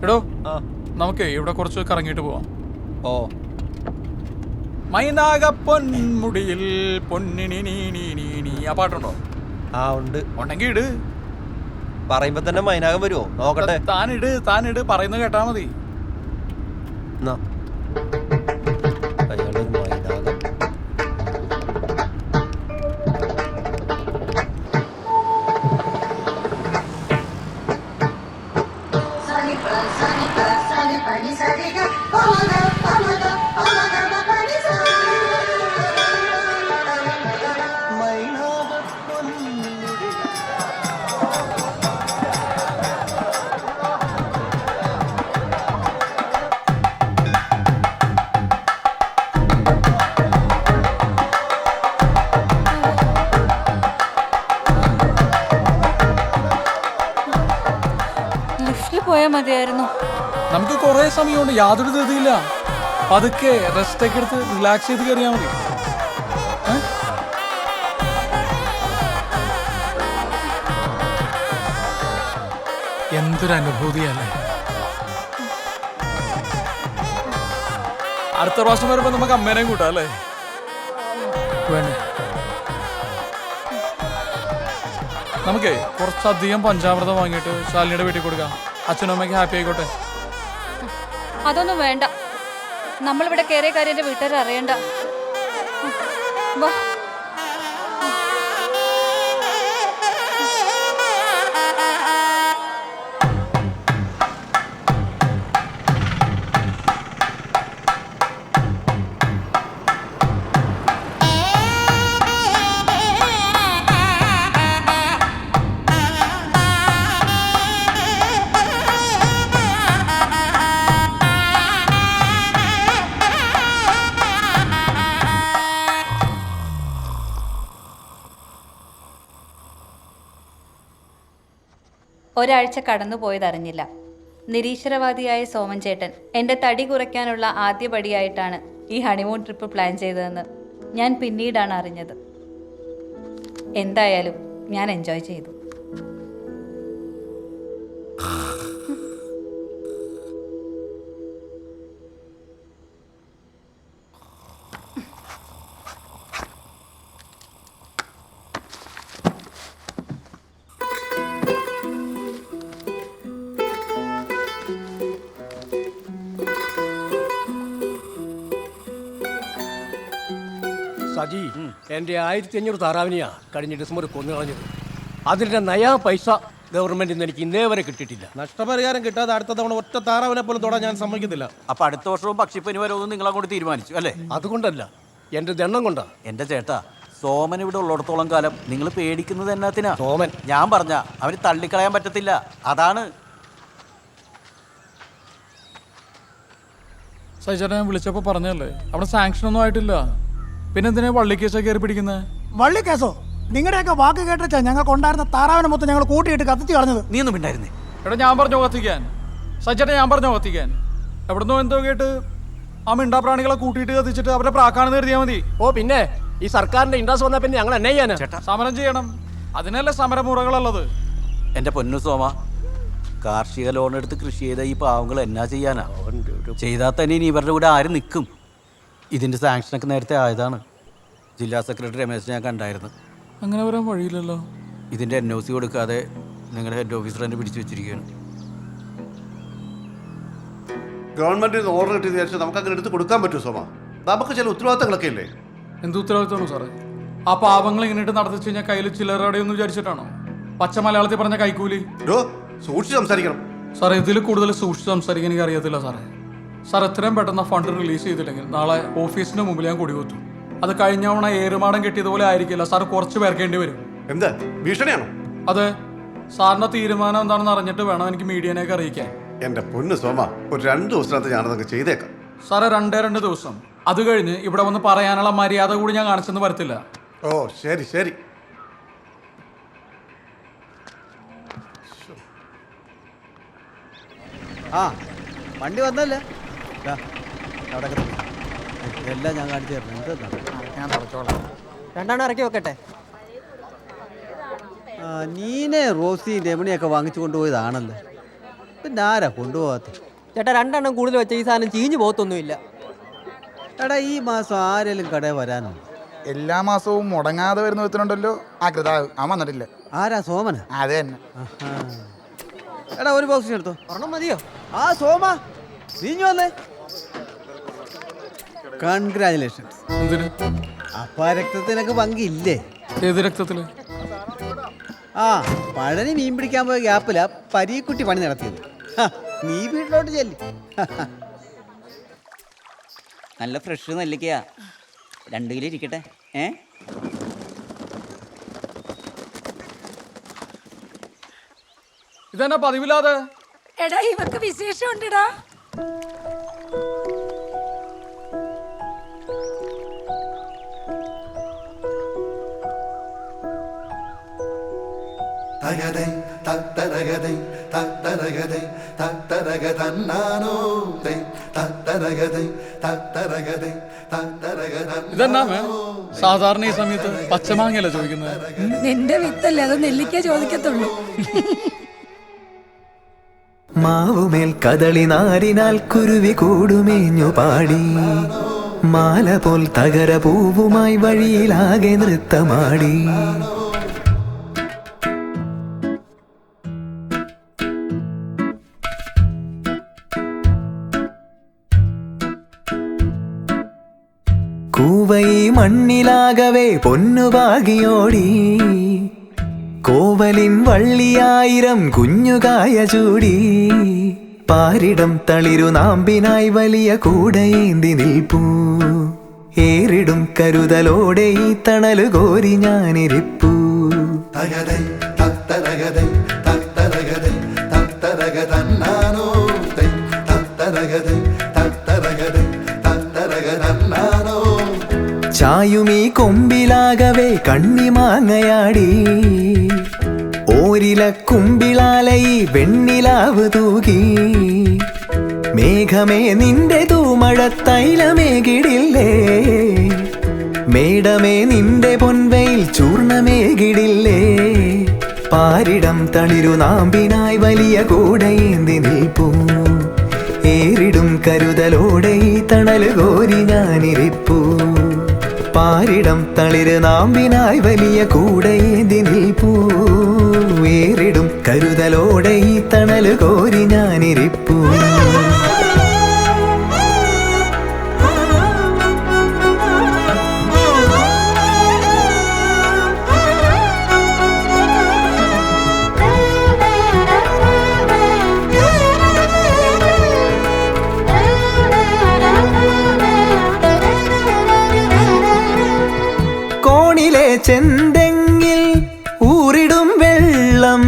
എടോ, നമുക്ക് ഇവിടെ കുറച്ച് കറങ്ങിയിട്ട് പോവാം. ഓ, മൈനാക പൊന്മുടിയിൽ പൊന്നിനി നീ നീ നീ നീ. ആ പാട്ടുണ്ടോ? ആ ഉണ്ട്. ഉണ്ടെങ്കിൽ ഇട്. പറയുമ്പോ തന്നെ മൈനാകം വരുമോ? നോക്കട്ടെ. താനിട് പറയുന്നത് കേട്ടാ മതി. അയാളൊരു മൈനാകം. പോയാ മതിയായിരുന്നു. നമുക്ക് കുറെ സമയമുണ്ട്, യാതൊരു ധൃതിയില്ല. പതുക്കെ റെസ്റ്റ് ഒക്കെ എടുത്ത് റിലാക്സ് ചെയ്ത് കയറിയാൽ മതി. എന്തൊരു അനുഭൂതിയല്ലേ! അടുത്ത പ്രാവശ്യം വരുമ്പോ നമുക്ക് അമ്മേനെയും കൂട്ടാം അല്ലേ? വേണ്ടേ? നമുക്കേ കുറച്ചധികം പഞ്ചാമൃതം വാങ്ങിയിട്ട് ശാലിനിയുടെ വീട്ടിൽ കൊടുക്കാം. അച്ഛനും അമ്മയ്ക്ക് ഹാപ്പി ആയിക്കോട്ടെ. അതൊന്നും വേണ്ട. നമ്മളിവിടെ കയറിയ കാര്യം എന്റെ വീട്ടുകാർ അറിയണ്ട. വാ. ഒരാഴ്ച കടന്നുപോയതറിഞ്ഞില്ല. നിരീശ്വരവാദിയായ സോമൻ ചേട്ടൻ എൻ്റെ തടി കുറയ്ക്കാനുള്ള ആദ്യപടിയായിട്ടാണ് ഈ ഹണിമൂൺ ട്രിപ്പ് പ്ലാൻ ചെയ്തതെന്ന് ഞാൻ പിന്നീടാണ് അറിഞ്ഞത്. എന്തായാലും ഞാൻ എൻജോയ് ചെയ്തു. സജി, എൻ്റെ 1500 താറാവിനെയാ കഴിഞ്ഞ ഡിസംബർ കൊന്നു കളഞ്ഞത്. അതിൻ്റെ നയാ പൈസ ഗവൺമെന്റിൽ നിന്ന് എനിക്ക് ഇന്നേ വരെ കിട്ടിയിട്ടില്ല. നഷ്ടപരിഹാരം കിട്ടാതെ അടുത്ത തവണ ഒറ്റ താറാവിനെ പോലും തൊടാൻ ഞാൻ സമ്മതിക്കത്തില്ല. അപ്പൊ അടുത്ത വർഷവും പക്ഷിപ്പനി വരുമെന്ന് നിങ്ങൾ അങ്ങോട്ട് തീരുമാനിച്ചു അല്ലേ? അതുകൊണ്ടല്ല, എൻ്റെ ദണ്ണം കൊണ്ടാ. എന്റെ ചേട്ടാ, സോമൻ ഇവിടെ ഉള്ളിടത്തോളം കാലം നിങ്ങൾ പേടിക്കുന്നത് എന്നാത്തിനാ? സോമൻ ഞാൻ പറഞ്ഞ അവന് തള്ളിക്കളയാൻ പറ്റത്തില്ല, അതാണ്. സജിച്ചേട്ടാ, ഞാൻ വിളിച്ചപ്പോൾ പറഞ്ഞല്ലേ അവിടെ സാങ്ഷൻ ഒന്നും ആയിട്ടില്ല. പിന്നെ എന്തിനാ വള്ളി കേസൊക്കെ കയറി പിടിക്കുന്നത്? വള്ളി കേസോ? നിങ്ങളുടെയൊക്കെ വാക്ക് കേട്ടാ ഞങ്ങൾക്ക് ഉണ്ടായിരുന്ന താറാവിനെ മൊത്തം ഞങ്ങൾ കൂട്ടിയിട്ട് കത്തിച്ച് കളഞ്ഞത്. നീ ഒന്നും ഉണ്ടായിരുന്നേ? എടാ, ഞാൻ പറഞ്ഞോ കത്തിക്കാൻ. സജിച്ചേട്ടാ, ഞാൻ പറഞ്ഞോ കത്തിക്കാൻ. എവിടുന്നോ എന്തോ കേട്ട് ആ മിണ്ടാപ്രാണികളെ കൂട്ടിയിട്ട് കത്തിച്ചിട്ട് അവരെ പ്രാക്കാണെന്ന് കരുതിയാൽ മതി. ഓ പിന്നെ ഈ സർക്കാരിന്റെ ഇൻട്രസ്റ്റ് വന്നാൽ പിന്നെ ഞങ്ങൾ എന്നെ ചെയ്യാനാ? സമരം ചെയ്യണം, അതിനല്ലേ സമരമുറകളുള്ളത്. എന്റെ പൊന്നു സോമ, കാർഷിക ലോൺ എടുത്ത് കൃഷി ചെയ്ത ഈ പാവങ്ങൾ എന്നാ ചെയ്യാനാ? ചെയ്താൽ തന്നെ ഇനി ഇവരുടെ കൂടെ ആര് നിൽക്കും? ഇതിന്റെ സാങ്ഷനൊക്കെ നേരത്തെ ആയതാണ്. ജില്ലാ സെക്രട്ടറി രമേശ് ഞാൻ കണ്ടായിരുന്നു. അങ്ങനെ വരാൻ വഴിയില്ലല്ലോ. ഇതിന്റെ NOC കൊടുക്കാതെ നിങ്ങളുടെ ഹെഡ് ഓഫീസർ തന്നെ പിടിച്ചു വെച്ചിരിക്കുകയാണ്. ഗവൺമെന്റിൽ നിന്ന് ഓർഡർ കിട്ടിയ ശേഷം നമുക്ക് അങ്ങനെ എടുത്ത് കൊടുക്കാൻ പറ്റുമോ സോമ? നമുക്ക് ചില ഉത്തരവാദിത്തങ്ങളൊക്കെ ഇല്ലേ? എന്ത് ഉത്തരവാദിത്തമാണോ സാറേ? ആ പാവങ്ങൾ ഇങ്ങനെയിട്ട് നടത്തിച്ചു കഴിഞ്ഞാൽ കയ്യിൽ ചില്ലറയുടെയൊന്നും വിചാരിച്ചിട്ടാണോ? പച്ച മലയാളത്തിൽ പറഞ്ഞ കൈക്കൂലി. സൂക്ഷിച്ച് സംസാരിക്കണം സാറേ. ഇതിൽ കൂടുതൽ സൂക്ഷിച്ച് സംസാരിക്കാൻ എനിക്ക് അറിയത്തില്ല സാറേ. സാർ എത്രയും പെട്ടെന്ന് ഫണ്ട് റിലീസ് ചെയ്തില്ലെങ്കിൽ നാളെ ഓഫീസിന് മുമ്പിൽ ഞാൻ കൊടികുത്തു. അത് കഴിഞ്ഞ തവണ ഏറുമാടം കെട്ടിയതുപോലെ ആയിരിക്കില്ല സാർ, കുറച്ച് പേർക്കേണ്ടി വരും. എന്താ ഭീഷണിയാണോ? അതെ, സാറിന്റെ തീരുമാനം എന്താണെന്ന് അറിഞ്ഞിട്ട് വേണം എനിക്ക് മീഡിയനെയൊക്കെ അറിയിക്കാൻ. എന്റെ പൊന്ന് സോമ, ഒരു 2 ദിവസത്തിനകത്ത് ഞാനതൊക്കെ ചെയ്തേക്കാം. സാറേ, 2 ദിവസം. അത് കഴിഞ്ഞ് ഇവിടെ വന്ന് പറയാനുള്ള മര്യാദ കൂടി ഞാൻ കാണിച്ചെന്ന് വരത്തില്ല. ഓ ശരി ശരി. ആ വണ്ടി വന്നല്ലേ? എല്ലാം ഞാൻ കാണിച്ചു തരണം. ഞാൻ തുടച്ചോളാം. 2 ഇറക്കി വെക്കട്ടെ. നീനെ റോസി രമണിയൊക്കെ വാങ്ങിച്ചു കൊണ്ടുപോയതാണല്ലോ, പിന്നെ ആരാ കൊണ്ടുപോകാത്ത? ചേട്ടാ, 2 കൂടുതൽ വെച്ച ഈ സാധനം ചീഞ്ഞു പോകത്തൊന്നുമില്ല. എടാ, ഈ മാസം ആരെങ്കിലും കടയിൽ വരാനോ? എല്ലാ മാസവും മുടങ്ങാതെ വരുന്ന ഒരുത്തനുണ്ടല്ലോ, ആ കൃതാവ്. അവൻ വന്നിട്ടില്ല. ആരാ? സോമന? അതെ തന്നെ. എടാ, ഒരു ബോക്സിന് എടുത്തോ. ഒരെണ്ണം മതിയോ? ആ സോമ, നീഞ്ഞു വന്നേ. കൺഗ്രാജുലേഷൻസ്. എന്തിന്? അപ്പൊ രക്തത്തിനൊക്കെ പങ്കില്ലേ? ഏത് രക്തത്തില്? ആ പഴനി മീൻ പിടിക്കാൻ പോയ ഗ്യാപ്പിലാ പരീക്കുട്ടി പണി നടത്തിയത്. നീ വീട്ടിലോട്ട് ചെല്ലി. നല്ല ഫ്രഷ് നെല്ലിക്കയാ, 2 കിലോ ഇരിക്കട്ടെ. ഇതെന്നാ പതിവില്ലാതെ? എടാ, ഇവർക്ക് വിശേഷം ഉണ്ടടാ. ഇതെന്നാ സാധാരണ ഈ സമയത്ത് പച്ചമാങ്ങയല്ല ചോദിക്കുന്നത്? നിന്റെ വിത്തല്ലേ, അത് നെല്ലിക്ക ചോദിക്കത്തുള്ളൂ. മാവുമേൽ കദളി നാരിനാൽ കുരുവി കൂടുമേഞ്ഞു പാടി, മാല പോൽ തകര പൂവുമായി വഴിയിലാകെ നൃത്തമാടി. കൂവൈ മണ്ണിലാകവേ പൊന്നുപാകിയോടി, കോവലിൻ വള്ളിയായിരം കുഞ്ഞുകായ ചൂടി. പാരിടം തളിരു നാമ്പിനായി വലിയ കൂടയേന്തി നിൽപ്പൂ, ഏറിടും കരുതലോടെ ഈ തണലു കോരി ഞാനിരിപ്പൂ. ചായുമീ കൊമ്പിലാകവേ കണ്ണിമാങ്ങയാടി, ഓ പോരില കുമ്പിളാലയി വെണ്ണിലാവ് തൂകി മേഘമേ നിന്റെ തൂമഴ തൈലമേകിടില്ലേ മേടമേ നിന്റെ പൊൻവയിൽ ചൂർണമേകിടില്ലേ പാരിടം തളിരു നാമ്പിനായി വലിയ കൂടയേന്തി നിൽപ്പൂ ഏറിടും കരുതലോടെ ഈ തണല് കോരി ഞാനിരിപ്പൂ പാരിടം തളിര് നാമ്പിനായി വലിയ കൂടയേന്തി നിൽപ്പൂ ഏറിടും കരുതലോടെ ഈ തണല് കോരി ഞാനിരിപ്പൂ ചെന്തെങ്ങിൽ ഊറിടും വെള്ളം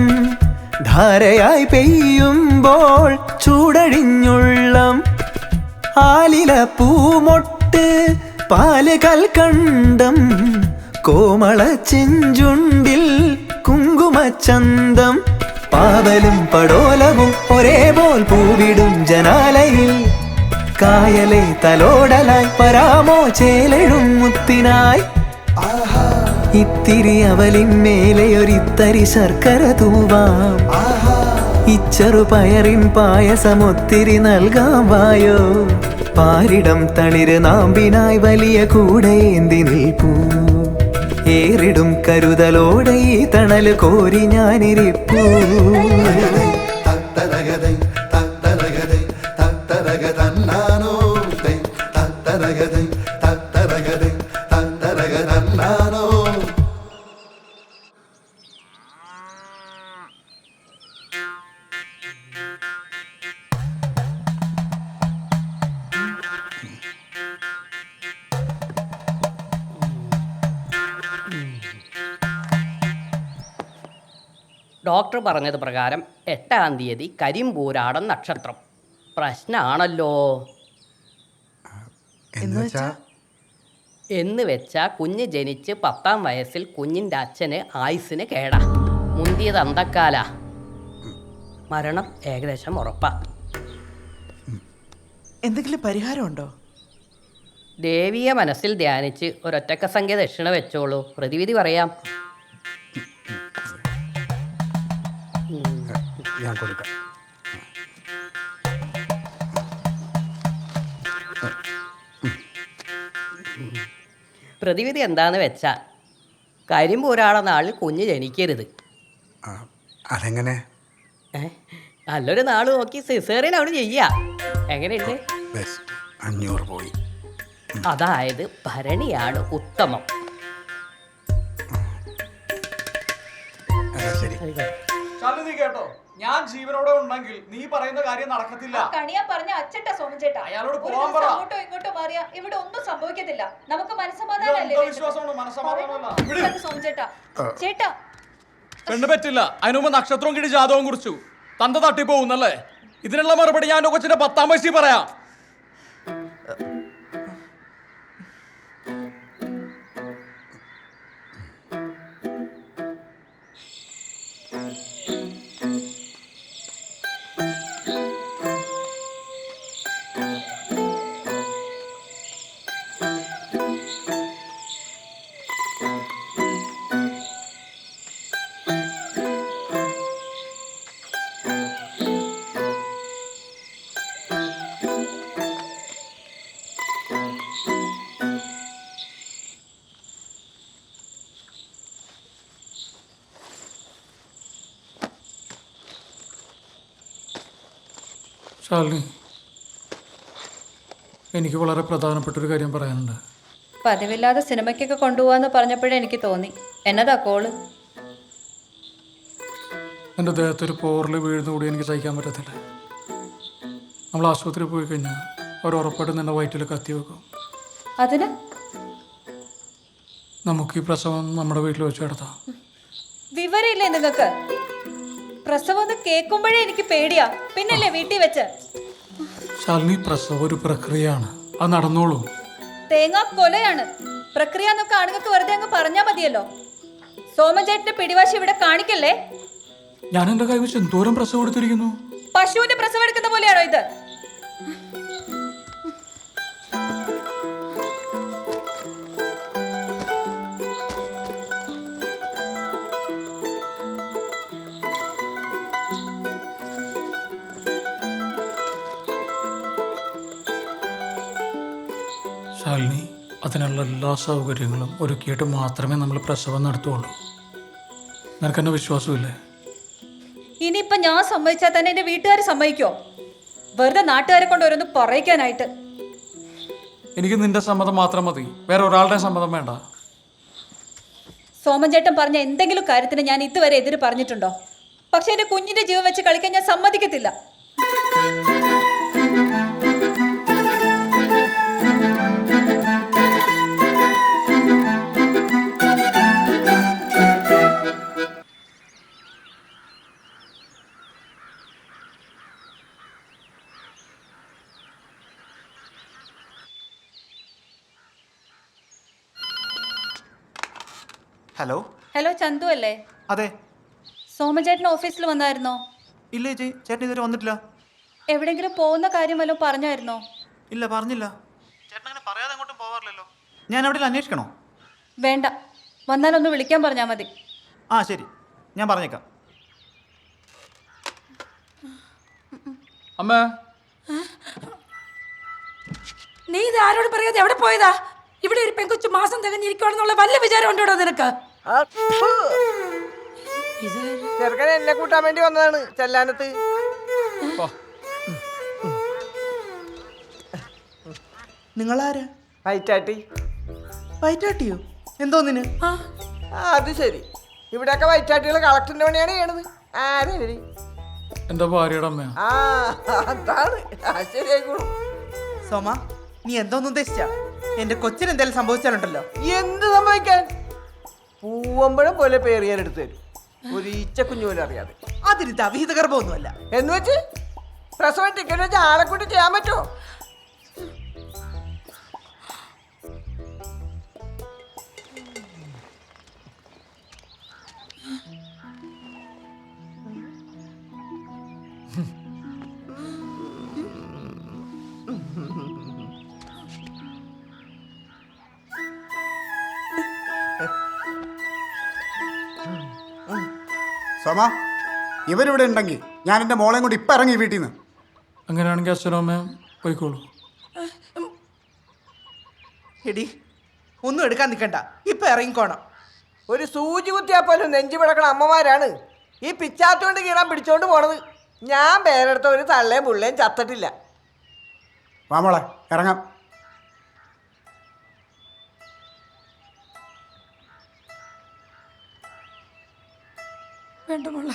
ധാരയായി പെയ്യുമ്പോൾ ചൂടഴിഞ്ഞുള്ളം ആലില പൂമൊട്ട് പാല് കൽക്കണ്ടം കോമള ചെഞ്ചുണ്ടിൽ കുങ്കുമച്ചന്തം പാവലും പടോലവും ഒരേപോൽ പൂവിടും ജനാലയിൽ കായലെ തലോടലായി പരാമോ ചേലെഴും മുത്തിനായി ഇത്തിരി അവലിന്മേലെ ഒരിത്തരി ശർക്കര തൂവാം ഇച്ചെറുപയറിൻ പായസമൊത്തിരി നൽകാം വായോ പാരിടം തളിര് നാമ്പിനായി വലിയ കൂടയേന്തി നിൽപ്പൂ ഏറിടും കരുതലോടെ ഈ തണല് കോരി ഞാനിരിപ്പൂ ഡോക്ടർ പറഞ്ഞത് പ്രകാരം 8-ാം തീയതി കരിമ്പൂരാടം നക്ഷത്രം. പ്രശ്നമാണല്ലോ. എന്ന് വെച്ചാ കുഞ്ഞ് ജനിച്ച് 10-ാം വയസ്സിൽ കുഞ്ഞിൻ്റെ അച്ഛന് ആയുസ്സിന് കേടാ. മുന്തിയത് അന്തക്കാല. മരണം ഏകദേശം ഉറപ്പാ. എന്തെങ്കിലും പരിഹാരമുണ്ടോ? ദേവിയെ മനസ്സിൽ ധ്യാനിച്ച് ഒരൊറ്റക്ക സംഖ്യ ദക്ഷിണ വെച്ചോളൂ. പ്രതിവിധി പറയാം. ഞാൻ കൊടുക്കാം. പ്രതിവിധി എന്താന്ന് വെച്ചാ കരിമ്പൂരാള നാളിൽ കുഞ്ഞ് ജനിക്കരുത്. അതെങ്ങനെ? നല്ലൊരു നാള് നോക്കി സിസേറിയൻ അവിടെ ചെയ്യാ. എങ്ങനെയുണ്ട്? 500 പോയി. അതായത് ഭരണിയാണ് ഉത്തമം. നീ കേട്ടോ, ഞാൻ ജീവനോടെ ഉണ്ടെങ്കിൽ നീ പറയുന്ന കാര്യം നടക്കത്തില്ല. കണിയാൻ പറഞ്ഞ അച്ചട്ട സോമൻചേട്ടാ. അയാളോട് പോകാൻ പറ. അങ്ങോട്ടോ ഇങ്ങോട്ടോ മാറിയാ ഇവിടെ ഒന്നും സംഭവിക്കത്തില്ല. നമുക്ക് മനസ്സമാധാനമല്ലേ സോമൻചേട്ടാ. ചേട്ടാ പെണ്ണ് പറ്റില്ല. അതിനു മുമ്പ് നക്ഷത്രവും കിടി ജാതവും കുറിച്ചു തന്ത തട്ടിപ്പോകുന്നല്ലേ? ഇതിനുള്ള മറുപടി ഞാൻ കൊച്ചിന്റെ 10-ാം വയസ്സിൽ പറയാം. ശാലിനി, എനിക്ക് വളരെ പ്രധാനപ്പെട്ടൊരു കാര്യം പറയാനുണ്ട്. പതിവില്ലാതെ സിനിമയ്ക്കൊക്കെ കൊണ്ടുപോകാന്ന് പറഞ്ഞപ്പോഴേ എനിക്ക് തോന്നി. എന്നതാ കോള്? എൻ്റെ ദേഹത്തൊരു പോറിൽ വീഴുന്നുകൂടി എനിക്ക് സഹിക്കാൻ പറ്റത്തില്ല. നമ്മൾ ആശുപത്രിയിൽ പോയി കഴിഞ്ഞാൽ അവർ ഉറപ്പായിട്ടും നിന്നെ വയറ്റിൽ കത്തി വെക്കും. അതിന് നമുക്ക് ഈ പ്രസവം നമ്മുടെ വീട്ടിൽ വെച്ച് നടത്താം. വിവരമില്ലേ നിങ്ങൾക്ക്? പ്രസവം ഒന്ന് കേൾക്കുമ്പോഴേ എനിക്ക് പേടിയാ, പിന്നല്ലേ വീട്ടിൽ വെച്ച്. ശാലിനി, പ്രസവം ഒരു പ്രക്രിയയാണ്, അത് നടന്നോളൂ. തേങ്ങാ കൊലയാണ് പ്രക്രിയ എന്നൊക്കെ ആണുങ്ങൾക്ക് വെറുതെ അങ്ങ് പറഞ്ഞാൽ മതിയല്ലോ. സോമൻചേട്ടന്റെ പിടിവാശി ഇവിടെ കാണിക്കല്ലേ. ഞാൻ എൻ്റെ കൈ വെച്ച് എന്തോരം പ്രസവം എടുത്തിരിക്കുന്നു. പശുവിന്റെ പ്രസവം എടുക്കുന്ന പോലെയാണോ ഇത്? ശാലിനി, അതിനുള്ള എല്ലാ സൗകര്യങ്ങളും ഒരുക്കിയിട്ട് മാത്രമേ നമ്മൾ പ്രസവം നടത്തുള്ളൂ. നിനക്കെന്നെ വിശ്വാസമില്ലേ? ഇനിയിപ്പൊ ഞാൻ സമ്മതിച്ചാൽ തന്നെ എന്റെ വീട്ടുകാർ സമ്മതിക്കോ? വെറുതെ നാട്ടുകാരെ കൊണ്ട് ഓരോന്ന് പറയിക്കാനായിട്ട്. എനിക്ക് നിന്റെ സമ്മതം മാത്രം മതി, വേറെ ഒരാളുടെ സമ്മതം വേണ്ട. സോമൻ ചേട്ടൻ പറഞ്ഞ എന്തെങ്കിലും കാര്യത്തിന് ഞാൻ ഇതുവരെ എതിര് പറഞ്ഞിട്ടുണ്ടോ? പക്ഷെ എന്റെ കുഞ്ഞിന്റെ ജീവൻ വെച്ച് കളിക്കാൻ ഞാൻ സമ്മതിക്കത്തില്ല. ഹലോ ഹലോ, ചന്തു അല്ലേ? അതെ. സോമൻ ചേട്ടൻ ഓഫീസിൽ വന്നായിരുന്നോ? ഇല്ല ചേച്ചി, ചേട്ടൻ ഇതുവരെ വന്നിട്ടില്ല. എവിടെങ്കിലും പോകുന്ന കാര്യം വല്ലതും പറഞ്ഞായിരുന്നോ? ഇല്ല, പറഞ്ഞില്ല. ചേട്ടൻ അങ്ങനെ പറയാതെ അങ്ങോട്ടും പോവാറില്ലല്ലോ. ഞാൻ എവിടെയും അന്വേഷിക്കണോ? വേണ്ട, വന്നാലൊന്ന് വിളിക്കാൻ പറഞ്ഞാൽ മതി. ആ ശരി, ഞാൻ പറഞ്ഞേക്കാം. അമ്മ, നീ ഇത് ആരോട് പറയാതെ എവിടെ പോയതാ? ഇവിടെ ഒരു പെൺകൊച്ചു മാസം തികഞ്ഞിരിക്കുവാണെന്നുള്ള വല്ല വിചാരം ഉണ്ടോ നിനക്ക്? ചെറുക്കനെ എന്നെ കൂട്ടാൻ വേണ്ടി വന്നതാണ് ചെല്ലാനത്ത്. നിങ്ങളാരാ? വൈറ്റാട്ടി. വൈറ്റാട്ടിയോ? എന്തോന്നിന്? അത് ശരി, ഇവിടെയൊക്കെ വൈറ്റാട്ടികൾ കളക്ടറിന്റെ പണിയാണ് ചെയ്യണത്. ആരാ ഇവര്? എന്റെ ഭാര്യയുടെ അമ്മയാ. ആ അതാണ്, ശരിയായിക്കോളും. സോമ, നീ എന്തോന്ന് ഉദ്ദേശിച്ച? എന്റെ കൊച്ചിന് എന്തെങ്കിലും സംഭവിച്ചാലുണ്ടല്ലോ. എന്ത് സംഭവിക്കാൻ? പൂവമ്പഴം പോലെ പേറിയാലെടുത്ത് തരും, ഒരു ഈച്ച കുഞ്ഞു പോലും അറിയാതെ. അതിന് അവിഹിത ഗർഭമൊന്നുമല്ല എന്ന് വെച്ച് പ്രസവം ടിക്കറ്റ് വെച്ച് ആളെ കൂട്ടി ചെയ്യാൻ പറ്റുമോ? സോമ, ഇവരിവിടെ ഉണ്ടെങ്കിൽ ഞാൻ എൻ്റെ മോളെയും കൊണ്ട് ഇപ്പം ഇറങ്ങി വീട്ടിൽ നിന്ന്. അങ്ങനെയാണെങ്കിൽ അച്ഛനും അമ്മയും പോയിക്കോളൂ. എടി, ഒന്നും എടുക്കാൻ നിൽക്കണ്ട, ഇപ്പൊ ഇറങ്ങിക്കോണം. ഒരു സൂചി കുത്തിയാ പോലും നെഞ്ചു പിടക്കണ അമ്മമാരാണ് ഈ പിച്ചാത്തോണ്ട് കീറാൻ പിടിച്ചോണ്ട് പോണത്. ഞാൻ പേരെടുത്ത ഒരു തള്ളയും പുള്ളയും ചത്തിട്ടില്ല. വാ മോളെ, ഇറങ്ങാം. വേണ്ട മോളെ.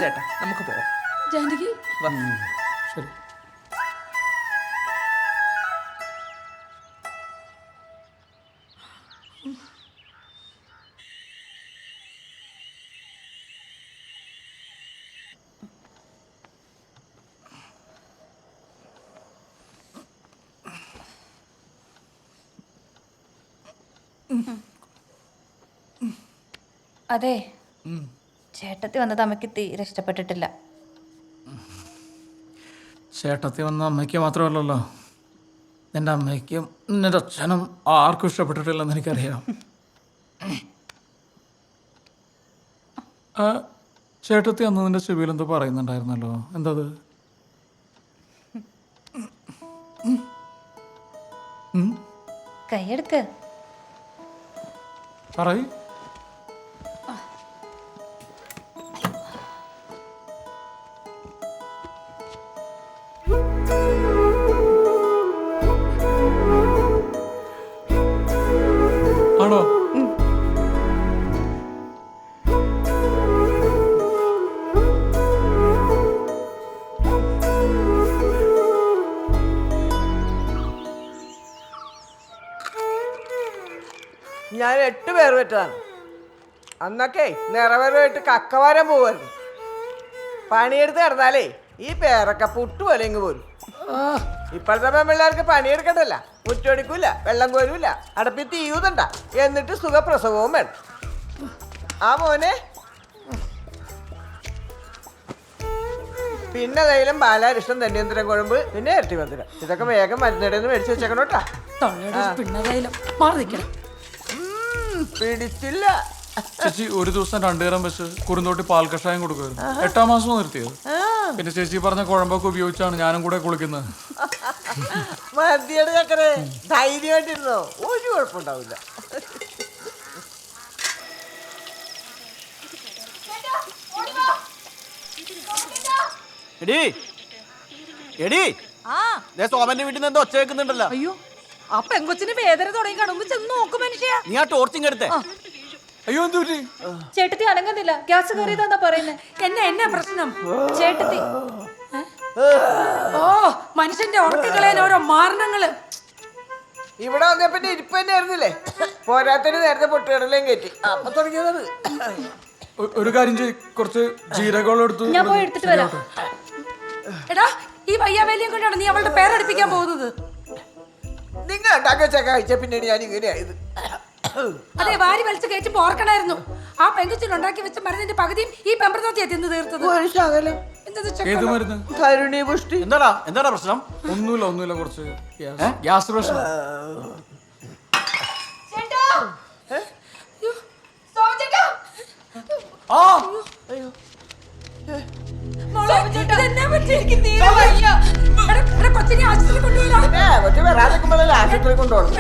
ചേട്ടാ, നമുക്ക് പോവാം. ജാനകി, ശരി. അതെ, ചേട്ടത്തി വന്നത് അമ്മയ്ക്ക് തീരെ ഇഷ്ടപ്പെട്ടിട്ടില്ല. ചേട്ടത്തി വന്ന അമ്മയ്ക്ക് മാത്രമല്ലല്ലോ, എൻ്റെ അമ്മയ്ക്കും എൻ്റെ അച്ഛനും ആർക്കും ഇഷ്ടപ്പെട്ടിട്ടില്ലെന്ന് എനിക്കറിയാം. ചേട്ടത്തി അന്ന് നിന്റെ ചെവിയിൽ എന്തോ പറയുന്നുണ്ടായിരുന്നല്ലോ, എന്തത്? കൈയെടുക്ക്. പറയ്. ആണോ? ഞാൻ 8 പേർ പറ്റതാണ്. അന്നൊക്കെ നിറവരമായിട്ട് കക്കവാരം പോവായിരുന്നു. പണിയെടുത്ത് കിടന്നാലേ ഈ പേരൊക്കെ പുട്ടുപോലെ ഇങ്ങ് പോരും. ഇപ്പോഴത്തെ പെൺപിള്ളേർക്ക് പണിയെടുക്കണ്ടല്ല, മുറ്റൊടിക്കൂല, വെള്ളം കോരൂല, അടപ്പി തീയൂതണ്ട, എന്നിട്ട് സുഖപ്രസവവും വേണം. ആ മോനെ പിന്നെ തൈലം പാലാരിഷ്ടം ധന്യന്തരം കുഴമ്പ് പിന്നെ ഇരട്ടി മധുരം ഇതൊക്കെ വേഗം മരുന്നിടന്ന് മേടിച്ച് വെച്ചേക്കണോട്ടാ. പിടിച്ചില്ല. ചേച്ചി ഒരു ദിവസം 2 നേരം വെച്ച് കുറുന്തോട്ടി പാൽ കഷായം കൊടുക്കുമായിരുന്നു. 8ാം മാസം നിർത്തിയത്. പിന്നെ ചേച്ചി പറഞ്ഞ കുഴമ്പൊക്കെ ഉപയോഗിച്ചാണ് ഞാനും കൂടെ കുളിക്കുന്നത്. മതിയുടെ ചക്കരെ ധൈര്യമായിട്ടിരുന്നോ, ഒരു കുഴപ്പമുണ്ടാവില്ല. എടീ എടീ സോമന്റെ വീട്ടിൽ നിന്ന് എന്തോ ഒച്ച വെക്കുന്നുണ്ടല്ലോ. അയ്യോ ആ പെങ്കൊച്ചിന് വേദന തുടങ്ങി കാണുമ്പോ ചെന്ന് നോക്കും മനുഷ്യ. നീ ആ ടോർച്ചിങ് എടുത്തേ. അയ്യോ എന്ത് ചേട്ടത്തി അനങ്ങുന്നില്ല, ഗ്യാസ് കയറിയതാന്നാ പറയുന്നത്. എന്നാ പ്രശ്നം ചേട്ടത്തി? ഓ മനുഷ്യന്റെ ഉറക്കങ്ങളേന് ഓരോ മാരണങ്ങള്. ഇവിടെ വന്ന പിന്നെ ഇരിപ്പ് തന്നെ ആയിരുന്നില്ലേ, പോരാത്തിന് നേരത്തെ പൊട്ടുകടലേം കയറ്റി അപ്പൊ തുടങ്ങിയത്. ഒരു കാര്യം ചെയ്യ്, കുറച്ച് ജീരകോളം എടുത്തു. ഞാൻ പോയി എടുത്തിട്ട് വരാം. എടാ ഈ വയ്യാവേലിയും കൊണ്ടാണ് നീ അവളുടെ പേരടിപ്പിക്കാൻ പോകുന്നത്. നിങ്ങൾ ഉണ്ടാക്കി വെച്ച കഴിച്ച പിന്നീട് ഞാൻ ഇങ്ങനെയായത്. അതെ വാരി വലിച്ച് കയറ്റി ഓർക്കണായിരുന്നു. ആ പെങ്കുച്ചിനുണ്ടാക്കി വെച്ച മരുന്നിന്റെ പകുതിയും ഈ പെമ്പറത്തോത്തിയാ തിന്ന് തീർത്തത്. ഒരു ശകലം ഏത് മരുന്ന്? കരുണീപുഷ്ടി. എന്താടാ പ്രശ്നം? ഒന്നുമില്ല കുറച്ച് ഗ്യാസ് പ്രശ്നം. ആശുപത്രി കൊണ്ടുപോകണം.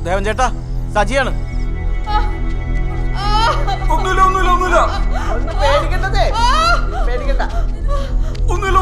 ദേവൻ ചേട്ടാ സജിയാണ്. ഒന്നുമില്ല ഒന്നും പേടിക്കണ്ടേ, പേടിക്കണ്ട. ഒന്നുമില്ല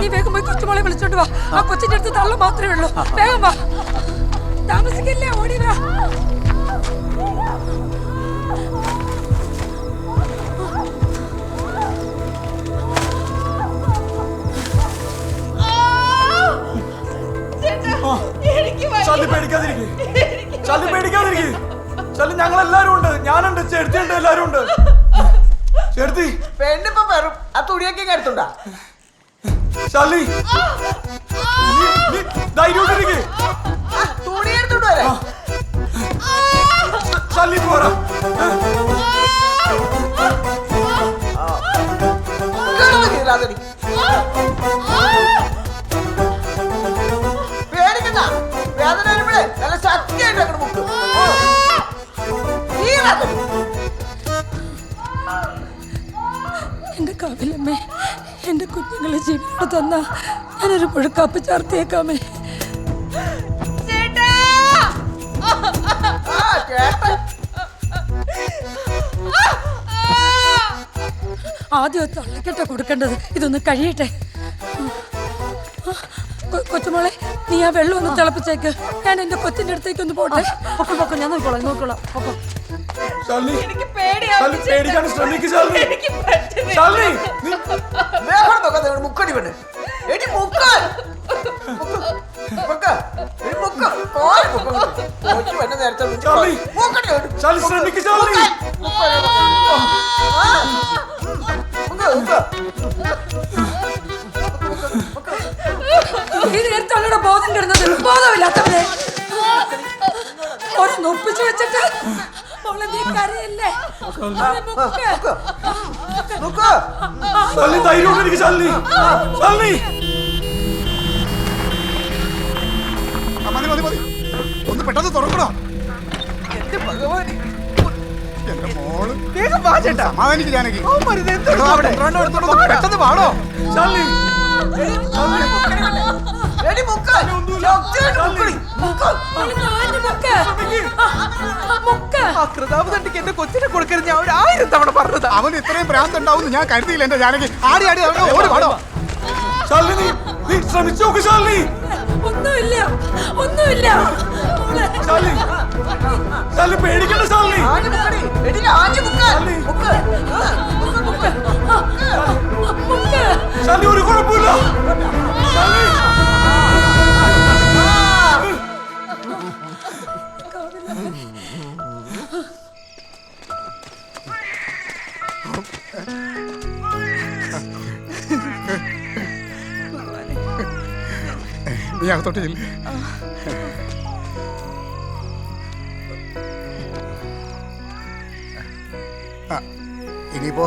നീ വേഗം പോയി കൊച്ചുമോളെ വിളിച്ചോണ്ട് വാ. ആ കൊച്ചിന്റെ അടുത്ത് തള്ള മാത്രമേ ഉള്ളൂ. വേഗം വാ, താമസിക്കില്ലേ, ഓടി വാ. ഞങ്ങൾ എല്ലാരും ഉണ്ട്, ഞാനുണ്ട്, ചേർത്തിയുണ്ട്, എല്ലാരും ഉണ്ട്. ചേർത്തി പെണ്ണിപ്പോ വെറും ആ തുണിയൊക്കെ എടുത്തുണ്ടാ. തുണി എടുത്തോണ്ട് വരാ. പേടിക്കണ്ട, വേദന വരുമ്പോഴേ നല്ല ശക്തിയായിട്ട് അങ്ങോട്ട് മുക്ക്. എന്റെ കവിലമ്മേ, എന്റെ കുഞ്ഞുങ്ങളെ ജീവനോട് തന്ന ഞാനൊരു പുഴുക്കാപ്പ് ചേർത്തേക്കാമേ. ആദ്യം തള്ളിക്കെട്ട കൊടുക്കേണ്ടത്, ഇതൊന്ന് കഴിയട്ടെ. കൊച്ചുമോളെ നീ ആ വെള്ളം ഒന്ന് തിളപ്പിച്ചേക്ക്, ഞാൻ എന്റെ കൊച്ചിന്റെ അടുത്തേക്ക് ഒന്ന് പോട്ടെ. ഞാൻ നോക്കോളാം. മുക്കടി പെണ്ണ് എടി നേരത്തെ ഈ നേരത്തെ ബോധം കിടന്നത്, ബോധമില്ലാത്തവരെ ഒപ്പിച്ചു വെച്ചിട്ട് മോളെ നീ കരയല്ലേ. മതി ഒന്ന് പെട്ടെന്ന് തുറക്കണോ. എന്റെ ഭഗവാൻ, എന്റെ മോള് സമാധാനിക്ക് ജാനകി. പെട്ടെന്ന് പാടോ. എന്റെ കൊച്ചിനെ കൊടുക്കരുത് ഞാൻ 1000 തവണ പറഞ്ഞത്. അവൻ ഇത്രയും ഭ്രാന്ത് ഉണ്ടാവും ഞാൻ കരുതിയില്ല. എന്റെ ജാനകി ആടി ആടി ഓടി പാടോ. ഒന്നുമില്ല ഒന്നുമില്ല പേടിക്കണ്ട ശാലിനി. ശാലിനി ഒരു കുഴപ്പമില്ല. നീ അകത്തോട്ട് ചെല്ല്. ഇനിയിപ്പോ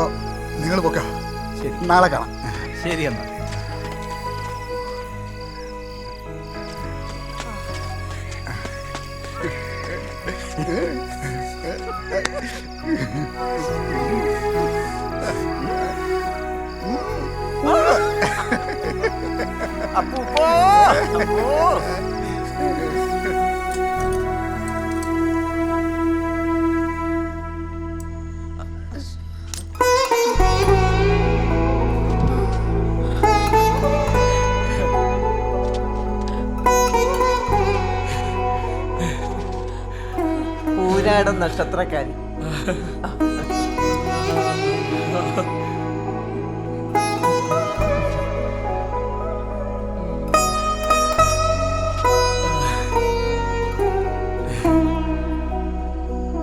നിങ്ങൾ പൊക്ക. നാളെ കാണാം. ശരി എന്നാ. പൂരാടം നക്ഷത്രക്കാരി.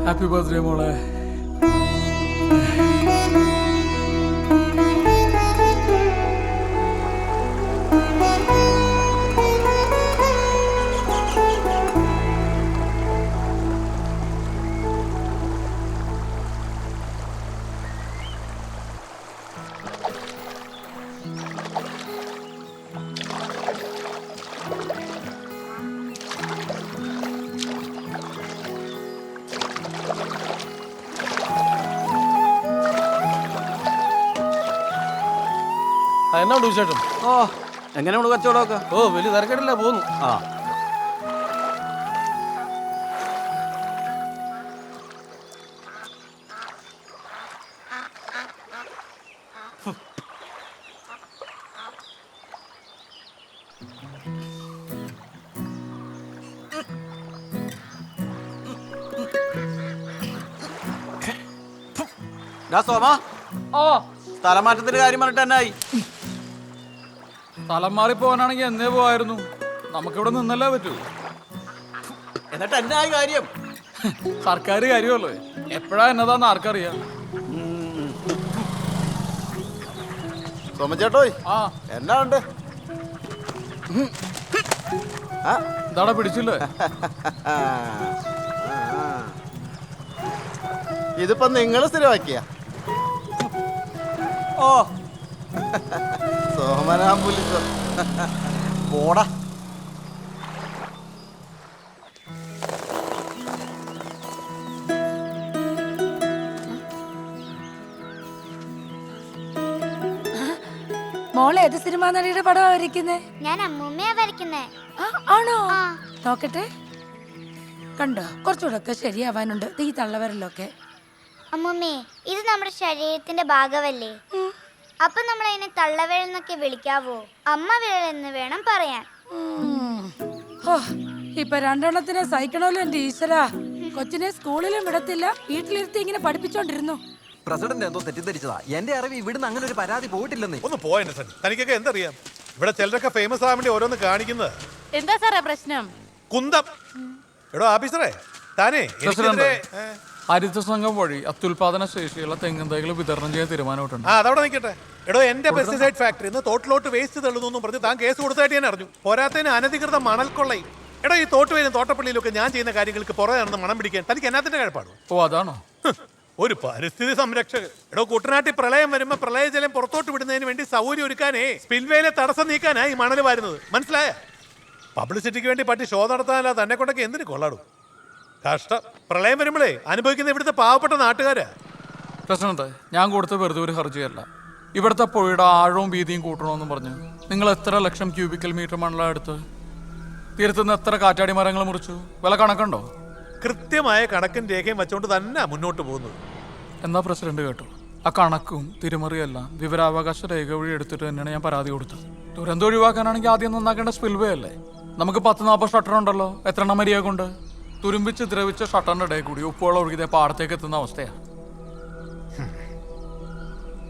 ഹാപ്പി ബർത്ത്ഡേ മോളെ. എന്നാ വിശേഷം? ഓ എങ്ങനെയാണ് കച്ചവടമൊക്കെ? ഓ വലിയ തിരക്കേടില്ല പോന്നു. ആ സോമ ഓ സ്ഥലമാറ്റത്തിന്റെ കാര്യം പറഞ്ഞിട്ട് എന്നായി? സ്ഥലം മാറി പോകാനാണെങ്കിൽ എന്നേ പോവായിരുന്നു. നമുക്കിവിടെ നിന്നല്ലേ പറ്റൂ. എന്നിട്ട് എന്നായി കാര്യം? സർക്കാർ കാര്യമല്ലോ, എപ്പോഴാ എന്നതാന്ന് ആർക്കറിയാം. സോമചേട്ടോയ് ആ എന്നാ ഉണ്ട്? എന്താടാ പിടിച്ചില്ലേ? ഇതിപ്പോ നിങ്ങൾ സ്ഥിരമാക്കിയ? ഓ സോമനാമ്പുലിസ് പോടാ. മോളെ ഏത് സിനിമാ നടിയുടെ പടമാ വരയ്ക്കുന്നേ? ഞാൻ അമ്മൂമ്മയാ വരയ്ക്കുന്നേ. ആണോ? നോക്കട്ടെ. കണ്ടോ, കുറച്ചുകൂടെ ഒക്കെ ശരിയാവാനുണ്ട് ഈ തള്ളവരലൊക്കെ. അമ്മൂമ്മേ, ഇത് നമ്മുടെ ശരീരത്തിന്റെ ഭാഗമല്ലേ? അപ്പൊ നമ്മൾ അതിനെ തള്ളവിരൽ എന്നൊക്കെ വിളിക്കാവോ? അമ്മ വിരൽ എന്ന് വേണം പറയാൻ. ഇപ്പൊ രണ്ടെണ്ണത്തിനെ സഹിക്കണമല്ലോ എന്റെ ഈശ്വരാ. കൊച്ചിനെ സ്കൂളിലും വിടത്തില്ല, വീട്ടിലിരുത്തി ഇങ്ങനെ പഠിപ്പിച്ചോണ്ടിരുന്നു. പ്രസിഡന്റ് എന്തോ തെറ്റിദ്ധരിച്ചതാ. എന്റെ അറിവ് ഇവിടുന്ന് അങ്ങനെ ഒരു പരാതി പോയിട്ടില്ലെന്നേ. ഒന്ന് പോയെന്നെ സൺ, തനിക്കൊക്കെ എന്തറിയാം? ഇവിടെ ചിലരൊക്കെ ഫേമസ് ആവാൻ വേണ്ടി ഓരോന്ന് കാണിക്കുന്നത്. എന്താ സാറേ പ്രശ്നം? കുന്തം. എടോ ഓഫീസറെ, താനേ ഹരിത സംഘം വഴി അത്യുൽപാദന ശേഷിയുള്ള തെങ്ങിൻ തൈകൾ വിതരണം ചെയ്യാൻ തീരുമാനമായിട്ടുണ്ട്. അതവിടെ നിൽക്കട്ടെ. എടോ എന്റെ പെസ്റ്റിസൈഡ് ഫാക്ടറി തോട്ടിലോട്ട് വേസ്റ്റ് തള്ളുന്നു പറഞ്ഞ് താൻ കേസ് കൊടുത്തായിട്ട് ഞാൻ അറിഞ്ഞു. പോരാത്തതിന് അനധികൃത മണൽക്കൊള്ളയും. എടോ ഈ തോട്ടുവേലും തോട്ടപ്പള്ളിയിലും ഒക്കെ ഞാൻ ചെയ്യുന്ന കാര്യങ്ങൾക്ക് പുറകെ നടന്ന് മണം പിടിക്കാൻ തനിക്ക് എന്നാത്തിന്റെ കഴിപ്പാണ്? ഓ അതാണോ? ഒരു പരിസ്ഥിതി സംരക്ഷകൻ. എടോ കുട്ടനാട്ടിൽ പ്രളയം വരുമ്പോ പ്രളയജലം പുറത്തോട്ട് വിടുന്നതിന് വേണ്ടി സൗകര്യം ഒരുക്കാനേ സ്പിൽവേലെ തടസ്സം നീക്കാനാ ഈ മണൽ വാരുന്നത്. മനസ്സിലായ? പബ്ലിസിറ്റിക്ക് വേണ്ടി പറ്റി ഷോ നടത്താനല്ല തന്നെ കൊണ്ടൊക്കെ എന്തിനു കൊള്ളാടും? കഷ്ടം. പ്രളയം വരുമ്പോഴേ അനുഭവിക്കുന്ന ഇവിടുത്തെ പാവപ്പെട്ട നാട്ടുകാരാ. പ്രശ്നമുണ്ട്. ഞാൻ കൊടുത്ത വെറുതെ ഒരു ഹർജിയല്ല. ഇവിടുത്തെ പുഴയുടെ ആഴവും വീതിയും കൂട്ടണമെന്നും പറഞ്ഞു നിങ്ങൾ എത്ര ലക്ഷം ക്യൂബിക്കൽ മീറ്റർ മണലാണ് എടുത്ത്? തീരത്തുനിന്ന് എത്ര കാറ്റാടി മരങ്ങൾ മുറിച്ചു? വില കണക്കുണ്ടോ? കൃത്യമായ കണക്കും രേഖയും വെച്ചുകൊണ്ട് തന്നെ മുന്നോട്ട് പോകുന്നത്. എന്നാ പ്രസിഡന്റ് കേട്ടോ, ആ കണക്കും തിരിമറിയെല്ലാം വിവരാവകാശ രേഖ വഴി എടുത്തിട്ട് തന്നെയാണ് ഞാൻ പരാതി കൊടുത്തത്. ദുരന്തം ഒഴിവാക്കാനാണെങ്കിൽ ആദ്യം നന്നാക്കേണ്ട സ്പിൽവേ അല്ലേ? നമുക്ക് 10-40 ഷട്ടർ ഉണ്ടല്ലോ, എത്ര എണ്ണം മരിയ കൊണ്ട്? തുരുമ്പിച്ച് ദ്രവിച്ച ഷട്ടറിന്റെ ഇടയിൽ കൂടി ഉപ്പുവെള്ളം ഒഴുകിയ പാടത്തേക്ക് എത്തുന്ന അവസ്ഥയാണ്.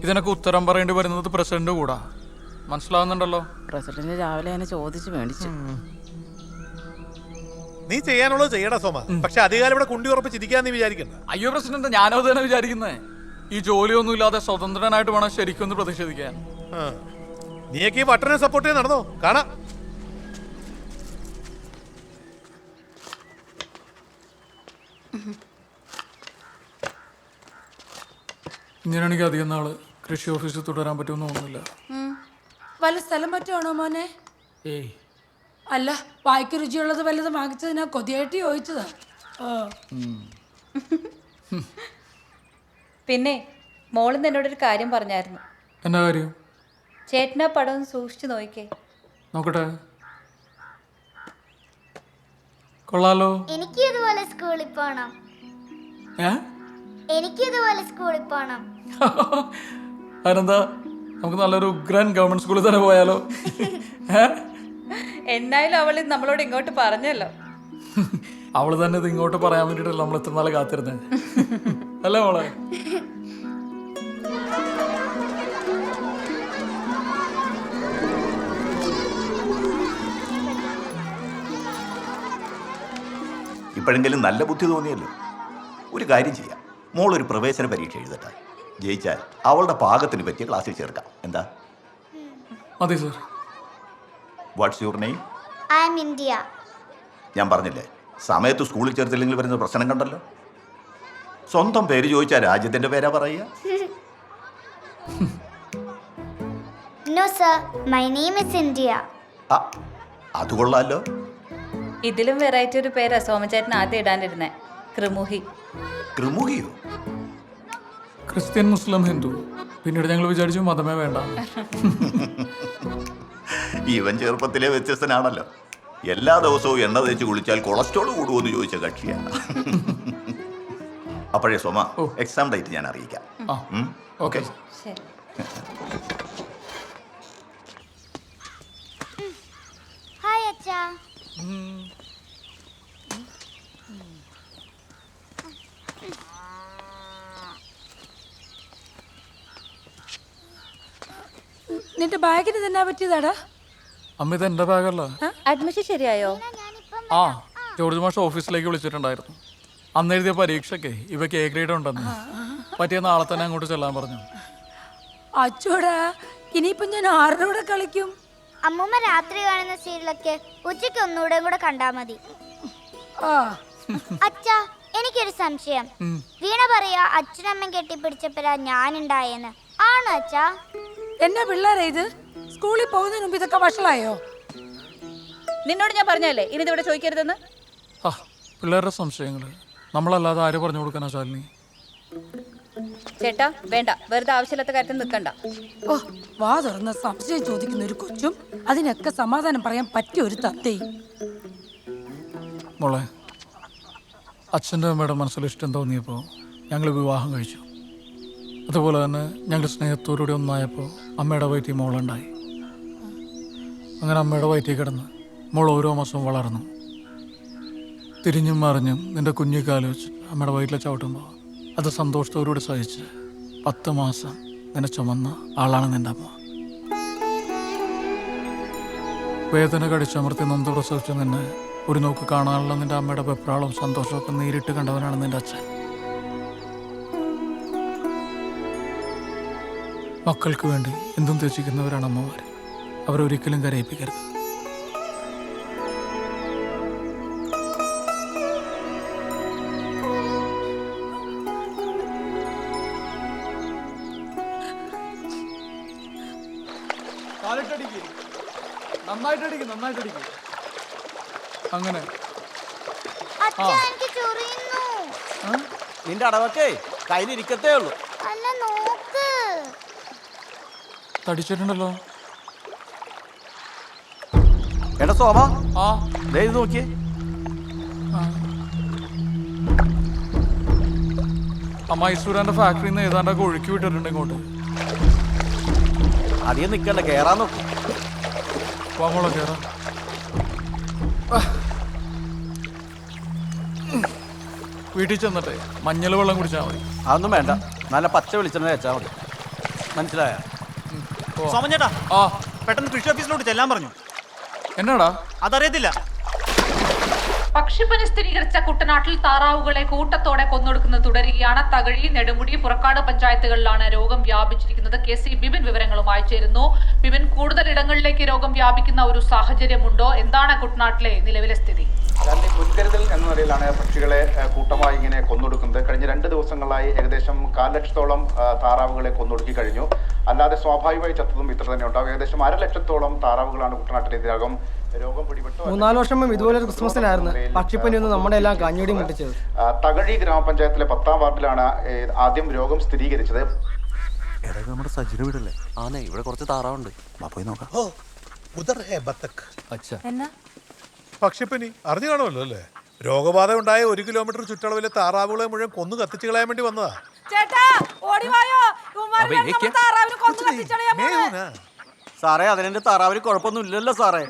ഇതിനൊക്കെ ഉത്തരം പറയേണ്ടി വരുന്നത് പ്രസിഡന്റ് കൂടാ. മനസ്സിലാവുന്നുണ്ടല്ലോ? പ്രസിഡന്റ് രാവിലെ എന്നെ ചോദിച്ചു മേടിച്ചു. നീ ചെയ്യാനുള്ളത് ചെയ്യടാ സോമ. പക്ഷെ അധികാരം ഇവിടെ കുണ്ടി ഉറപ്പിച്ചിരിക്കാന്ന് നീ വിചാരിക്കണ്ട. അയ്യോ പ്രസിഡന്റ്, ഞാനോ തന്നെ വിചാരിക്കുന്നേ, ഈ ജോലിയൊന്നും ഇല്ലാതെ സ്വതന്ത്രനായിട്ട് വേണം ശരിക്കും ഒന്ന് പ്രതിഷേധിക്കാൻ. നീയൊക്കെ ഈ പട്ടണെ സപ്പോർട്ട് ചെയ്ത് നടന്നോ? കാണാം. ഇങ്ങനെയാണെങ്കിൽ അധികം നാള് കൃഷി ഓഫീസിൽ തുടരാൻ പറ്റുമെന്ന് തോന്നുന്നില്ല. വല്ല സ്ഥലം പറ്റുവാണോ മോനെ? ഏയ് അല്ല, വായിക്ക് രുചിയുള്ളത് വല്ലതും വാങ്ങിച്ചതിനാ കൊതിയായിട്ട് ചോദിച്ചതാ. പിന്നെ മോളിന്ന് എന്നോടൊരു കാര്യം പറഞ്ഞായിരുന്നു. എന്നാ കാര്യം? ചേട്ടനാ പടം സൂക്ഷിച്ചു നോക്കിക്കേ. നോക്കട്ടെ. കൊള്ളാലോ. എനിക്ക് ഇതുപോലെ സ്കൂളിൽ പോണം. എനിക്ക് ഇതുപോലെ സ്കൂളിൽ പോണം. അതെന്താ, നമുക്ക് നല്ലൊരു ഉഗ്രൻ ഗവൺമെന്റ് സ്കൂളിൽ തന്നെ പോയാലോ? എന്നായാലും അവൾ നമ്മളോട് ഇങ്ങോട്ട് പറഞ്ഞല്ലോ. അവള് തന്നെ ഇത് ഇങ്ങോട്ട് പറയാൻ വേണ്ടിട്ടല്ല നമ്മൾ എത്ര നാളെ കാത്തിരുന്നേ അല്ലേ മോളെ? ഇപ്പോഴെങ്കിലും നല്ല ബുദ്ധി തോന്നിയല്ലോ. ഒരു കാര്യം ചെയ്യാം, മോളൊരു പ്രവേശന പരീക്ഷ എഴുതട്ടെ. ജയിച്ചാൽ അവളുടെ പാകത്തിന് പറ്റിയ ക്ലാസ്സിൽ ചേർക്കാം. എന്താ? മതി sir. What's your name? I am India. ഞാൻ പറഞ്ഞില്ലേ, സമയത്ത് സ്കൂളിൽ ചേർത്തില്ലെങ്കിൽ വരുന്ന പ്രശ്നം കണ്ടല്ലോ. സ്വന്തം പേര് ചോദിച്ചാൽ രാജ്യത്തിന്റെ പേരാ പറയുക. No sir, my name is India. അത് കൊള്ളാലോ. ഇതിലും വെറൈറ്റി ഒരു പേരാ സോമചേട്ടൻ ആദ്യം ഇടാനിരുന്നേ, ക്രിമുഹി. ക്രിമുഹിയോ? ക്രിസ്ത്യൻ, മുസ്ലിം, ഹിന്ദു. പിന്നീട് ഞങ്ങൾ വിചാരിച്ചു മതമേ വേണ്ട. ഇവൻ ചെറുപ്പത്തിലെ വ്യത്യസ്തനാണല്ലോ. എല്ലാ ദിവസവും എണ്ണ തേച്ച് കുളിച്ചാൽ കൊളസ്ട്രോൾ കൂടുമെന്ന് ചോദിച്ച കക്ഷിയാണ്. അപ്പോഴേ സോമ, എക്സാം ഡേറ്റ് ഞാൻ അറിയിക്കാം. ഓക്കെ. ഹായ് അച്ഛാ. നിന്റെ ബാഗിന് തന്നെ പറ്റിയതാടാ? അമ്മ ഇത് എന്റെ ബാഗല്ല. അഡ്മിഷൻ ശരിയായോ? ആ, ജോർജ് മാഷ് ഓഫീസിലേക്ക് വിളിച്ചിട്ടുണ്ടായിരുന്നു. അന്ന് എഴുതിയ പരീക്ഷയ്ക്ക് ഇവയ്ക്ക് എ ഗ്രേഡ് ഉണ്ടെന്ന്. പറ്റിയ നാളെ തന്നെ അങ്ങോട്ട് ചെല്ലാൻ പറഞ്ഞു. അച്ചോടാ, ഇനിയിപ്പം ഞാൻ ആരുടെ കൂടെ കളിക്കും? അമ്മൂമ്മ രാത്രി കാണുന്ന സീരിയലൊക്കെ ഉച്ചയ്ക്ക് ഒന്നുകൂടെ കൂടെ കണ്ടാ മതി. അച്ഛാ, എനിക്കൊരു സംശയം. വീണ പറയാ അച്ഛനമ്മ കെട്ടിപ്പിടിച്ചപ്പോഴാ ഞാനുണ്ടായെന്ന്. ആണോ അച്ഛാ? എന്നാ പിള്ളേരാ ഇത്? സ്കൂളിൽ പോകുന്നതിന് മുമ്പ് ഇതൊക്കെ വഷളായോ? നിന്നോട് ഞാൻ പറഞ്ഞല്ലേ ഇനി ഇവിടെ ചോദിക്കരുതെന്ന്. പിള്ളേരുടെ സംശയങ്ങള് നമ്മളല്ലാതെ ആര് പറഞ്ഞു കൊടുക്കാനാ ശാലിനി? ചേട്ടാ വേണ്ട, വെറുതെ ആവശ്യമില്ലാത്ത കാര്യത്തിൽ നിൽക്കണ്ട. ഓ, വാ തുറന്ന സംശയം ചോദിക്കുന്ന ഒരു കൊച്ചും അതിനൊക്കെ സമാധാനം പറയാൻ പറ്റിയ ഒരു തത്തയും. മോളെ, അച്ഛൻ്റെ അമ്മയുടെ മനസ്സിൽ ഇഷ്ടം തോന്നിയപ്പോൾ ഞങ്ങൾ വിവാഹം കഴിച്ചു. അതുപോലെ തന്നെ ഞങ്ങൾ സ്നേഹത്തോടുകൂടി ഒന്നായപ്പോൾ അമ്മയുടെ വയറ്റിൽ മോളുണ്ടായി. അങ്ങനെ അമ്മയുടെ വയറ്റിൽ കിടന്ന് മോൾ ഓരോ മാസവും വളർന്നു. തിരിഞ്ഞും മറിഞ്ഞും നിന്റെ കുഞ്ഞിക്കാല് വെച്ച് അമ്മയുടെ വയറ്റിൽ ചവിട്ടുമ്പോൾ അത് സന്തോഷത്തോടുകൂടി സഹിച്ച് 10 മാസം നിന്നെ ചുമന്ന ആളാണ് നിന്റെ അമ്മ. വേദന കടിച്ചമർത്തി നൊന്ത് പ്രസവിച്ച നിന്നെ ഒരു നോക്ക് കാണാനുള്ള നിന്റെ അമ്മയുടെ വെപ്രാളവും സന്തോഷമൊക്കെ നേരിട്ട് കണ്ടവനാണ് നിന്റെ അച്ഛൻ. മക്കൾക്ക് വേണ്ടി എന്തും ത്യജിക്കുന്നവരാണ് അമ്മമാർ. അവരൊരിക്കലും കരയിപ്പിക്കരുത്. നന്നായിട്ടടിക്കും. അങ്ങനെ നിന്റെ അടവൊക്കെ കയ്യിലിരിക്കത്തേ ഉള്ളൂ. അല്ല, നോക്ക്. തടിച്ചിട്ടുണ്ടല്ലോ. എടാ സോമ, ആ ദേ ഇത് നോക്കിയേ. ആ മൈസൂരാന്റെ ഫാക്ടറിയിൽ നിന്ന് ഏതാണ്ടൊക്കെ ഒഴുക്കി വിട്ടിട്ടുണ്ട് ഇങ്ങോട്ട്. അധികം നിക്കണ്ട, കേറാൻ നോക്കി. വാങ്ങോളാം, കേറാം. വീട്ടിൽ ചെന്നിട്ടേ മഞ്ഞൾ വെള്ളം കുടിച്ചാൽ മതി. അതൊന്നും വേണ്ട, നല്ല പച്ച വെളിച്ചെണ്ണ വെച്ചാൽ മതി. മനസ്സിലായ? സോമൻ ചേട്ടാ, ആ പെട്ടെന്ന് കൃഷി ഓഫീസിലോട്ട് ചെല്ലാൻ പറഞ്ഞു. എന്നാടാ? അതറിയത്തില്ല. പക്ഷിപ്പനി സ്ഥിരീകരിച്ച കുട്ടനാട്ടിൽ താറാവുകളെ കൂട്ടത്തോടെ കൊന്നൊടുക്കുന്നത് തുടരുകയാണ്. തകഴി, നെടുമുടി, പുറക്കാട് പഞ്ചായത്തുകളിലാണ് രോഗം വ്യാപിച്ചിരിക്കുന്നത്. KC ബിബിൻ വിവരങ്ങളുമായി ചേരുന്നു. ബിബിൻ, കൂടുതൽ ഇടങ്ങളിലേക്ക് രോഗം വ്യാപിക്കുന്ന ഒരു സാഹചര്യമുണ്ടോ? എന്താണ് കുട്ടനാട്ടിലെ നിലവിലെ സ്ഥിതി? മുൻകരുതൽ എന്ന നിലയിലാണ് പക്ഷികളെ കൂട്ടമായി ഇങ്ങനെ കൊന്നൊടുക്കുന്നത്. കഴിഞ്ഞ 2 ദിവസങ്ങളായി ഏകദേശം 1/4 ലക്ഷത്തോളം താറാവുകളെ കൊന്നൊടുക്കി കഴിഞ്ഞു. അല്ലാതെ സ്വാഭാവികമായി ചത്തതും ഇത്ര തന്നെ ഉണ്ടാവും. ഏകദേശം 1/2 ലക്ഷത്തോളം താറാവുകളാണ് കുട്ടനാട്ടിൽ ഇതിനകം രോഗം പിടിപെട്ടു. 3-4 വർഷം മുമ്പ് ഇതുപോലെ ക്രിസ്മസിനായിരുന്നു പക്ഷിപ്പനി ഒന്ന് നമ്മുടെ എല്ലാം കഞ്ഞുടി മുട്ടിച്ചത്. തകഴി ഗ്രാമപഞ്ചായത്തിലെ 10ാം വാർഡിലാണ് ആദ്യം രോഗം സ്ഥിരീകരിച്ചത്. നമ്മുടെ സജിന വീടല്ലേ? ആന്നേ, ഇവിടെ കുറച്ച് താറാവുണ്ട്. പോയി നോക്കാം. പക്ഷിപ്പനി അറിഞ്ഞു കാണുമല്ലോ അല്ലേ? രോഗബാധ ഉണ്ടായ 1 കിലോമീറ്റർ ചുറ്റളവിലെ താറാവുകളെ മുഴുവൻ കൊന്നു കത്തിച്ചു കളയാൻ വേണ്ടി വന്നതാ. സാറേ, അതിനെന്റെ താറാവിന് കുഴപ്പമൊന്നും ഇല്ലല്ലോ സാറേ.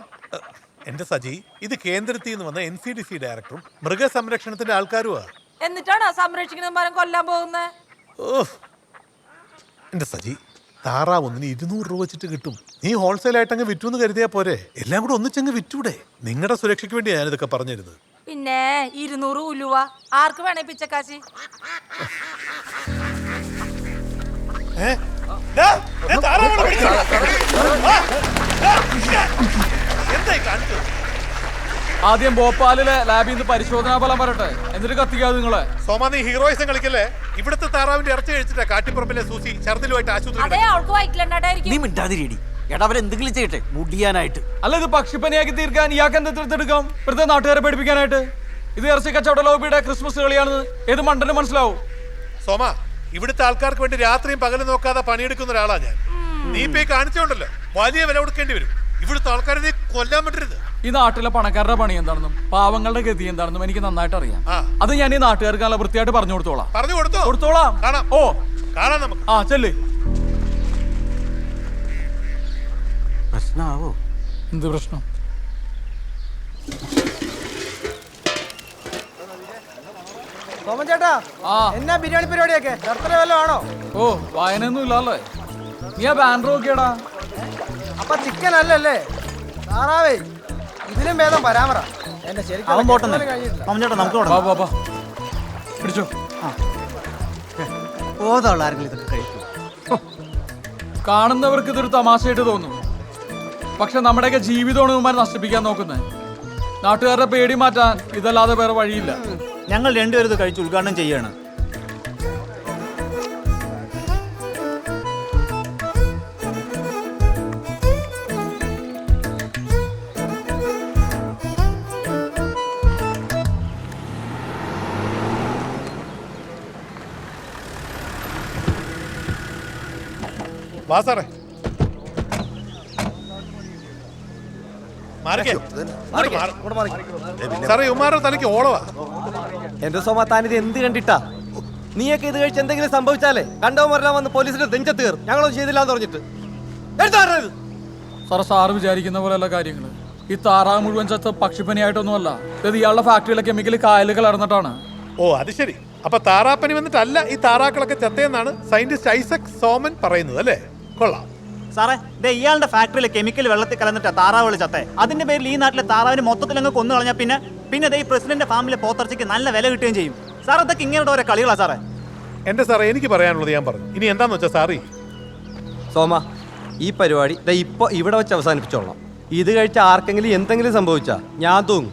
എന്റെ സജി, ഇത് കേന്ദ്രത്തിൽ നിന്ന് വന്ന NCDC ഡയറക്ടറും മൃഗസംരക്ഷണത്തിന്റെ ആൾക്കാരുമാ. എന്നിട്ടാണോ സംരക്ഷിക്കുന്ന മരം കൊല്ലാൻ പോകുന്നത്? എന്റെ സജി, താറാവ് ഒന്നിന് 200 രൂപ വെച്ചിട്ട് കിട്ടും. നീ ഹോൾസെയിൽ ആയിട്ട് അങ്ങ് വിറ്റൂന്ന് കരുതിയാ പോരെ? എല്ലാം കൂടെ ഒന്നിച്ചങ്ങ് വിറ്റൂടെ? നിങ്ങളുടെ സുരക്ഷയ്ക്ക് വേണ്ടിയാണ് ഞാനിതൊക്കെ പറഞ്ഞിരുന്നത്. പിന്നെ 200 ഉലുവ ആർക്ക് വേണേ പിച്ചക്കാശി? ആദ്യം ഭോപ്പാലിലെ ലാബിൽ നിന്ന് പരിശോധനാ ഫലം വരട്ടെ, എന്നിട്ട് കത്തിക്കാതെ നിങ്ങളെ. സോമാ, നീ ഹീറോയിസം കളിക്കല്ലേ? ഇവിടുത്തെ താറാവിന്റെ ഇറച്ചി കഴിച്ചിട്ടാ കാട്ടിപ്പുറപ്പിലെ സൂസി ഛർദിലുമായിട്ട് ആശുപത്രി. നീ മിണ്ടാതിരിടി. എടാ, അവരെന്തെങ്കിലും ചെയ്യട്ടെ മുടിയാനായിട്ട്. അല്ല, ഇത് പക്ഷിപ്പനിയാക്കി തീർക്കാൻ ഇയാൾക്ക് എന്ത് എടുക്കാം? ഇവിടുത്തെ നാട്ടുകാരെ പഠിപ്പിക്കാനായിട്ട്? ഇത് ഇറച്ചി കച്ചവട ലോബിയുടെ ക്രിസ്മസ് കളിയാണെന്ന് ഏത് മണ്ടന് മനസ്സിലാവും? സോമ, ഇവിടുത്തെ ആൾക്കാർക്ക് വേണ്ടി രാത്രിയും പകലും നോക്കാതെ പണിയെടുക്കുന്ന ഒരാളാ ഞാൻ. നീ ഇപ്പൊ കാണിച്ചോണ്ടല്ലോ വലിയ വില കൊടുക്കേണ്ടി വരും. ഇവിടുത്തെ ആൾക്കാരെ നീ കൊല്ലാൻ പറ്റരുത്. ഈ നാട്ടിലെ പണക്കാരുടെ പണി എന്താണെന്നും പാവങ്ങളുടെ ഗതി എന്താണെന്നും എനിക്ക് നന്നായിട്ട് അറിയാം. അത് ഞാൻ ഈ നാട്ടുകാർക്ക് നല്ല വൃത്തിയായിട്ട് പറഞ്ഞു കൊടുത്തോളാം. കൊടുത്തോളാം. ഓ, കാണാം നമുക്ക്. ആ ചെല്ല്. പ്രശ്നമാവോ? എന്ത് പ്രശ്നം? സോമൻ ചേട്ടാ, എന്നാ ബിരിയാണി പരിപാടിയൊക്കെ ബർത്ത്ഡേ വല്ലതും ആണോ? ഓ, വായനൊന്നും ഇല്ലല്ലേ? നീ ആ ബാനർ നോക്കിയടാ. അപ്പൊ ചിക്കൻ അല്ലല്ലേ? താറാവേ, ഇതിലും ഭേദം പരാമറ. എന്റെ ശരിക്കും പിടിച്ചോ. ബോധമുള്ള ആരെങ്കിലും ഇതൊക്കെ കഴിക്കും? കാണുന്നവർക്ക് ഇതൊരു തമാശയായിട്ട് തോന്നും. പക്ഷെ നമ്മുടെയൊക്കെ ജീവിതമാണ് ഇവന്മാർ നശിപ്പിക്കാൻ നോക്കുന്നത്. നാട്ടുകാരുടെ പേടി മാറ്റാൻ ഇതല്ലാതെ വേറെ വഴിയില്ല. ഞങ്ങൾ രണ്ടുപേരും ഇത് കഴിച്ച് ഉദ്ഘാടനം ചെയ്യാണ്. വാ സാറേ. സാറേ, ഉമ്മാരുടെ തലയ്ക്ക് ഓളവാ. എന്റെ സോമ, താനിത് എന്ത് കണ്ടിട്ടാ? നീയൊക്കെ ഇത് കഴിച്ച് എന്തെങ്കിലും സംഭവിച്ചാലേ കണ്ടവന്മാരെല്ലാം വന്ന് പോലീസിന്റെ നെഞ്ചത്ത് കയറും. ഞങ്ങളൊന്നും ചെയ്തില്ലാന്ന് പറഞ്ഞിട്ട്. സാറ് വിചാരിക്കുന്ന പോലെയല്ല കാര്യങ്ങൾ. ഈ താറാവ് മുഴുവൻ ചത്ത പക്ഷിപ്പനിയായിട്ടൊന്നുമല്ല. ഇത് ഇയാളുടെ ഫാക്ടറിയിലെ കെമിക്കൽ കായൽ കലർന്നിട്ടാണ്. ഓ, അത് ശരി. അപ്പൊ താറാപ്പനി വന്നിട്ടല്ല ഈ താറാക്കളൊക്കെ ചത്തയെന്നാണ് സയന്റിസ്റ്റ് ഐസക് സോമൻ പറയുന്നത് അല്ലേ? കൊള്ളാം സാറേ. ഇയാളുടെ ഫാക്ടറിയിലെ കെമിക്കൽ വെള്ളത്തിൽ കലർന്നിട്ടാ താറാവുകൾ ചത്തേ. അതിന്റെ പേരിൽ ഈ നാട്ടിലെ താറാവിന് മൊത്തത്തിൽ അങ്ങ് കൊന്നു കളഞ്ഞാൽ പിന്നെ ഈ പ്രസിഡന്റ് ഫാമിലെ പോത്തിറച്ചിക്ക് നല്ല വില കിട്ടുകയും ചെയ്യും. സാർ, അതൊക്കെ ഇങ്ങനെയുള്ള ഓരോ കളികളാ സാറേ. എന്റെ സാറേ, എനിക്ക് പറയാനുള്ളത് ഞാൻ പറഞ്ഞു. ഇനി എന്താന്ന് വെച്ചാൽ സാറി സോമ, ഈ പരിപാടി ഇപ്പൊ ഇവിടെ വെച്ച് അവസാനിപ്പിച്ചോളാം. ഇത് കഴിച്ച ആർക്കെങ്കിലും എന്തെങ്കിലും സംഭവിച്ചാ ഞാൻ തൂങ്ങും.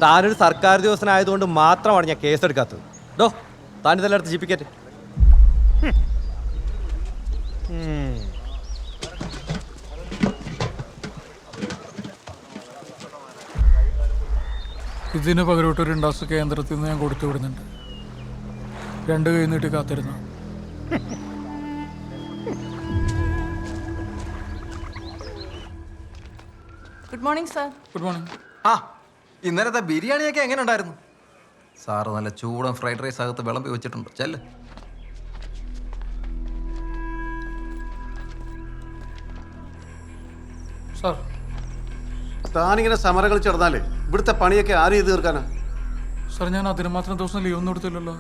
താനൊരു സർക്കാർ ഉദ്യോഗസ്ഥനായതുകൊണ്ട് മാത്രമാണ് ഞാൻ കേസെടുക്കാത്തത്. ഡോ, താനിതെല്ലാം അടുത്ത് ജീപ്പിക്കറ്റ്. ഇതിന് പകരമായിട്ട് ഒരു ഇൻഡസ്ട്രി കേന്ദ്രത്തിൽ നിന്ന് ഞാൻ കൊടുത്തു വിടുന്നുണ്ട്. 2 കൈ നീട്ടി കാത്തിരുന്നു. Good morning sir. Good morning. ആ ഇന്നലത്തെ ബിരിയാണിയൊക്കെ എങ്ങനെ ഉണ്ടായിരുന്നു? സാറ് നല്ല ചൂടൻ ഫ്രൈഡ് റൈസ് അകത്ത് വിളമ്പി വെച്ചിട്ടുണ്ട്. ചെല്ല്. സാർ, താനിങ്ങനെ സമരങ്ങൾ ചേർന്നാലേ ഇവിടുത്തെ പണിയൊക്കെ ആര് ചെയ്ത് തീർക്കാനാ? സാർ, ഞാൻ അതിന് മാത്രം ദിവസം ലീവ് ഒന്നും എടുത്തില്ലല്ലോ.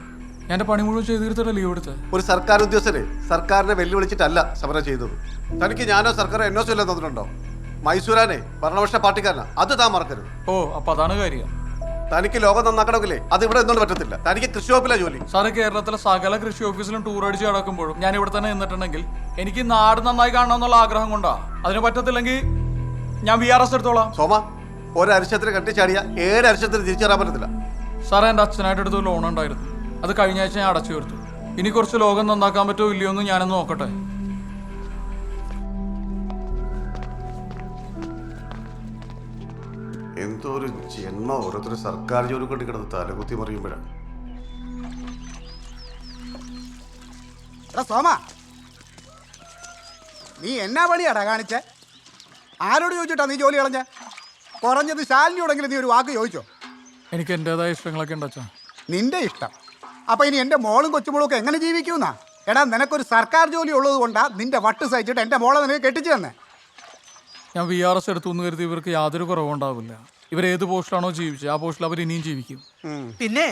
ഞാൻ എൻ്റെ പണി മുഴുവൻ ചെയ്ത് തീർത്തല്ലേ ലീവ് എടുത്തത്. ഒരു സർക്കാർ ഉദ്യോഗസ്ഥരെ സർക്കാരിനെ വെല്ലുവിളിച്ചിട്ടല്ല സമരം ചെയ്തത്. തനിക്ക് ഞാനോ സർക്കാരോ എന്നോ ഇല്ല തന്നിട്ടുണ്ടോ? മൈസൂരാനെ ഭരണപക്ഷ പാർട്ടിക്കാരനാ, അത് താൻ മറക്കരുത്. ഓ, അപ്പൊ അതാണ് കാര്യം. തനിക്ക് ലോകം നന്നാക്കണമെങ്കിലേ അത് ഇവിടെ എന്തുകൊണ്ട് പറ്റത്തില്ല. തനിക്ക് കൃഷി വകുപ്പിലാ ജോലി. സാറ് കേരളത്തിലെ സകല കൃഷി ഓഫീസിലും ടൂർ അടിച്ച് കിടക്കുമ്പോഴും ഞാൻ ഇവിടെ തന്നെ നിന്നിട്ടുണ്ടെങ്കിൽ എനിക്ക് നാട് നന്നായി കാണണമെന്നുള്ള ആഗ്രഹം കൊണ്ടാ. അതിന് പറ്റത്തില്ലെങ്കിൽ ഞാൻ VRS എടുത്തോളാം. സോമ, ഒരരിശത്തിന് കെട്ടിച്ചാടിയ 7 അരിശത്തിന് തിരിച്ചറിയാൻ പറ്റത്തില്ല. സാറേ, എൻ്റെ അച്ഛനായിട്ട് എടുത്ത ലോൺ ഉണ്ടായിരുന്നു. അത് കഴിഞ്ഞ ആഴ്ച ഞാൻ അടച്ചു തീർത്തു. ഇനി കുറച്ച് ലോകം നന്നാക്കാൻ പറ്റുമോ ഇല്ലയോ എന്ന് ഞാനൊന്ന് നോക്കട്ടെ. എന്തോ ഒരു ജന്മ ഓരോരുത്തർ സർക്കാർ ജോലി കൊണ്ട് കിടന്ന് തലകുത്തി മറിയുമ്പോഴാണ്. എടാ സോമ, നീ എന്നാ പണിയാടാ കാണിച്ചേ? ആരോട് ചോദിച്ചിട്ടാ നീ ജോലി കളഞ്ഞ? കുറഞ്ഞത് ശാലിനിയോടെങ്കിലും നീ ഒരു വാക്ക് ചോദിച്ചോ? എനിക്ക് എൻ്റെതായ ഇഷ്ടങ്ങളൊക്കെ ഉണ്ട് അച്ഛാ. നിന്റെ ഇഷ്ടം. അപ്പൊ ഇനി എൻ്റെ മോളും കൊച്ചുമോളും ഒക്കെ എങ്ങനെ ജീവിക്കൂന്നാ? എടാ, നിനക്കൊരു സർക്കാർ ജോലി ഉള്ളത് കൊണ്ടാ നിന്റെ വട്ട് സഹിച്ചിട്ട് എൻ്റെ മോളെ നിനക്ക് കെട്ടിച്ചു തന്നെ. ഞാൻ VRS എടുത്തു എന്ന് കരുതി ഇവർക്ക് യാതൊരു കുറവുണ്ടാവില്ല. ഇവരേത് പോസ്റ്റിലാണോ ജീവിച്ചത് ആ പോസ്റ്റിൽ അവർ ഇനിയും ജീവിക്കും. പിന്നെ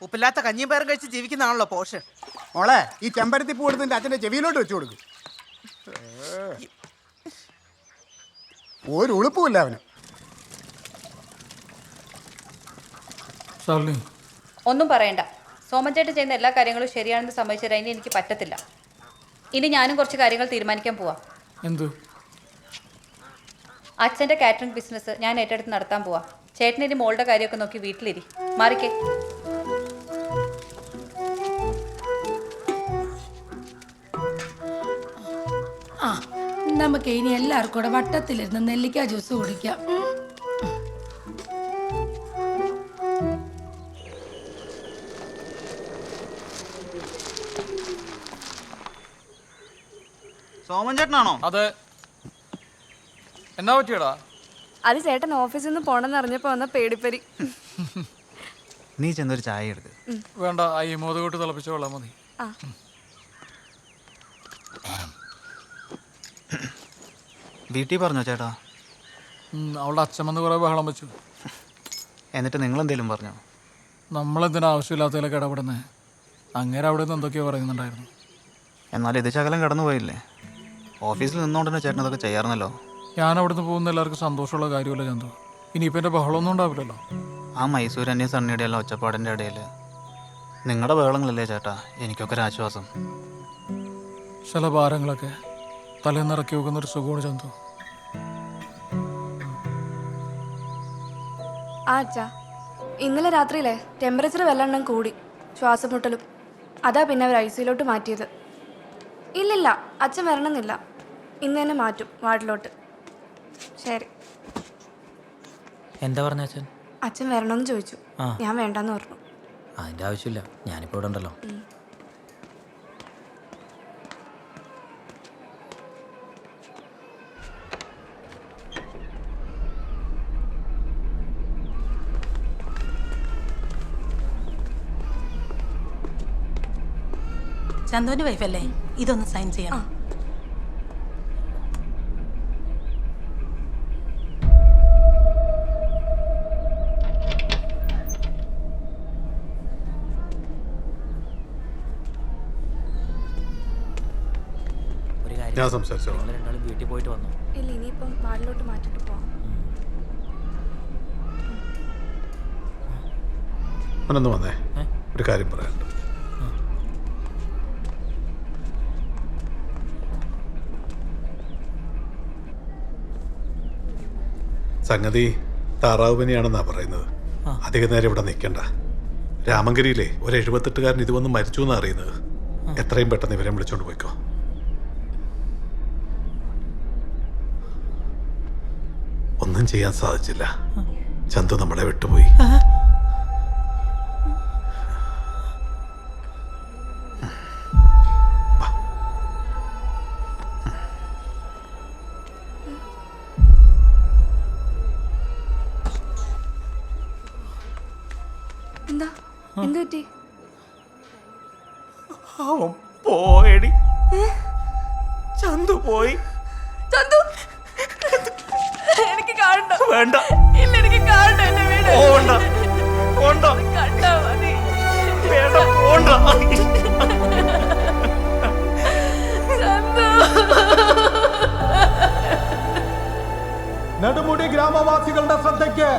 ഉപ്പില്ലാത്ത കഞ്ഞിയും പയറും കഴിച്ച് ജീവിക്കുന്നതാണല്ലോ പോഷൻ. മോളെ, ഈ ചെമ്പരത്തി പൂ എടുത്ത് നിന്റെ അച്ഛൻ്റെ ചെവിയിലോട്ട് വെച്ചു കൊടുക്കും. ഒരു ഉളുപ്പുമില്ല അവന്. ശാലിനി, ഒന്നും പറയണ്ട. സോമൻചേട്ടൻ ചെയ്യുന്ന എല്ലാ കാര്യങ്ങളും ശരിയാണെന്ന് സമ്മതിച്ചു തരാൻ ഇനി എനിക്ക് പറ്റത്തില്ല. ഇനി ഞാനും കുറച്ച് കാര്യങ്ങൾ തീരുമാനിക്കാൻ പോവാം. എന്ത്? അച്ഛൻ്റെ കാറ്ററിംഗ് ബിസിനസ് ഞാൻ ഏറ്റെടുത്ത് നടത്താൻ പോവാം. ചേട്ടൻ ഇനി മോളുടെ കാര്യമൊക്കെ നോക്കി വീട്ടിലിരി. മാറിക്കേ. ആ, നമുക്ക് ഇനി എല്ലാവർക്കും കൂടെ വട്ടത്തിലിരുന്ന് നെല്ലിക്ക ജ്യൂസ് കുടിക്കാം. സോമൻ ചേട്ടനാണോ? അതെ. എന്നാ പറ്റിയടാ? അത് ചേട്ടൻ ഓഫീസിൽ നിന്ന് പോണെന്ന് അറിഞ്ഞപ്പോ വന്ന പേടിപ്പരി. നീ ചെന്നൊരു ചായ എടുക്ക്. വേണ്ട, ഈ മോദകൂട്ട് തിളപ്പിച്ച വെള്ളം മതി. വീട്ടിൽ പറഞ്ഞോ ചേട്ടാ? അവളുടെ അച്ഛൻ വന്ന് കുറെ ബഹളം വെച്ചു. എന്നിട്ട് നിങ്ങൾ എന്തെങ്കിലും പറഞ്ഞോ? നമ്മളെന്തിനാ ആവശ്യമില്ലാത്തതിലൊക്കെ ഇടപെടുന്നത്? അങ്ങനെ അവിടെ നിന്ന് എന്തൊക്കെയോ പറയുന്നുണ്ടായിരുന്നു. എന്നാലും ഇത് ശകലം കടന്നു പോയില്ലേ? ഓഫീസിൽ നിന്നുകൊണ്ട് തന്നെ ചേട്ടൻ അതൊക്കെ ചെയ്യാറുന്നല്ലോ. ഞാൻ അവിടുന്ന് പോകുന്ന എല്ലാവർക്കും സന്തോഷമുള്ള കാര്യമല്ല ചന്തു. ഇനിയിപ്പോൾ എൻ്റെ ബഹളമൊന്നും ഉണ്ടാവില്ലല്ലോ. ആ മൈസൂർ അന്യ സണ്ണിയുടെ എല്ലാം ഒച്ചപ്പാടിൻ്റെ ഇടയിൽ നിങ്ങളുടെ ബഹളങ്ങളല്ലേ ചേട്ടാ എനിക്കൊക്കെ ഒരു ആശ്വാസം. ചില ഭാരങ്ങളൊക്കെ തലേന്നിറക്കി വെക്കുന്നൊരു സുഖമാണ് ചന്തു. ആ അച്ഛാ, ഇന്നലെ രാത്രിയിലെ ടെമ്പറേച്ചർ വല്ലെണ്ണം കൂടി, ശ്വാസം മുട്ടലും. അതാ പിന്നെ അവർ ICUലോട്ട് മാറ്റിയത്. ഇല്ലില്ല, അച്ഛൻ വരണമെന്നില്ല. ഇന്ന് തന്നെ മാറ്റും വാർഡിലോട്ട്. ശരി. എന്താ പറഞ്ഞ അച്ഛൻ? അച്ഛൻ വരണമെന്ന് ചോദിച്ചു. ഞാൻ വേണ്ടെന്ന് പറഞ്ഞു. അതിൻ്റെ ആവശ്യമില്ല, ഞാനിപ്പോൾ ഇവിടെ ഉണ്ടല്ലോ. ചന്തുവിന്റെ വൈഫല്ലേ? ഇതൊന്ന് സൈൻ ചെയ്യണം. ഞാൻ സംസാരിച്ചോളാം. രണ്ടാളും വീട്ടിൽ പോയിട്ട് വന്നു. ഇല്ല, ഇനിയിപ്പം വാർഡിലോട്ട് മാറ്റിട്ട് പോവാം. അവനൊന്ന് വന്നേ, ഒരു കാര്യം പറയാനുണ്ട്. സംഗതി താറാവ് പനിയാണെന്നാ പറയുന്നത്. അധിക നേരം ഇവിടെ നിൽക്കണ്ട. രാമങ്കരിയിലെ ഒരു 78കാരൻ ഇത് വന്ന് മരിച്ചു എന്നാ അറിയുന്നത്. എത്രയും പെട്ടെന്ന് ഇവരെ വിളിച്ചോണ്ട് പോയിക്കോ. ഒന്നും ചെയ്യാൻ സാധിച്ചില്ല. ചന്തു നമ്മളെ വിട്ടുപോയി. എന്ത് പറ്റി? അവൻ പോയടി. ചന്തു പോയി. ചന്തു എനിക്ക് കാണണ്ട. വേണ്ട. ഇല്ല എനിക്ക് കാണണ്ട. എന്നെ വീട് പോണ്ട. പോണ്ട. കണ്ടാ മതി. വേണ്ട. പോണ്ട. ചന്തു. നെടുമുടി ഗ്രാമവാസികളുടെ ശ്രദ്ധയ്ക്ക്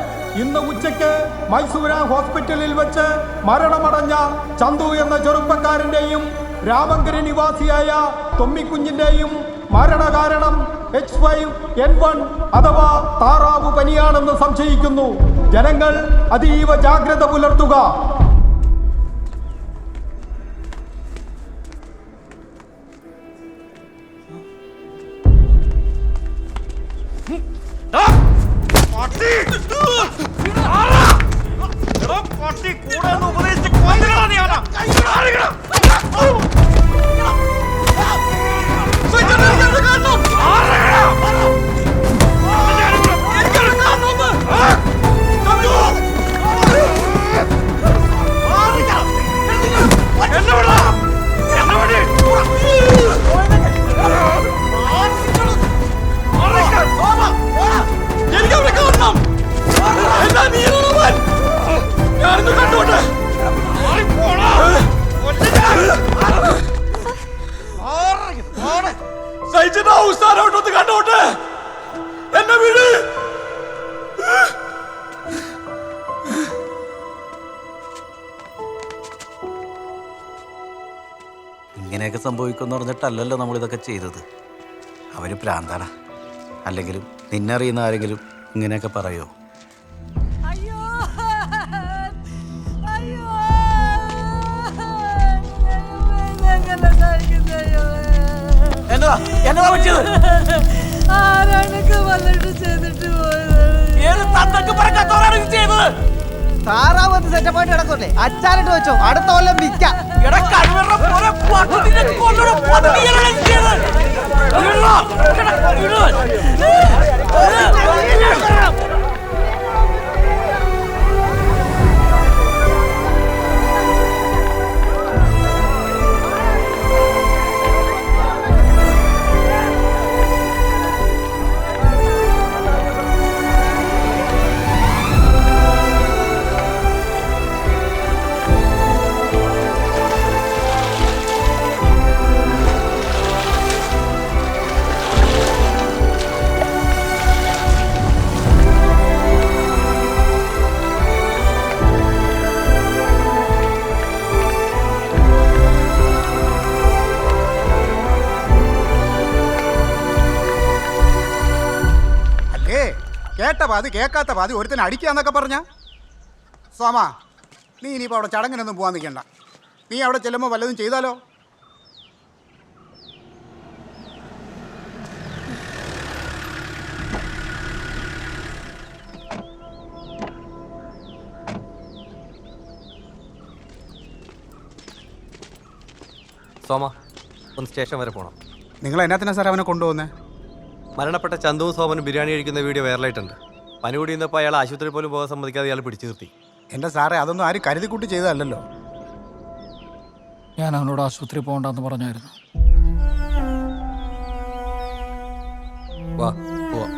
ഇന്ന് ഉച്ചയ്ക്ക് മൈസൂര ഹോസ്പിറ്റലിൽ വെച്ച് മരണമടഞ്ഞ ചന്തു എന്ന ചെറുപ്പക്കാരന്റെയും രാമങ്കരി നിവാസിയായ തൊമ്മിക്കുഞ്ഞിന്റെയും മരണകാരണം H5N1 അഥവാ താറാവ് പനിയാണെന്ന് സംശയിക്കുന്നു. ജനങ്ങൾ അതീവ ജാഗ്രത പുലർത്തുക. ഇങ്ങനെയൊക്കെ സംഭവിക്കുമെന്ന് പറഞ്ഞിട്ടല്ലല്ലോ നമ്മളിതൊക്കെ ചെയ്തത്. അവര് പ്രാന്താണ്. അല്ലെങ്കിലും നിന്നറിയുന്ന ആരെങ്കിലും ഇങ്ങനെയൊക്കെ പറയോ? എന്നതാ പറ്റിയത്? ആരാണൊക്കെ വന്നിട്ട് ചെയ്തിട്ട് പോയത്? ഏത് തന്തക്ക് പറക്കാത്തവരാണ് ഇത് ചെയ്തത്? താറാവത്ത് സെറ്റപ്പായിട്ട് കിടക്കൂല്ലേ? അച്ചാറിട്ട് വെച്ചോ, അടുത്ത കൊല്ലം വിൽക്കാം. കേട്ട പാതി കേൾക്കാത്ത പാതി ഒരുത്തനെ അടിക്കാന്നൊക്കെ പറഞ്ഞ സോമ, നീ ഇനിയിപ്പോൾ അവിടെ ചടങ്ങിനൊന്നും പോകാൻ നിൽക്കണ്ട. നീ അവിടെ ചെല്ലുമ്പോൾ വല്ലതും ചെയ്താലോ? സോമ, ഒന്ന് സ്റ്റേഷൻ വരെ പോകണം. നിങ്ങൾ എന്നാത്തിനാ സാർ അവനെ കൊണ്ടുപോകുന്നേ? മരണപ്പെട്ട ചന്തുവും സോമനും ബിരിയാണി കഴിക്കുന്ന വീഡിയോ വൈറലായിട്ടുണ്ട്. പനി കൂടി നിന്നപ്പോൾ അയാൾ ആശുപത്രി പോലും പോകാൻ സമ്മതിക്കാതെ അയാൾ പിടിച്ചു നിർത്തി. എൻ്റെ സാറേ, അതൊന്നും ആരും കരുതിക്കൂട്ടി ചെയ്തതല്ലല്ലോ. ഞാൻ അവനോട് ആശുപത്രി പോകണ്ടെന്ന് പറഞ്ഞായിരുന്നു. വാ പോവാ.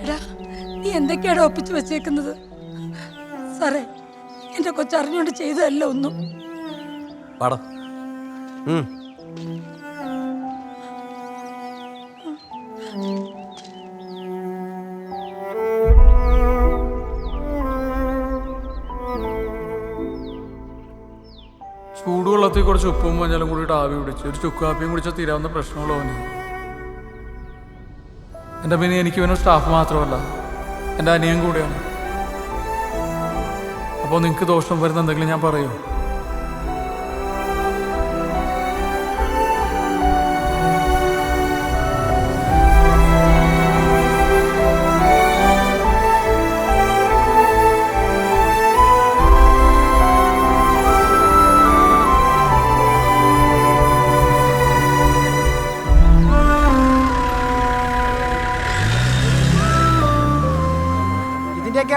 എടാ, നീ എന്തൊക്കെയാണ് ഒപ്പിച്ചു വെച്ചേക്കുന്നത്? സാറേ, എന്റെ കൊച്ചറിഞ്ഞോണ്ട് ചെയ്തതല്ല ഒന്നും. പാടോ. ചൂടുവെള്ളത്തിൽ കുറച്ച് ഉപ്പും മഞ്ഞളും കൂടിയിട്ട് ആവി പിടിച്ച് ഒരു ചുക്ക് കാപ്പിയും കുടിച്ചാൽ തീരാവുന്ന പ്രശ്നമുള്ളവന്. എൻ്റെ പിന്നെ എനിക്ക് ഇവനും സ്റ്റാഫ് മാത്രമല്ല, എൻ്റെ അനിയൻ കൂടെയാണ്. അപ്പോൾ നിങ്ങൾക്ക് ദോഷം വരുന്ന എന്തെങ്കിലും ഞാൻ പറയൂ?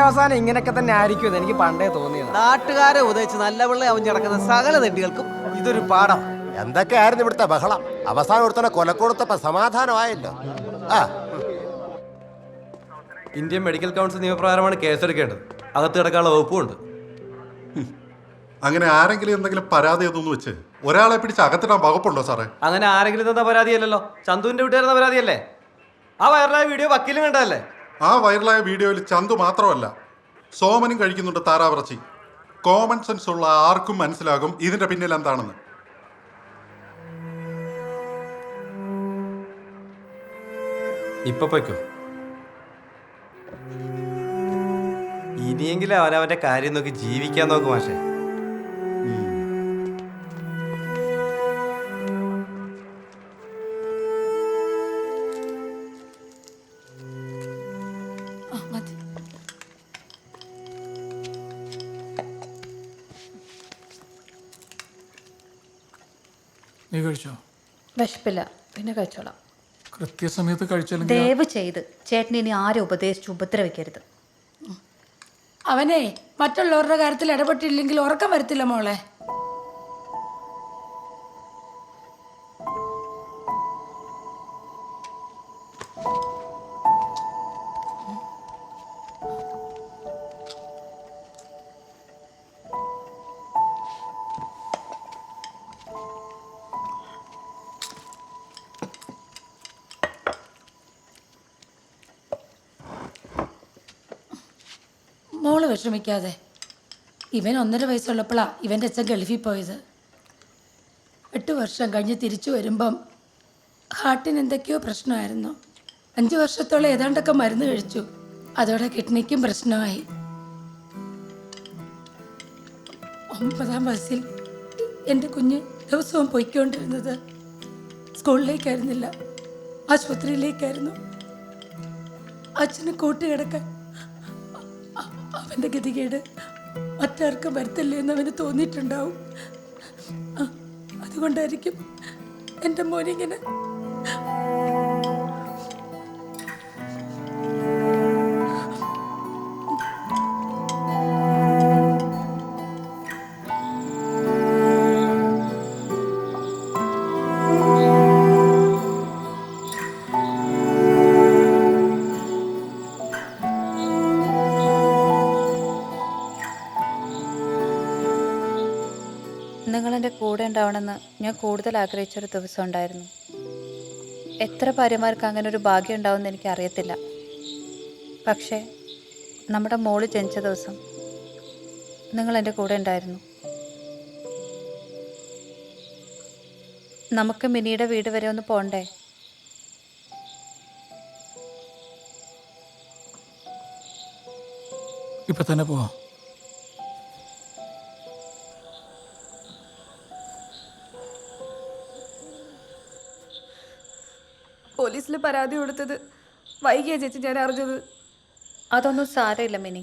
അവസാനം ഇങ്ങനെയൊക്കെ തന്നെ ആയിരിക്കും എനിക്ക് പണ്ടേ തോന്നിയത്. നാട്ടുകാരെ ഉദയിച്ച് നല്ല പിള്ളേ അവൻ കിടക്കുന്ന സകല തെണ്ടികൾക്കും ഇതൊരു പാഠം. എന്തൊക്കെയായിരുന്നു ഇവിടുത്തെ ബഹളം? അവസാനം ഒരുത്തനെ കൊലക്കൊടുത്തപ്പോ സമാധാനമായല്ലോ. ഇന്ത്യൻ മെഡിക്കൽ കൗൺസിൽ നിയമപ്രകാരമാണ് കേസെടുക്കേണ്ടത്. അകത്ത് കിടക്കാനുള്ള വകുപ്പുണ്ട്. അങ്ങനെ ആരെങ്കിലും എന്തെങ്കിലും പരാതി അതൊന്നും വെച്ച് ഒരാളെ പിടിച്ച് അകത്തിടാൻ വകുപ്പുണ്ടോ സാറേ? അങ്ങനെ ആരെങ്കിലും തന്ന പരാതിയല്ലല്ലോ, ചന്തുവിന്റെ വീട്ടുകാരുന്ന പരാതിയല്ലേ? ആ വൈറലായ വീഡിയോ വക്കീലും കണ്ടതല്ലേ? ആ വൈറലായ വീഡിയോയിൽ ചന്തു മാത്രമല്ല, സോമനും കഴിക്കുന്നുണ്ട് താറാവിറച്ചി. കോമൺ സെൻസ് ഉള്ള ആർക്കും മനസ്സിലാകും ഇതിന്റെ പിന്നിൽ എന്താണെന്ന്. ഇപ്പൊ പൊയ്ക്കോ. ഇനിയെങ്കിലും അവനവന്റെ കാര്യം നോക്കി ജീവിക്കാൻ നോക്കും മാഷേ. നീ കഴിച്ചോ? വിശപ്പില്ല, പിന്നെ കഴിച്ചോളാം. കൃത്യസമയത്ത് കഴിച്ചില്ലെങ്കിൽ ദയവ് ചെയ്ത് ചേട്ടൻ ഇനി ആരും ഉപദേശിച്ച് ഉപദ്രവിക്കരുത്. അവനെ മറ്റുള്ളവരുടെ കാര്യത്തിൽ ഇടപെട്ടില്ലെങ്കിൽ ഉറക്കം വരത്തില്ല മോളെ. മോള് വിഷമിക്കാതെ. ഇവൻ 1.5 വയസ്സുള്ളപ്പോഴാണ് ഇവൻ്റെ അച്ഛൻ ഗൾഫിൽ പോയത്. 8 വർഷം കഴിഞ്ഞ് തിരിച്ചു വരുമ്പം ഹാർട്ടിന് എന്തൊക്കെയോ പ്രശ്നമായിരുന്നു. 5 വർഷത്തോളം ഏതാണ്ടൊക്കെ മരുന്ന് കഴിച്ചു. അതോടെ കിഡ്നിക്കും പ്രശ്നമായി. 9ാം വയസ്സിൽ എൻ്റെ കുഞ്ഞ് ദിവസവും പോയിക്കൊണ്ടിരുന്നത് സ്കൂളിലേക്കായിരുന്നില്ല, ആശുപത്രിയിലേക്കായിരുന്നു. അച്ഛന് കൂട്ടുകിടക്കാൻ. അവൻ്റെ ഗതികേട് മറ്റാർക്കും വരത്തില്ലേ എന്ന് അവന് തോന്നിയിട്ടുണ്ടാവും. അതുകൊണ്ടായിരിക്കും എൻ്റെ മോനിങ്ങനെ. നിങ്ങളെൻ്റെ കൂടെ ഉണ്ടാവണമെന്ന് ഞാൻ കൂടുതൽ ആഗ്രഹിച്ചൊരു ദിവസം ഉണ്ടായിരുന്നു. എത്ര ഭാര്യമാർക്ക് അങ്ങനെ ഒരു ഭാഗ്യം ഉണ്ടാവുമെന്ന് എനിക്കറിയത്തില്ല. പക്ഷേ നമ്മുടെ മോള് ജനിച്ച ദിവസം നിങ്ങൾ എൻ്റെ കൂടെ ഉണ്ടായിരുന്നു. നമുക്ക് മിനിയുടെ വീട് വരെ ഒന്ന് പോണ്ടേ? ഇപ്പൊ തന്നെ പോവാം. പോലീസിൽ പരാതി കൊടുത്തത് വൈകിയ ചേച്ചി ഞാൻ അറിഞ്ഞത്. അതൊന്നും സാരമില്ല മിനി.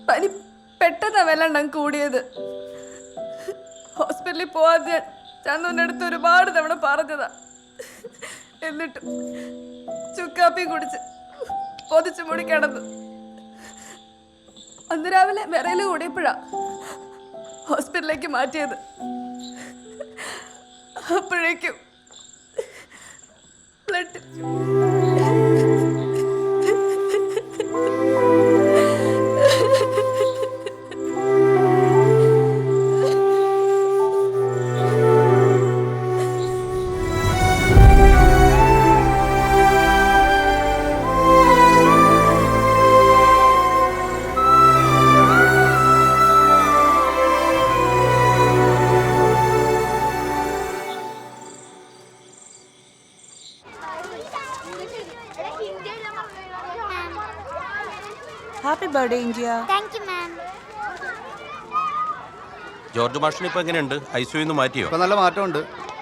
പനി പെട്ടെന്ന് വെള്ളം കൂടിയത്. ഹോസ്പിറ്റലിൽ പോവാൻ ഞാൻ ചന്തുവിൻ്റെ അടുത്ത് ഒരുപാട് തവണ പറഞ്ഞതാ. എന്നിട്ടും ചുക്കാപ്പി കുടിച്ച് പൊതിച്ച് മുടി കിടന്നു. അന്ന് രാവിലെ വിറയിൽ കൂടിയപ്പോഴാ ഹോസ്പിറ്റലിലേക്ക് മാറ്റിയത്. അപ്പോഴേക്കും blood happy birthday India. Thank you ma'am. George മാഷിന് ഇപ്പൊ എങ്ങനെയുണ്ട്? ഐസിയുന്ന് മാറ്റിയോ? ഇപ്പൊ നല്ല മാറ്റമുണ്ട്.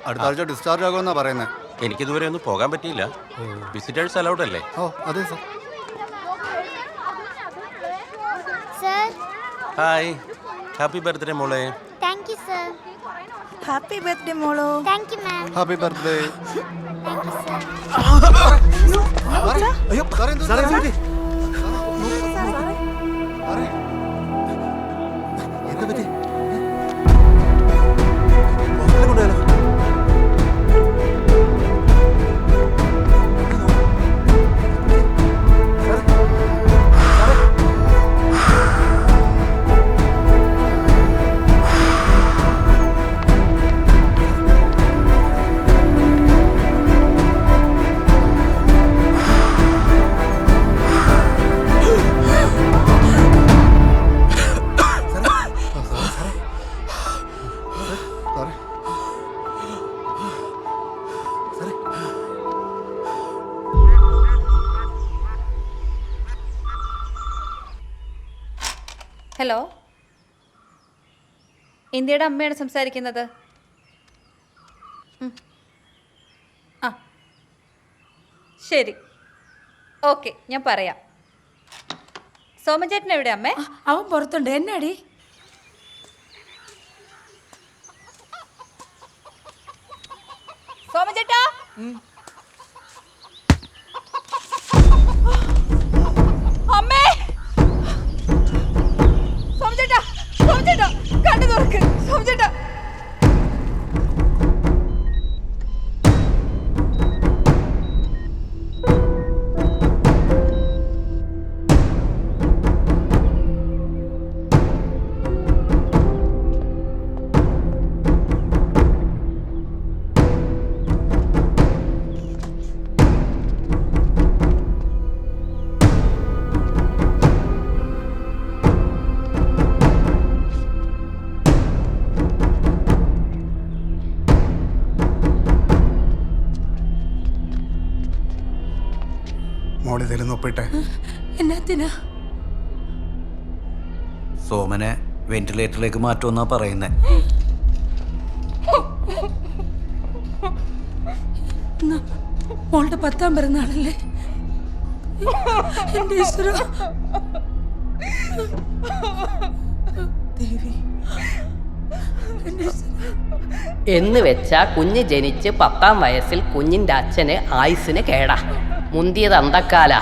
അടുത്ത ആഴ്ച ഡിസ്ചാർജ് ആകുമെന്നാ പറയുന്നത്. എനിക്കിതുവരെ ഒന്നും പോകാൻ പറ്റിയില്ല. വിസിറ്റേഴ്സ് അലൗഡ് അല്ലേ? ഓ അതെ sir. Sir hi, happy birthday മോളെ. Thank you sir. Happy birthday മോളോ. Thank you ma'am. Happy birthday. അയ്യോ സാറേ എന്ത് പറ്റി? എന്താ പറ്റി? ഹോസ്പിറ്റലിൽ കൊണ്ടുപോയാലോ? ഹലോ, ഇന്ത്യയുടെ അമ്മയാണ് സംസാരിക്കുന്നത്. ആ ശരി, ഓക്കെ, ഞാൻ പറയാം. സോമചേട്ടൻ എവിടെ അമ്മേ? അവൻ പുറത്തുണ്ട്. എന്നാടി? സോമചേട്ടാ, അമ്മേ, സോമചേട്ടാ, സോമചേട്ടാ, കണ്ണു തുറക്ക് സോമചേട്ടാ. മോളി തരുന്ന ഒപ്പിട്ടെ. എന്നാത്തിനാ? സോമനെ വെന്റിലേറ്ററിലേക്ക് മാറ്റുമെന്നാ പറയുന്നേ. മോളുടെ 10ാം പിറന്നാളല്ലേ? എന്റെ ഈശ്വരാ. ദേവി, എന്ന് വെച്ചാ കുഞ്ഞ് ജനിച്ച് 10ാം വയസ്സിൽ കുഞ്ഞിൻ്റെ അച്ഛന് ആയുസ്സിന് കേടാ. മുന്തിയത് അന്തക്കാല,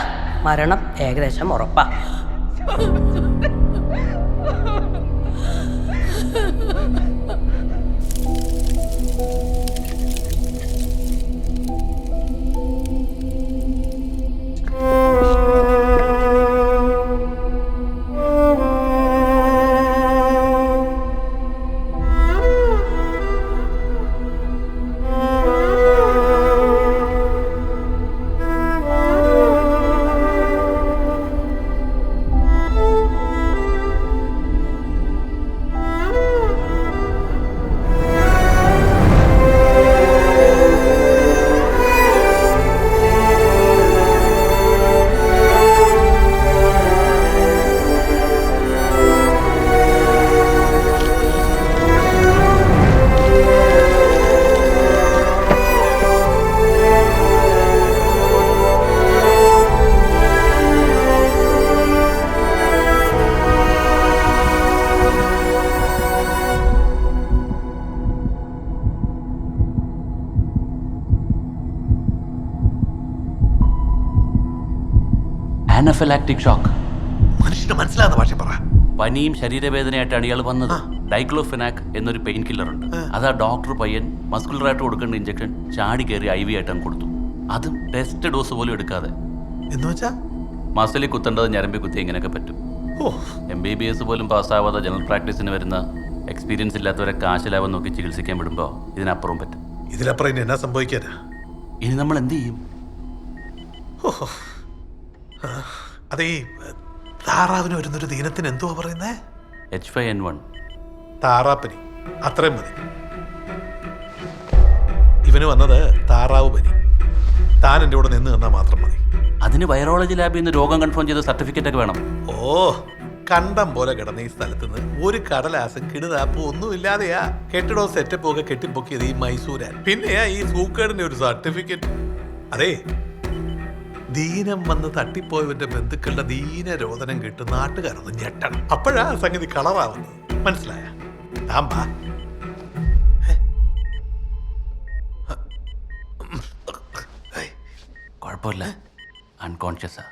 മരണം ഏകദേശം ഉറപ്പാ. അനഫിലാക്റ്റിക് ഷോക്ക്. മനുഷ്യന് മനസ്സിലാകുന്ന ഭാഷ പറ. പനിയും ശരീരവേദനയായിട്ടാണ് ഇയാൾ വന്നത്. ഡൈക്ലോഫെനാക് എന്നൊരു പെയിൻ കില്ലർ ഉണ്ട്. അതാ ഡോക്ടർ പയ്യൻ മസ്കുലറായിട്ട് കൊടുക്കേണ്ട ഇഞ്ചക്ഷൻ ചാടി കയറി IV ആയിട്ടാണ് കൊടുത്തു. അതും ടെസ്റ്റ് ഡോസ് പോലും എടുക്കാതെ. എന്ന് വെച്ചാ മസിലിൽ കുത്തേണ്ടത് ഞരമ്പി കുത്തി ഇങ്ങനെയൊക്കെ പറ്റും. MBBS പോലും പാസ്സാവാതെ ജനറൽ പ്രാക്ടീസിന് വരുന്ന എക്സ്പീരിയൻസ് ഇല്ലാത്തവരെ കാശിലാവാൻ നോക്കി ചികിത്സിക്കാൻ വിടുമ്പോൾ ഇതിനപ്പുറം പറ്റും. ഇതിലപ്പുറം ഇനി എന്നാ സംഭവിക്കാനാ? ഇനി നമ്മൾ എന്ത് ചെയ്യും? അതേ താറാവിന് വരുന്നൊരു ദീനത്തിന് എന്തുവാ പറയുന്നേ? H5N1 താറാപ്പനി. അത്രയും മതി. ഇവന് വന്നത് താറാവ് പനി. താൻ എൻ്റെ കൂടെ നിന്ന് നിന്നാൽ മാത്രം മതി. അതിന് വൈറോളജി ലാബിൽ നിന്ന് രോഗം കൺഫേം ചെയ്ത സർട്ടിഫിക്കറ്റ് ഒക്കെ വേണം. കണ്ടം പോലെ കിടന്ന ഈ സ്ഥലത്ത് നിന്ന് ഒരു കടലാസും കിടുതാപ്പും ഒന്നുമില്ലാതെയാ കെട്ടിടോ സെറ്റപ്പ് ഒക്കെ കെട്ടിപ്പൊക്കിയത് ഈ മൈസൂരാൻ. പിന്നെയാ ഈ സൂക്കേടിന്റെ ഒരു സർട്ടിഫിക്കറ്റ്. അതെ, ദീനം വന്ന് തട്ടിപ്പോയവന്റെ ബന്ധുക്കളുടെ ദീനരോധനം കേട്ട് നാട്ടുകാരൊന്ന് ഞെട്ടണം. അപ്പോഴാ സംഗതി കളറാവുന്നത്. മനസ്സിലായ? താമ്പാ കുഴപ്പമില്ല, അൺകോൺഷ്യസാ.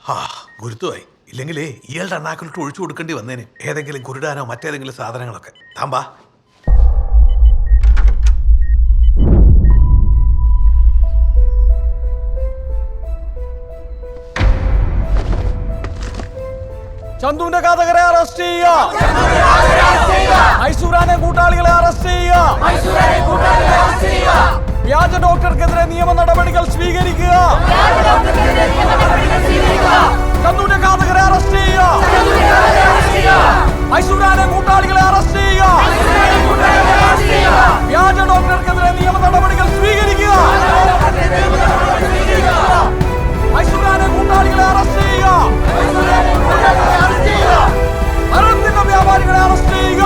ആ ഗുരുത്വമായി. ഇല്ലെങ്കിലേ ഇയാളുടെ അണ്ണാക്കിലോട്ട് ഒഴിച്ചു കൊടുക്കേണ്ടി വന്നേന് ഏതെങ്കിലും കുരുടാനോ മറ്റേതെങ്കിലും സാധനങ്ങളൊക്കെ. താമ്പാ ചന്തുവിന്റെ ഘാതകരെ അറസ്റ്റ് ചെയ്യുക. മൈസൂരാനെ കൂട്ടാളികളെ അറസ്റ്റ് ചെയ്യുക. വ്യാജ ഡോക്ടർക്കെതിരെ നിയമ നടപടികൾ സ്വീകരിക്കുക. ചന്തുവിന്റെ ഘാതകരെ അറസ്റ്റ് ചെയ്യുക. മൈസൂരാനെ കൂട്ടാളികളെ അറസ്റ്റ് ചെയ്യുക. വ്യാജ ഡോക്ടർക്കെതിരെ നിയമ നടപടികൾ സ്വീകരിക്കുക. മൈസൂരാനെ കൂട്ടാളികളെ അറസ്റ്റ് ചെയ്യുക. മരണത്തിന്റെ വ്യാപാരികളെ അറസ്റ്റ് ചെയ്യുക.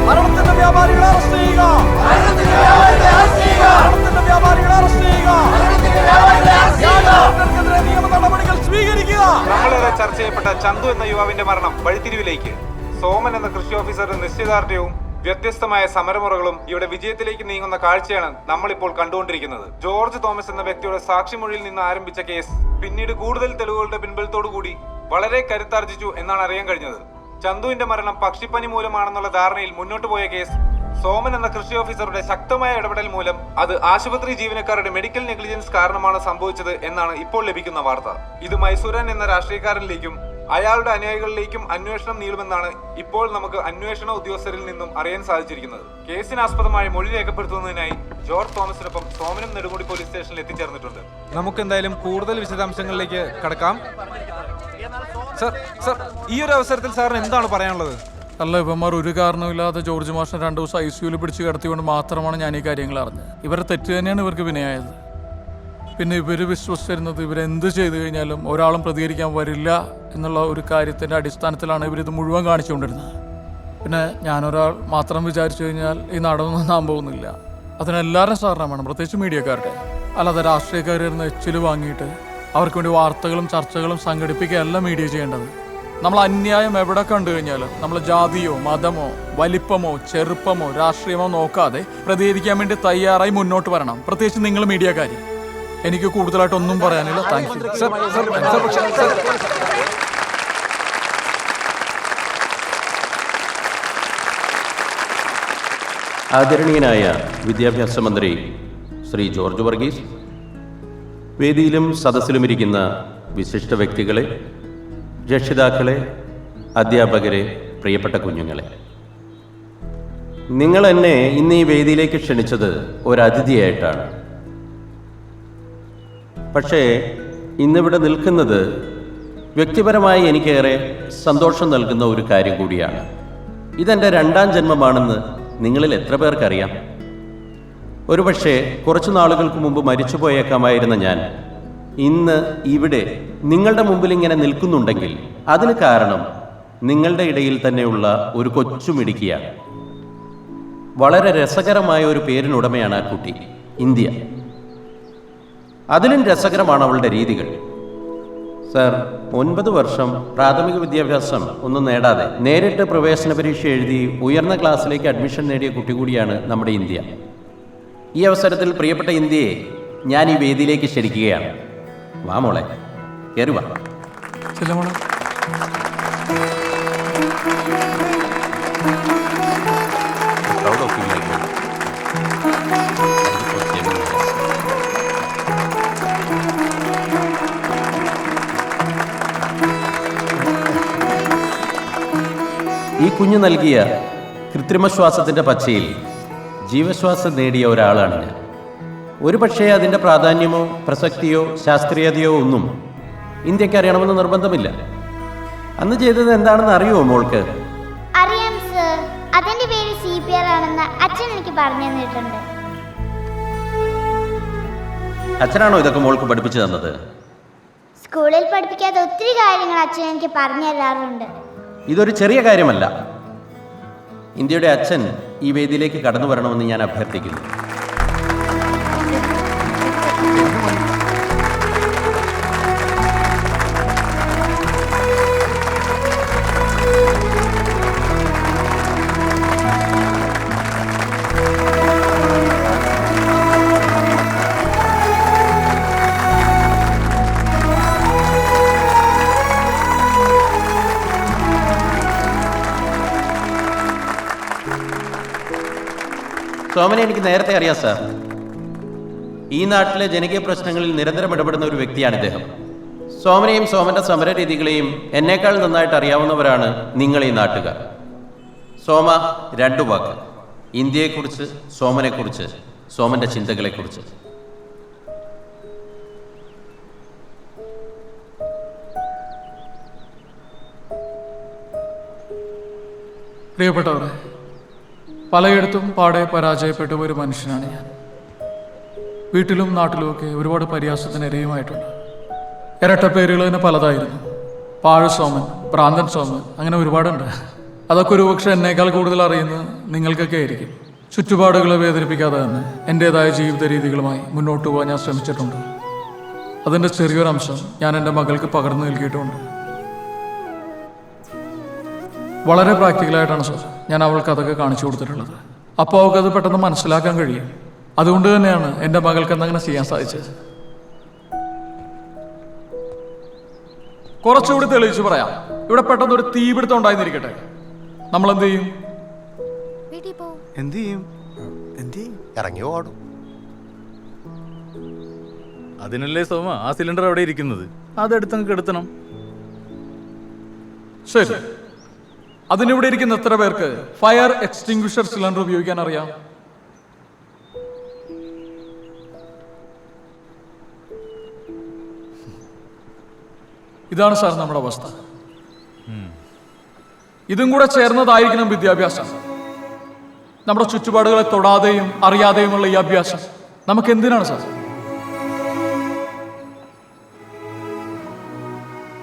മരണത്തിന്റെ വ്യാപാരികളെ അറസ്റ്റ് ചെയ്യുക. മരണത്തിന്റെ വ്യാപാരികളെ അറസ്റ്റ് ചെയ്യുക. ഡോക്ടർക്കെതിരെ നിയമ നടപടികൾ സ്വീകരിക്കുക. നമ്മളിവിടെ ചർച്ച ചെയ്യപ്പെട്ട ചന്തു എന്ന യുവാവിന്റെ മരണം വഴിത്തിരിവിലേക്ക്. സോമൻ എന്ന കൃഷി ഓഫീസറുടെ നിശ്ചയദാർഢ്യവും വ്യത്യസ്തമായ സമരമുറകളും ഇവിടെ വിജയത്തിലേക്ക് നീങ്ങുന്ന കാഴ്ചയാണ് നമ്മളിപ്പോൾ കണ്ടുകൊണ്ടിരിക്കുന്നത്. ജോർജ് തോമസ് എന്ന വ്യക്തിയുടെ സാക്ഷിമൊഴിയിൽ നിന്ന് ആരംഭിച്ച കേസ് പിന്നീട് കൂടുതൽ തെളിവുകളുടെ പിൻബലത്തോടുകൂടി വളരെ കരുത്താർജിച്ചു എന്നാണ് അറിയാൻ കഴിഞ്ഞത്. ചന്തുവിന്റെ മരണം പക്ഷിപ്പനി മൂലമാണെന്നുള്ള ധാരണയിൽ മുന്നോട്ട് പോയ കേസ് സോമൻ എന്ന കൃഷി ഓഫീസറുടെ ശക്തമായ ഇടപെടൽ മൂലം അത് ആശുപത്രി ജീവനക്കാരുടെ മെഡിക്കൽ നെഗ്ലിജൻസ് കാരണമാണ് സംഭവിച്ചത് എന്നാണ് ഇപ്പോൾ ലഭിക്കുന്ന വാർത്ത. ഇത് മൈസൂരൻ എന്ന രാഷ്ട്രീയക്കാരനിലേക്കും അയാളുടെ അനുയായികളിലേക്കും അന്വേഷണം നീളുമെന്നാണ് ഇപ്പോൾ നമുക്ക് അന്വേഷണ ഉദ്യോഗസ്ഥരിൽ നിന്നും അറിയാൻ സാധിച്ചിരിക്കുന്നത്. കേസിനാസ്പദമായ മൊഴി രേഖപ്പെടുത്തുന്നതിനായി ജോർജ് തോമസിനൊപ്പം സോമനും നെടുമുടി പോലീസ് സ്റ്റേഷനിൽ എത്തിച്ചേർന്നിട്ടുണ്ട്. നമുക്ക് എന്തായാലും കൂടുതൽ വിശദാംശങ്ങളിലേക്ക് കടക്കാം. സർ, ഈ ഒരു അവസരത്തിൽ സാറിന് എന്താണ് പറയാനുള്ളത്? അല്ല, ഇവന്മാർ ഒരു കാരണമില്ലാതെ ജോർജ് മാഷിനെ 2 ദിവസം ICUവിൽ പിടിച്ച് കിടത്തിക്കൊണ്ട് മാത്രമാണ് ഞാൻ ഈ കാര്യങ്ങൾ അറിഞ്ഞത്. ഇവരുടെ തെറ്റ് തന്നെയാണ് ഇവർക്ക് വിനയായത്. പിന്നെ ഇവർ വിശ്വസിച്ചിരുന്നത് ഇവരെന്ത് ചെയ്തു കഴിഞ്ഞാലും ഒരാളും പ്രതികരിക്കാൻ വരില്ല എന്നുള്ള ഒരു കാര്യത്തിൻ്റെ അടിസ്ഥാനത്തിലാണ് ഇവരിത് മുഴുവൻ കാണിച്ചുകൊണ്ടിരുന്നത്. പിന്നെ ഞാനൊരാൾ മാത്രം വിചാരിച്ചു കഴിഞ്ഞാൽ ഈ നാടൊന്നും നന്നാൻ പോകുന്നില്ല. അതിനെല്ലാവരും സഹകരണം വേണം, പ്രത്യേകിച്ച് മീഡിയക്കാരുടെ. അല്ലാതെ രാഷ്ട്രീയക്കാരിരുന്ന് എച്ചിൽ വാങ്ങിയിട്ട് അവർക്ക് വേണ്ടി വാർത്തകളും ചർച്ചകളും സംഘടിപ്പിക്കുകയല്ല മീഡിയ ചെയ്യേണ്ടത്. നമ്മൾ അന്യായം എവിടെ കണ്ടു കഴിഞ്ഞാലും നമ്മൾ ജാതിയോ മതമോ വലിപ്പമോ ചെറുപ്പമോ രാഷ്ട്രീയമോ നോക്കാതെ പ്രതികരിക്കാൻ വേണ്ടി തയ്യാറായി മുന്നോട്ട് വരണം, പ്രത്യേകിച്ച് നിങ്ങൾ മീഡിയക്കാർ. എനിക്ക് കൂടുതലായിട്ടൊന്നും പറയാനില്ല. Thank you. ആദരണീയനായ വിദ്യാഭ്യാസ മന്ത്രി ശ്രീ ജോർജ് വർഗീസ്, വേദിയിലും സദസ്സിലുമിരിക്കുന്ന വിശിഷ്ട വ്യക്തികളെ, രക്ഷിതാക്കളെ, അധ്യാപകരെ, പ്രിയപ്പെട്ട കുഞ്ഞുങ്ങളെ, നിങ്ങൾ എന്നെ ഇന്ന് ഈ വേദിയിലേക്ക് ക്ഷണിച്ചത് ഒരതിഥിയായിട്ടാണ്. പക്ഷേ ഇന്നിവിടെ നിൽക്കുന്നത് വ്യക്തിപരമായി എനിക്കേറെ സന്തോഷം നൽകുന്ന ഒരു കാര്യം കൂടിയാണ്. ഇതെൻ്റെ 2ാം ജന്മമാണെന്ന് നിങ്ങളിൽ എത്ര പേർക്കറിയാം? ഒരുപക്ഷെ കുറച്ചു നാളുകൾക്ക് മുമ്പ് മരിച്ചുപോയേക്കാമായിരുന്ന ഞാൻ ഇന്ന് ഇവിടെ നിങ്ങളുടെ മുമ്പിൽ ഇങ്ങനെ നിൽക്കുന്നുണ്ടെങ്കിൽ അതിന് കാരണം നിങ്ങളുടെ ഇടയിൽ തന്നെയുള്ള ഒരു കൊച്ചുമിടുക്കിയാണ്. വളരെ രസകരമായ ഒരു പേരിനുടമയാണ് ആ കുട്ടി, ഇന്ത്യ. അതിലും രസകരമാണ് അവളുടെ രീതികൾ. സർ, 9 വർഷം പ്രാഥമിക വിദ്യാഭ്യാസം ഒന്നും നേടാതെ നേരിട്ട് പ്രവേശന പരീക്ഷ എഴുതി ഉയർന്ന ക്ലാസ്സിലേക്ക് അഡ്മിഷൻ നേടിയ കുട്ടി കൂടിയാണ് നമ്മുടെ ഇന്ത്യ. ഈ അവസരത്തിൽ പ്രിയപ്പെട്ട ഇന്ത്യയെ ഞാൻ ഈ വേദിയിലേക്ക് ക്ഷണിക്കുകയാണ്. വാ മോളെ, കയറി വാ. ഈ കുഞ്ഞു നൽകിയ കൃത്രിമശ്വാസത്തിൻ്റെ പച്ചയിൽ ജീവശ്വാസം നേടിയ ഒരാളാണ് ഞാൻ. ഒരുപക്ഷേ അതിൻ്റെ പ്രാധാന്യമോ പ്രസക്തിയോ ശാസ്ത്രീയതയോ ഒന്നും ഇന്ത്യക്ക് അറിയണമെന്ന് നിർബന്ധമില്ല. അന്ന് ചെയ്തത് എന്താണെന്ന് അറിയുമോ മോൾക്ക്? അറിയാം സർ, അതിന്റെ പേര് CPR ആണെന്ന് അച്ഛൻ എനിക്ക് പറഞ്ഞു തന്നിട്ടുണ്ട്. അച്ഛനാണോ ഇതൊക്കെ മോൾക്ക് പഠിപ്പിച്ചു തന്നത്? സ്കൂളിൽ പഠിപ്പിക്കാത്ത ഒത്തിരി കാര്യങ്ങൾ അച്ഛൻ എനിക്ക് പറഞ്ഞു തരാറുണ്ട്. ഇതൊരു ചെറിയ കാര്യമല്ല. ഇന്ത്യയുടെ അച്ഛൻ ഈ വേദിയിലേക്ക് കടന്നു വരണമെന്ന് ഞാൻ അഭ്യർത്ഥിക്കുന്നു. സോമനെ എനിക്ക് നേരത്തെ അറിയാം സാർ. ഈ നാട്ടിലെ ജനകീയ പ്രശ്നങ്ങളിൽ നിരന്തരം ഇടപെടുന്ന ഒരു വ്യക്തിയാണ് ഇദ്ദേഹം. സോമനെയും സോമന്റെ സമര രീതികളെയും എന്നേക്കാൾ നന്നായിട്ട് അറിയാവുന്നവരാണ് നിങ്ങൾ ഈ നാട്ടുകാർ. സോമ, 2 വാക്ക്. ഇന്ത്യയെക്കുറിച്ച്, സോമനെക്കുറിച്ച്, സോമന്റെ ചിന്തകളെക്കുറിച്ച്. പ്രിയപ്പെട്ടവരെ, പലയിടത്തും പാടെ പരാജയപ്പെട്ട ഒരു മനുഷ്യനാണ് ഞാൻ. വീട്ടിലും നാട്ടിലുമൊക്കെ ഒരുപാട് പരിഹാസത്തിന് ഇരയുമായിട്ടുണ്ട്. ഇരട്ട പേരുകൾ തന്നെ പലതായിരുന്നു. പാഴ് സോമൻ, ഭ്രാന്തൻ സോമൻ, അങ്ങനെ ഒരുപാടുണ്ട്. അതൊക്കെ ഒരുപക്ഷെ എന്നേക്കാൾ കൂടുതൽ അറിയുന്നത് നിങ്ങൾക്കൊക്കെ ആയിരിക്കും. ചുറ്റുപാടുകളെ വേദനിപ്പിക്കാതെ തന്നെ എൻ്റേതായ ജീവിത രീതികളുമായി മുന്നോട്ട് പോകാൻ ഞാൻ ശ്രമിച്ചിട്ടുണ്ട്. അതിൻ്റെ ചെറിയൊരംശം ഞാൻ എൻ്റെ മകൾക്ക് പകർന്നു നൽകിയിട്ടുണ്ട്. വളരെ പ്രാക്ടിക്കലായിട്ടാണ് സാർ ഞാൻ അവൾക്ക് അതൊക്കെ കാണിച്ചു കൊടുത്തിട്ടുള്ളത്. അപ്പോൾ അവൾക്കത് പെട്ടെന്ന് മനസ്സിലാക്കാൻ കഴിയും. അതുകൊണ്ട് തന്നെയാണ് എൻ്റെ മകൾക്ക് എന്നങ്ങനെ ചെയ്യാൻ സാധിച്ചത്. കുറച്ചുകൂടി തെളിയിച്ച് പറയാം. ഇവിടെ പെട്ടെന്ന് ഒരു തീപിടുത്തം ഉണ്ടായിരുന്നിരിക്കട്ടെ, നമ്മൾ എന്ത് ചെയ്യും? ഇറങ്ങി ഓടും. അതിനല്ലേ സോമ ആ സിലിണ്ടർ അവിടെ ഇരിക്കുന്നത്, അതെടുത്തങ്ങ് കെടുത്തണം. ശരി, അതിനിവിടെ ഇരിക്കുന്ന എത്ര പേർക്ക് ഫയർ എക്സ്റ്റിംഗ്വിഷർ സിലിണ്ടർ ഉപയോഗിക്കാൻ അറിയാം? ഇതാണ് സാർ നമ്മുടെ അവസ്ഥ. ഇതും കൂടെ ചേർന്നതായിരിക്കണം വിദ്യാഭ്യാസം. നമ്മുടെ ചുറ്റുപാടുകളെ തൊടാതെയും അറിയാതെയുമുള്ള ഈ അഭ്യാസം നമുക്ക് എന്തിനാണ് സാർ?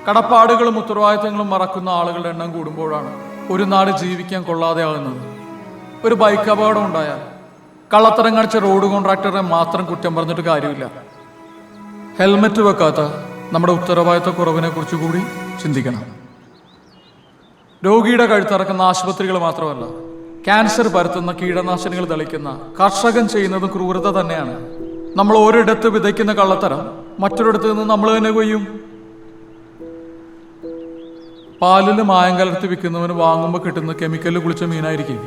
കടപ്പാടുകളും ഉത്തരവാദിത്തങ്ങളും മറക്കുന്ന ആളുകളുടെ എണ്ണം കൂടുമ്പോഴാണ് ഒരു നാട് ജീവിക്കാൻ കൊള്ളാതെ ആകുന്നത്. ഒരു ബൈക്ക് അപകടം ഉണ്ടായാൽ കള്ളത്തരം കാണിച്ച റോഡ് കോൺട്രാക്ടറെ മാത്രം കുറ്റം പറഞ്ഞിട്ട് കാര്യമില്ല. ഹെൽമെറ്റ് വെക്കാത്ത നമ്മുടെ ഉത്തരവാദിത്ത കുറവിനെ കുറിച്ച് കൂടി ചിന്തിക്കണം. രോഗിയുടെ കഴുത്തിറക്കുന്ന ആശുപത്രികൾ മാത്രമല്ല, ക്യാൻസർ പരത്തുന്ന കീടനാശിനികൾ തളിക്കുന്ന കർഷകൻ ചെയ്യുന്നതും ക്രൂരത തന്നെയാണ്. നമ്മൾ ഒരിടത്ത് വിതയ്ക്കുന്ന കള്ളത്തരം മറ്റൊരിടത്ത് നിന്ന് നമ്മൾ തന്നെ കൊയ്യും. പാലിൽ മായം കലർത്തി വിൽക്കുന്നവന് വാങ്ങുമ്പോൾ കിട്ടുന്ന കെമിക്കലിൽ കുളിച്ച മീനായിരിക്കും.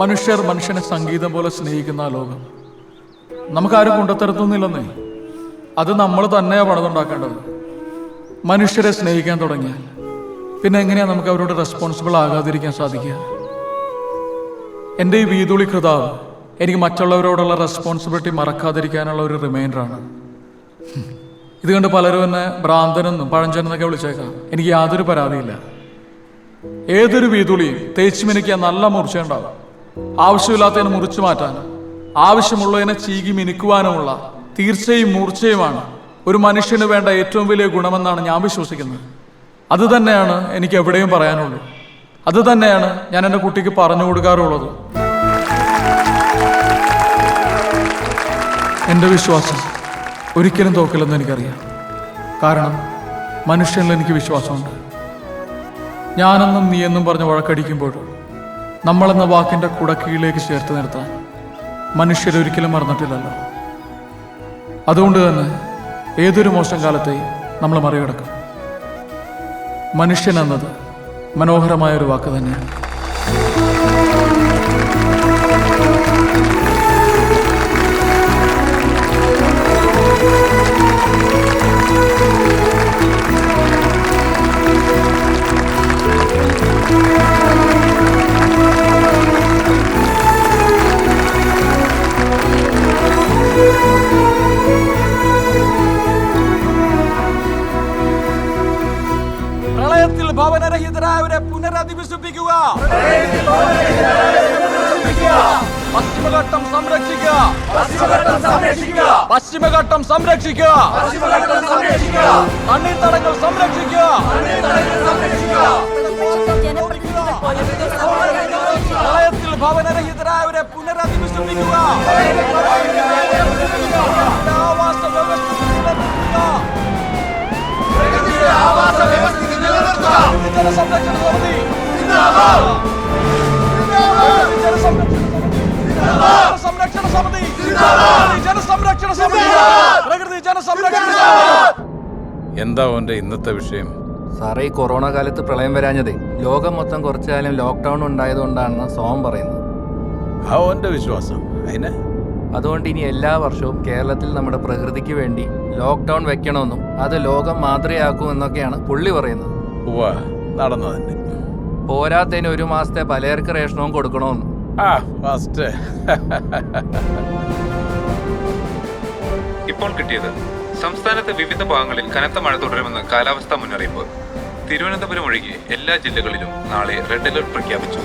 മനുഷ്യർ മനുഷ്യനെ സംഗീതം പോലെ സ്നേഹിക്കുന്ന ആ ലോകം നമുക്കാരും കൊണ്ടുത്തരത്തൊന്നുമില്ലെന്നേ. അത് നമ്മൾ തന്നെയാണ് പണിതുണ്ടാക്കേണ്ടത്. മനുഷ്യരെ സ്നേഹിക്കാൻ തുടങ്ങിയാൽ പിന്നെ എങ്ങനെയാണ് നമുക്ക് അവരോട് റെസ്പോൺസിബിൾ ആകാതിരിക്കാൻ സാധിക്കുക? എൻ്റെ ഈ വീതുളി കൃതാവ് എനിക്ക് മറ്റുള്ളവരോടുള്ള റെസ്പോൺസിബിലിറ്റി മറക്കാതിരിക്കാനുള്ള ഒരു റിമൈൻഡറാണ്. ഇത് കണ്ട് പലരും എന്നെ ഭ്രാന്തനെന്നും പഴഞ്ചനെന്നൊക്കെ വിളിച്ചേക്കാം. എനിക്ക് യാതൊരു പരാതിയില്ല. ഏതൊരു വീതുളിയും തേച്ച് മിനുക്കിയാൽ നല്ല മൂർച്ചയുണ്ടാവും. ആവശ്യമില്ലാത്തതിനെ മുറിച്ചു മാറ്റാനും ആവശ്യമുള്ളതിനെ ചീകി മിനുക്കുവാനുമുള്ള തീർച്ചയും മൂർച്ചയുമാണ് ഒരു മനുഷ്യന് വേണ്ട ഏറ്റവും വലിയ ഗുണമെന്നാണ് ഞാൻ വിശ്വസിക്കുന്നത്. അത് തന്നെയാണ് എനിക്ക് എവിടെയും പറയാനുള്ളൂ. അത് തന്നെയാണ് ഞാൻ എൻ്റെ കുട്ടിക്ക് പറഞ്ഞു കൊടുക്കാറുള്ളത്. എൻ്റെ വിശ്വാസം ഒരിക്കലും തോക്കില്ലെന്ന് എനിക്കറിയാം. കാരണം മനുഷ്യനിൽ എനിക്ക് വിശ്വാസമുണ്ട്. ഞാനെന്നും നീയെന്നും പറഞ്ഞ് വഴക്കടിക്കുമ്പോൾ നമ്മളെന്ന വാക്കിൻ്റെ കുടക്കീഴിലേക്ക് ചേർത്ത് നിർത്താൻ മനുഷ്യരൊരിക്കലും മറന്നിട്ടില്ലല്ലോ. അതുകൊണ്ട് തന്നെ ഏതൊരു മോശം കാലത്തെയും നമ്മൾ മറികടക്കും. മനുഷ്യൻ എന്നത് മനോഹരമായൊരു വാക്ക് തന്നെയാണ്. പ്രളയത്തിൽ ഭവനരഹിതരായവരെ പുനരധിവസിപ്പിക്കുക. പശ്ചിമഘട്ടം സംരക്ഷിക്കുക. പശ്ചിമഘട്ടം സംരക്ഷിക്കുക. തണ്ണീർത്തടങ്ങൾ സംരക്ഷിക്കുക. പ്രളയത്തിൽ ഭവനരഹിതരായവരെ പുനരധിവസിപ്പിക്കുക. ആവാസ വ്യവസ്ഥ നിലനിർത്തുക. ജനസംരക്ഷണ സമിതി എന്താ ഓന്റെ ഇന്നത്തെ വിഷയം? സാറേ, ഈ കൊറോണ കാലത്ത് പ്രളയം വരാഞ്ഞതേ ലോകം മൊത്തം കുറച്ചു കാലം ലോക്ക്ഡൌൺ ഉണ്ടായതുകൊണ്ടാണെന്ന് സോം പറയുന്നത്. അവന്റെ വിശ്വാസം അതിനെ അതുകൊണ്ട് ഇനി എല്ലാ വർഷവും കേരളത്തിൽ നമ്മുടെ പ്രകൃതിക്ക് വേണ്ടി ലോക്ക്ഡൗൺ വെക്കണമെന്നും അത് ലോകം മാതൃകയാക്കുമെന്നൊക്കെയാണ് പുള്ളി പറയുന്നത്. നടന്നു തന്നെ. പോരാത്തതിന് 1 മാസത്തെ പലചരക്ക് റേഷനവും കൊടുക്കണമെന്നും. ഇപ്പോൾ കിട്ടിയത് സംസ്ഥാനത്തെ വിവിധ ഭാഗങ്ങളിൽ കനത്ത മഴ തുടരുമെന്ന് കാലാവസ്ഥാ മുന്നറിയിപ്പ്. തിരുവനന്തപുരം ഒഴികെ എല്ലാ ജില്ലകളിലും നാളെ റെഡ് അലർട്ട് പ്രഖ്യാപിച്ചു.